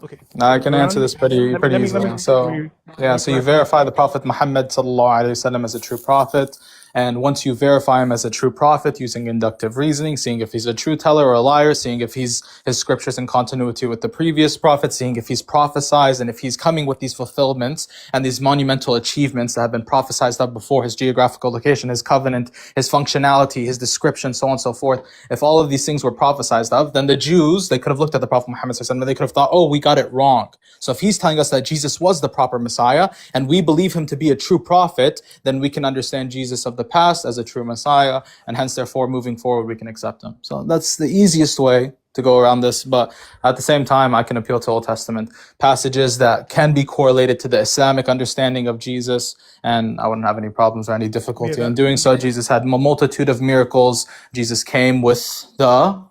Okay. Now I can answer this pretty easily. So you verify the Prophet Muhammad sallallahu alaihi wasallam as a true prophet, and once you verify him as a true prophet using inductive reasoning, seeing if he's a true teller or a liar, seeing if his scriptures in continuity with the previous prophet, seeing if he's prophesied and if he's coming with these fulfillments and these monumental achievements that have been prophesied of before, his geographical location, his covenant, his functionality, his description, so on and so forth. If all of these things were prophesied of, then the Jews, they could have looked at the Prophet Muhammad sallallahu alaihi wasallam and they could have thought, oh, we got it wrong. So if he's telling us that Jesus was the proper Messiah and we believe him to be a true prophet, then we can understand Jesus of the past as a true Messiah, and hence therefore moving forward we can accept him. So that's the easiest way to go around this, but at the same time I can appeal to Old Testament passages that can be correlated to the Islamic understanding of Jesus, and I wouldn't have any problems or any difficulty in doing so. Jesus had a multitude of miracles. Jesus came with the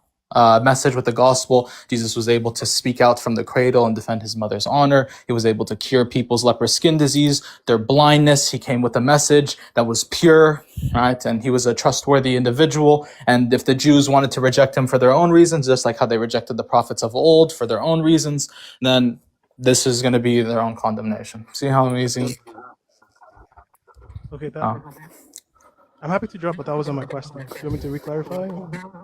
message, with the gospel. Jesus was able to speak out from the cradle and defend his mother's honor. He was able to cure people's leprous skin disease, their blindness. He came with a message that was pure, right? And he was a trustworthy individual. And if the Jews wanted to reject him for their own reasons, just like how they rejected the prophets of old for their own reasons, then this is going to be their own condemnation. See how amazing? Okay, I'm happy to drop, but that wasn't my question. Do you want me to re-clarify?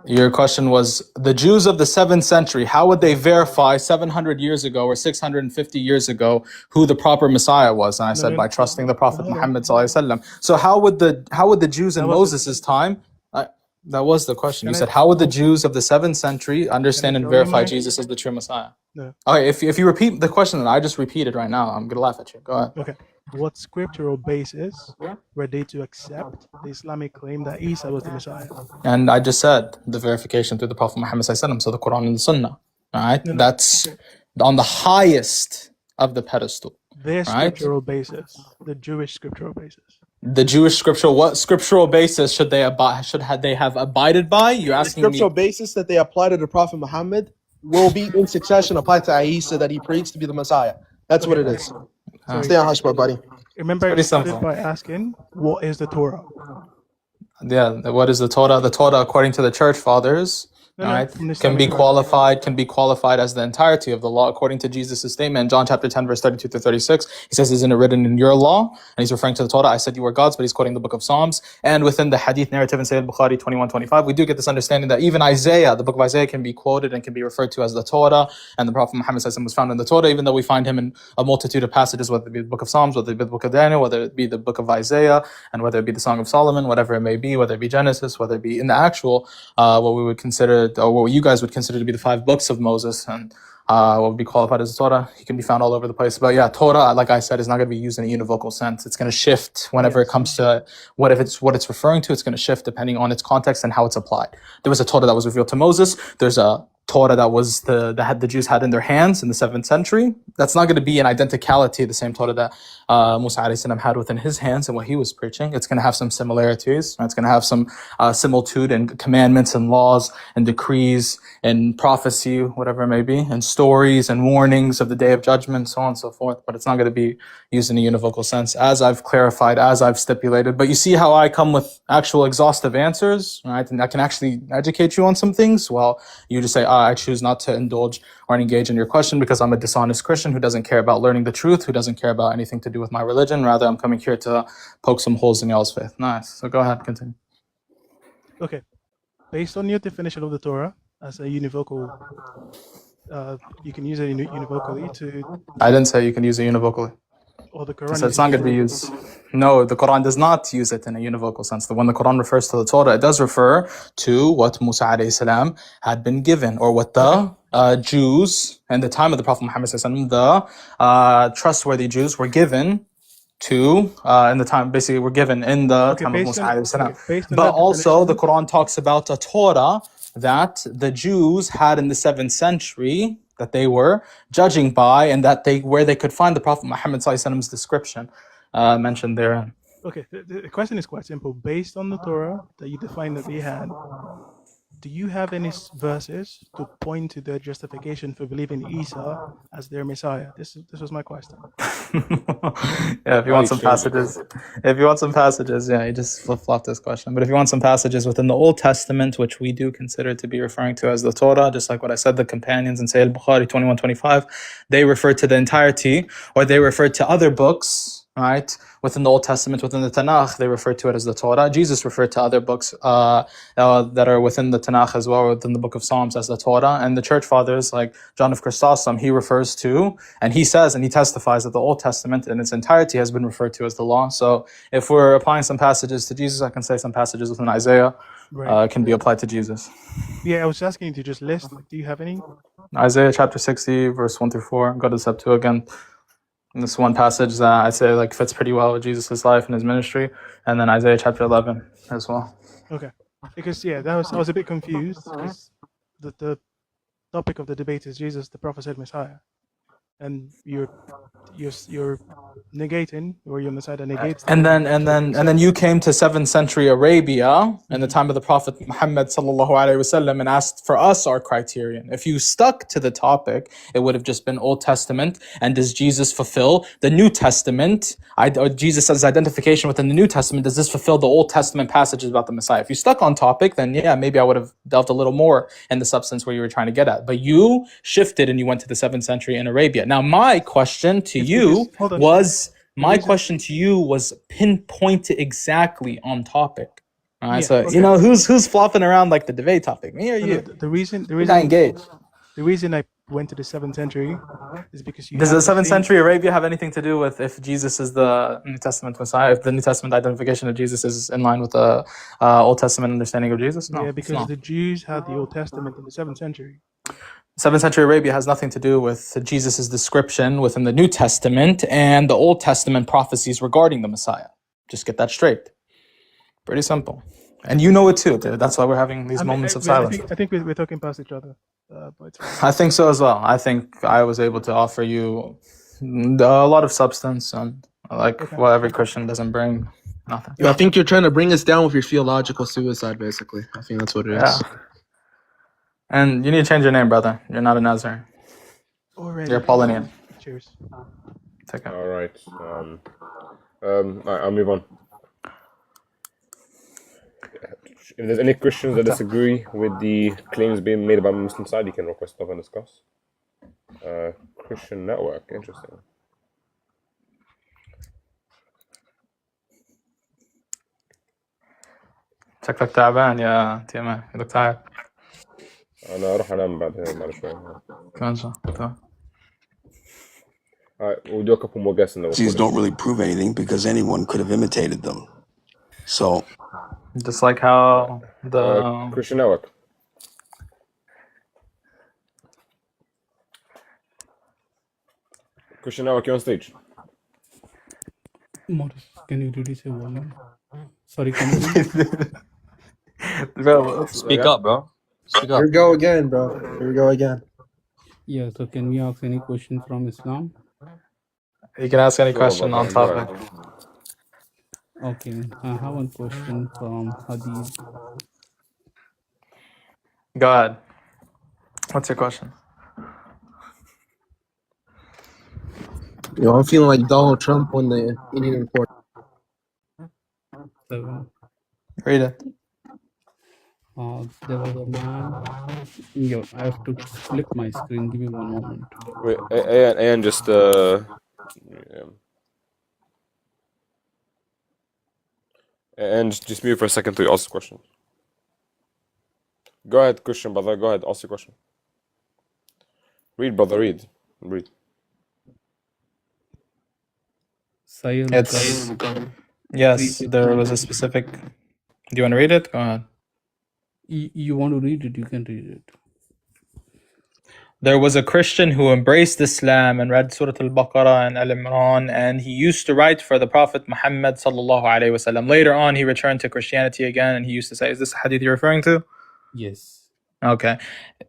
Your question was, the Jews of the 7th century, how would they verify 700 years ago or 650 years ago who the proper Messiah was? And I said, by trusting the Prophet Muhammad sallallahu alaihi wasallam. So how would the Jews in Moses' time, that was the question. You said, how would the Jews of the 7th century understand and verify Jesus as the true Messiah? No. Okay, if you repeat the question that I just repeated right now, I'm going to laugh at you. Go ahead. Okay. what scriptural basis were they to accept the Islamic claim that Isa was the Messiah? And I just said the verification through the Prophet Muhammad ﷺ, so the Quran and the Sunnah. All right, No, no. that's on the highest of the pedestal. Their Right? scriptural basis, the Jewish scriptural basis. The Jewish scriptural, what scriptural basis should they have abided by? You're The asking me. scriptural basis that they apply to the Prophet Muhammad will be in succession applied to Isa that he preached to be the Messiah. That's what it is. Sorry. Stay on hush, buddy. Remember, I Pretty started simple. by asking, what is the Torah? Yeah, what is the Torah? The Torah, according to the church fathers, No, all no, right, from the can Islamic be qualified as the entirety of the law, according to Jesus' statement in John chapter 10, verse 32 to 36. He says, isn't it written in your law? And he's referring to the Torah. I said you were gods, but he's quoting the book of Psalms. And within the hadith narrative in Sayyid Bukhari 21:25, we do get this understanding that even Isaiah, the book of Isaiah, can be quoted and can be referred to as the Torah. And the Prophet Muhammad was found in the Torah, even though we find him in a multitude of passages, whether it be the book of Psalms, whether it be the book of Daniel, whether it be the book of Isaiah, and whether it be the Song of Solomon, whatever it may be, whether it be Genesis, whether it be in the actual, what we would consider, or what you guys would consider to be the 5 books of Moses, and what would be qualified as the Torah. He can be found all over the place. But yeah, Torah, like I said, is not going to be used in a univocal sense. It's going to shift whenever it comes to what it's referring to. It's going to shift depending on its context and how it's applied. There was a Torah that was revealed to Moses. There's a Torah that was the Jews had in their hands in the 7th century. That's not going to be an identicality, the same Torah that Musa alayhi salam had within his hands and what he was preaching. It's going to have some similarities. It's going to have some similitude in commandments and laws and decrees and prophecy, whatever it may be, and stories and warnings of the day of judgment, so on and so forth. But it's not going to be used in a univocal sense, as I've clarified, as I've stipulated. But you see how I come with actual exhaustive answers, right? And I can actually educate you on some things. Well, you just say, I choose not to indulge or engage in your question because I'm a dishonest Christian who doesn't care about learning the truth, who doesn't care about anything to do with my religion. Rather, I'm coming here to poke some holes in y'all's faith. Nice. So go ahead, continue. Okay. Based on your definition of the Torah as a univocal, you can use it univocally to... I didn't say you can use it univocally. Or the Quran. So it's not going to be used. No, the Quran does not use it in a univocal sense. When the Quran refers to the Torah, it does refer to what Musa alayhi salam had been given, or what the Jews in the time of the Prophet Muhammad sallallahu alaihi wasallam, the trustworthy Jews were given to in the time, basically were given in the time of Musa alayhi salam. But also the Quran talks about a Torah that the Jews had in the 7th century that they were judging by, and that where they could find the Prophet Muhammad sallallahu alaihi wasallam's description mentioned therein. Okay, the question is quite simple. Based on the Torah that you defined that they had, do you have any verses to point to their justification for believing Isa as their Messiah? This was my question. Yeah, if you want some passages, yeah, you just flip-flop this question. But if you want some passages within the Old Testament, which we do consider to be referring to as the Torah, just like what I said, the companions in Sayyid Bukhari 21:25, they refer to the entirety, or they refer to other books, right, within the Old Testament, within the Tanakh, they refer to it as the Torah. Jesus referred to other books that are within the Tanakh as well, within the book of Psalms, as the Torah. And the church fathers, like John of Chrysostom, he refers to, and he says, and he testifies that the Old Testament in its entirety has been referred to as the law. So if we're applying some passages to Jesus, I can say some passages within Isaiah can be applied to Jesus. Yeah, I was asking you to just list, do you have any? Isaiah chapter 60, verse 1 through 4. Go to the Septuagint. And this one passage that I say fits pretty well with Jesus' life and his ministry, and then Isaiah chapter 11 as well. Okay, because I was a bit confused because the topic of the debate is Jesus, the prophesied Messiah, and you're negating, or you're on the side that negates. And then you came to 7th century Arabia in the time of the Prophet Muhammad sallallahu alaihi wasallam and asked for us our criterion. If you stuck to the topic, it would have just been Old Testament, and does Jesus fulfill the New Testament? Or Jesus' identification within the New Testament, does this fulfill the Old Testament passages about the Messiah? If you stuck on topic, then yeah, maybe I would have delved a little more in the substance where you were trying to get at. But you shifted and you went to the 7th century in Arabia. Now my question to you was pinpointed exactly on topic. All right, who's flopping around like the debate topic? Me or you? The reason I went to the 7th century is because does the 7th century Arabia have anything to do with if Jesus is the New Testament Messiah? If the New Testament identification of Jesus is in line with the Old Testament understanding of Jesus? No, yeah, because the Jews had the Old Testament in the 7th century. 7th century Arabia has nothing to do with Jesus' description within the New Testament and the Old Testament prophecies regarding the Messiah. Just get that straight. Pretty simple. And you know it too, dude. That's why we're having these moments of silence. I think we're talking past each other. But it's fine. I think so as well. I think I was able to offer you a lot of substance and what every Christian doesn't bring. Nothing. I think you're trying to bring us down with your theological suicide, basically. I think that's what it is. Yeah. And you need to change your name, brother. You're not a Nazarene. Already. You're a Paulinian. Cheers. Take care. All right. I'll move on. If there's any Christians that disagree with the claims being made by the Muslim side, you can request stuff and discuss. Christian network, interesting. شكلك تعبان يا تيمان. You look tired. أنا أروح أنام بعد شوي. كمان شو. Alright, we'll do a couple more guesses. These don't really prove anything because anyone could have imitated them. So, just like how the Christian network. Christian network, you're on stage. Morris, can you reduce your volume? Sorry, can you? Bro, speak up, bro. Speak up. Here we go again, bro. Here we go again. Yeah, so can we ask any question from Islam? You can ask any question on topic. Okay, I have one question from Hafidh. Go ahead. What's your question? Yo, I'm feeling like Donald Trump when the Indian report. Read it. There was a man. Yo, I have to flip my screen. Give me one moment. Wait, and just and just mute for a second to ask the question. Go ahead, Christian brother. Go ahead, ask your question. Read, brother. Read. Yes, there was a specific. Do you want to read it? Go ahead. You want to read it? You can read it. There was a Christian who embraced Islam and read Surah Al-Baqarah and Al-Imran, and he used to write for the Prophet Muhammad sallallahu alaihi wasallam. Later on, he returned to Christianity again, and he used to say, "Is this hadith you're referring to?" Yes. Okay.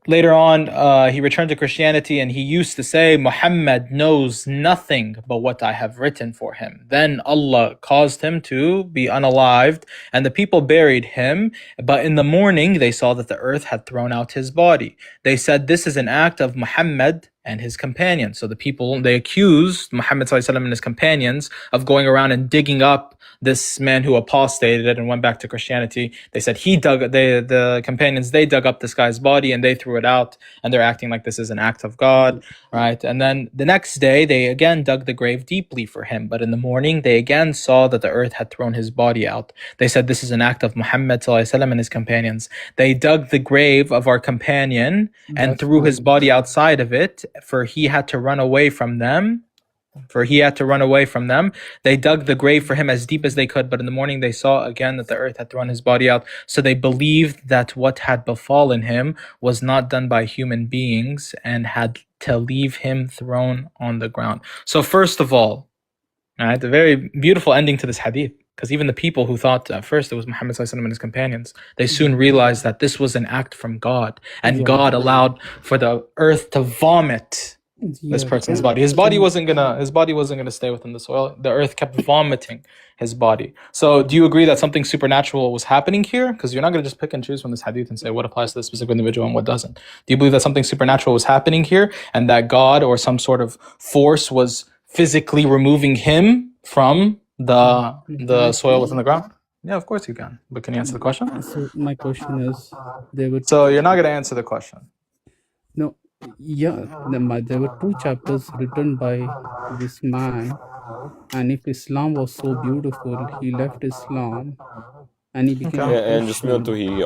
Later on, he returned to Christianity and he used to say, Muhammad knows nothing but what I have written for him. Then Allah caused him to be unalived and the people buried him. But in the morning, they saw that the earth had thrown out his body. They said, this is an act of Muhammad and his companions. So the people, they accused Muhammad ﷺ and his companions of going around and digging up this man who apostated and went back to Christianity. They said the companions, they dug up this guy's body and they threw it out, and they're acting like this is an act of God, right? And then the next day, they again dug the grave deeply for him. But in the morning, they again saw that the earth had thrown his body out. They said, this is an act of Muhammad ﷺ and his companions. They dug the grave of our companion and threw his body outside of it, for he had to run away from them. They dug the grave for him as deep as they could, but in the morning they saw again that the earth had thrown his body out. So they believed that what had befallen him was not done by human beings and had to leave him thrown on the ground. So first of all, right, a very beautiful ending to this hadith, because even the people who thought at first it was Muhammad ﷺ and his companions, they soon realized that this was an act from God, and God allowed for the earth to vomit this person's body. His body wasn't gonna stay within the soil. The earth kept vomiting his body. So do you agree that something supernatural was happening here? Because you're not gonna just pick and choose from this hadith and say what applies to this specific individual and what doesn't. Do you believe that something supernatural was happening here and that God or some sort of force was physically removing him from the soil within the ground? Yeah, of course you can. But can you answer the question? So my question is, So you're not gonna answer the question. No. Yeah, there were 2 chapters written by this man, and if Islam was so beautiful, he left Islam and he became a Christian. And just until he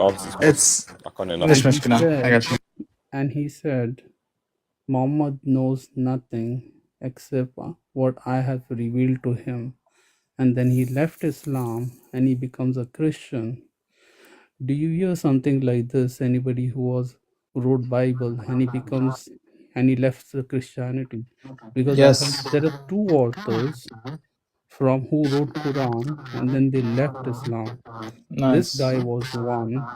answers. And he said, Muhammad knows nothing except what I have revealed to him. And then he left Islam and he becomes a Christian. Do you hear something like this? Anybody who was wrote Bible, and he left the Christianity, because I heard Yes. there are two authors from who wrote Quran and then they left Islam. This Nice. guy was one,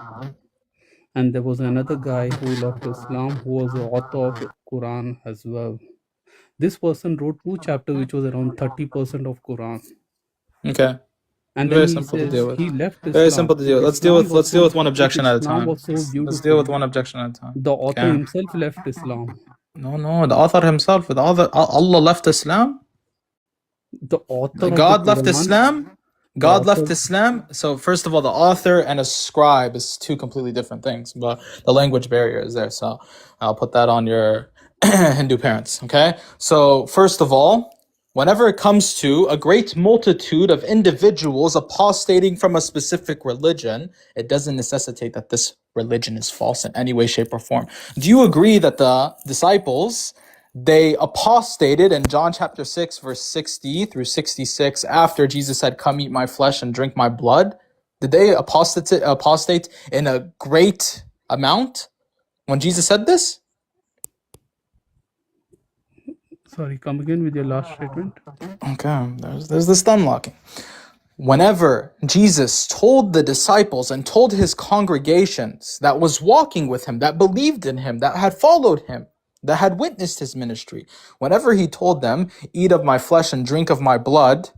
and there was another guy who left Islam who was the author of Quran as well. This person wrote two chapters which was around 30% of Quran, Okay. and then Very he simple to says deal with. he left Very Islam. simple to deal with. Let's deal with one If objection at a Islam time. was so Let's deal beautiful, with one objection at a time. the author Okay. himself left Islam. No, the author himself, Allah left Islam. The author of the God left Quran, Islam. the God author, left Islam. So first of all, the author and a scribe is two completely different things, but the language barrier is there. So I'll put that on your Hindu parents. Okay. So first of all, whenever it comes to a great multitude of individuals apostating from a specific religion, it doesn't necessitate that this religion is false in any way, shape, or form. Do you agree that the disciples, they apostated in John chapter 6, verse 60 through 66, after Jesus said, "Come eat my flesh and drink my blood"? Did they apostate in a great amount when Jesus said this? sorry, come again with your last statement. Okay, there's the stun locking. Whenever Jesus told the disciples and told his congregations that was walking with him, that believed in him, that had followed him, that had witnessed his ministry, whenever he told them, "Eat of my flesh and drink of my blood,"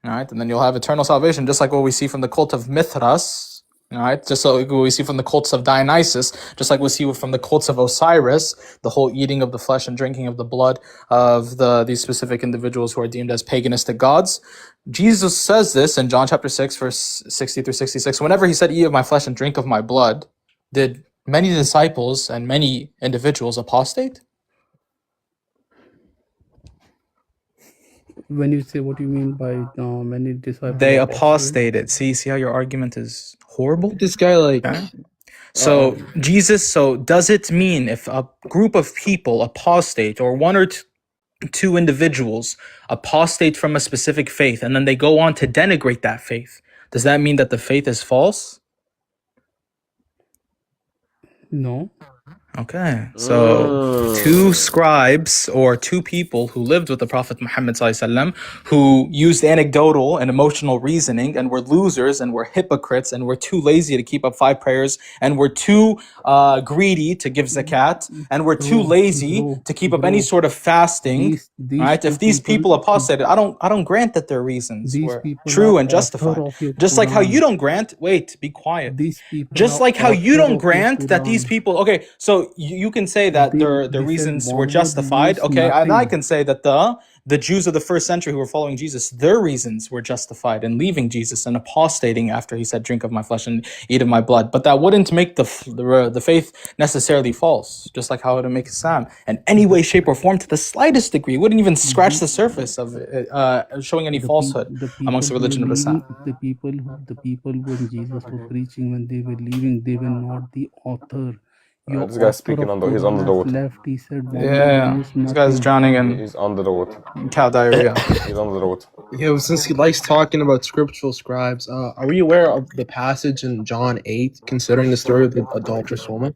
all right, and then you'll have eternal salvation, just like what we see from the cult of Mithras, all right, just like what we see from the cults of Dionysus, just like we see from the cults of Osiris, the whole eating of the flesh and drinking of the blood of these specific individuals who are deemed as paganistic gods. Jesus says this in John chapter 6, verse 60 through 66. Whenever he said, "Eat of my flesh and drink of my blood," did many disciples and many individuals apostate? When you say what you mean by many disciples They apostate, apostated. See how your argument is horrible? This guy like Okay. So so does it mean if a group of people apostate, or one or two individuals apostate from a specific faith, and then they go on to denigrate that faith, does that mean that the faith is false? no. Okay, so two scribes or two people who lived with the Prophet Muhammad ﷺ, who used anecdotal and emotional reasoning and were losers and were hypocrites and were too lazy to keep up 5 prayers and were too greedy to give zakat and were too lazy to keep up any sort of fasting. These Right? If two these people people, apostated, I don't grant that their reasons these were people true are and author justified. of your Just like how you Quran. don't grant, wait, be quiet. These people Just are like how you author don't of your grant that these Quran. people, okay, so you can say that their They said reasons were Muhammad justified, used okay, and I nothing. can say that the Jews of the first century who were following Jesus, their reasons were justified in leaving Jesus and apostating after he said, "Drink of my flesh and eat of my blood." But that wouldn't make the faith necessarily false, just like how it would make Islam in any way, shape, or form to the slightest degree. It wouldn't even scratch the surface of it, showing any falsehood The amongst the people who were religion of Islam. leaving, the people when Jesus was preaching, when they were leaving, they were not the author. Your This guy's author speaking of he's Quran under the has water. left. He said Muhammad Yeah, used this guy's nothing. drowning in He's under the water. cow diarrhea. He's under the water. Yo, since he likes talking about scriptural scribes, are we aware of the passage in John 8 considering the story of the adulterous woman?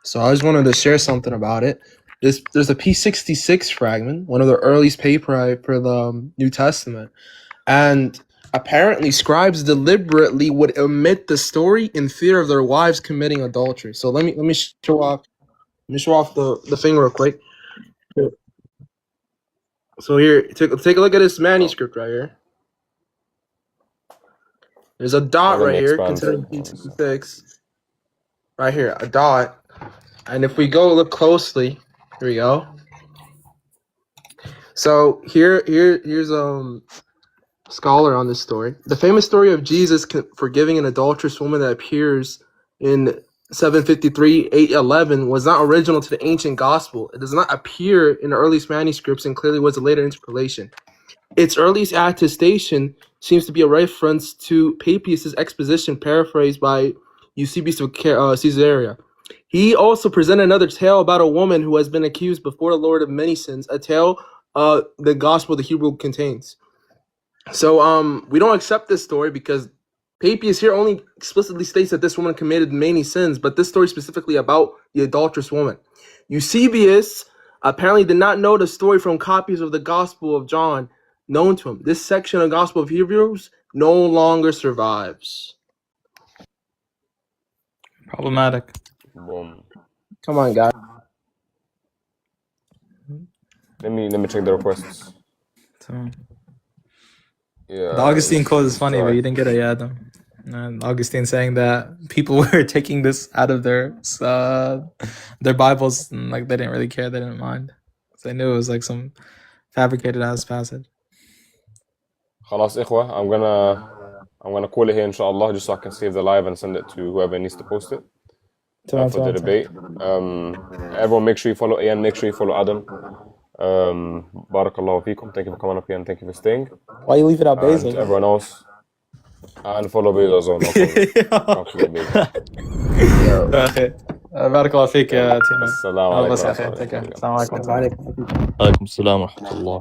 So I just wanted to share something about it. There's a P66 fragment, one of the earliest papyri for the New Testament, and apparently scribes deliberately would omit the story in fear of their wives committing adultery. So let me show off the thing real quick. So here, take a look at this manuscript right here. There's a dot Let right me here, expand. considering P66. Right here, a dot. And if we go look closely, here we go. So here's scholar on this story. The famous story of Jesus forgiving an adulterous woman that appears in 753, 811 was not original to the ancient gospel. It does not appear in the earliest manuscripts and clearly was a later interpolation. Its earliest attestation seems to be a reference to Papias' exposition paraphrased by Eusebius of Caesarea. He also presented another tale about a woman who has been accused before the Lord of many sins, a tale the gospel of the Hebrew contains. So we don't accept this story because Papias here only explicitly states that this woman committed many sins, but this story specifically about the adulterous woman. Eusebius apparently did not know the story from copies of the Gospel of John known to him. This section of Gospel of Hebrews no longer survives. Problematic. Boom. Come on, guys. Let me check the requests. So, Yeah. the Augustine quote is funny, but sorry. you didn't get it yet. And Augustine saying that people were taking this out of their Bibles, and like they didn't really care, they didn't mind. So they knew it was like some fabricated ass passage. خلاص إخوة, I'm gonna call it here inshallah, just so I can save the live and send it to whoever needs to post it for the debate. Everyone make sure you follow Ian, make sure you follow Adam. Barakallahu feekum. Thank you for coming up here and thank you for staying. Why you leave it out, And Basil? everyone else. And follow Basil as well. No problem. Can't forget Basil. Okay. Barakallahu feek, Tina. Assalamu Allah bless you. alaikum. Take care. Assalamu alaikum. عليكم السلام ورحمة الله.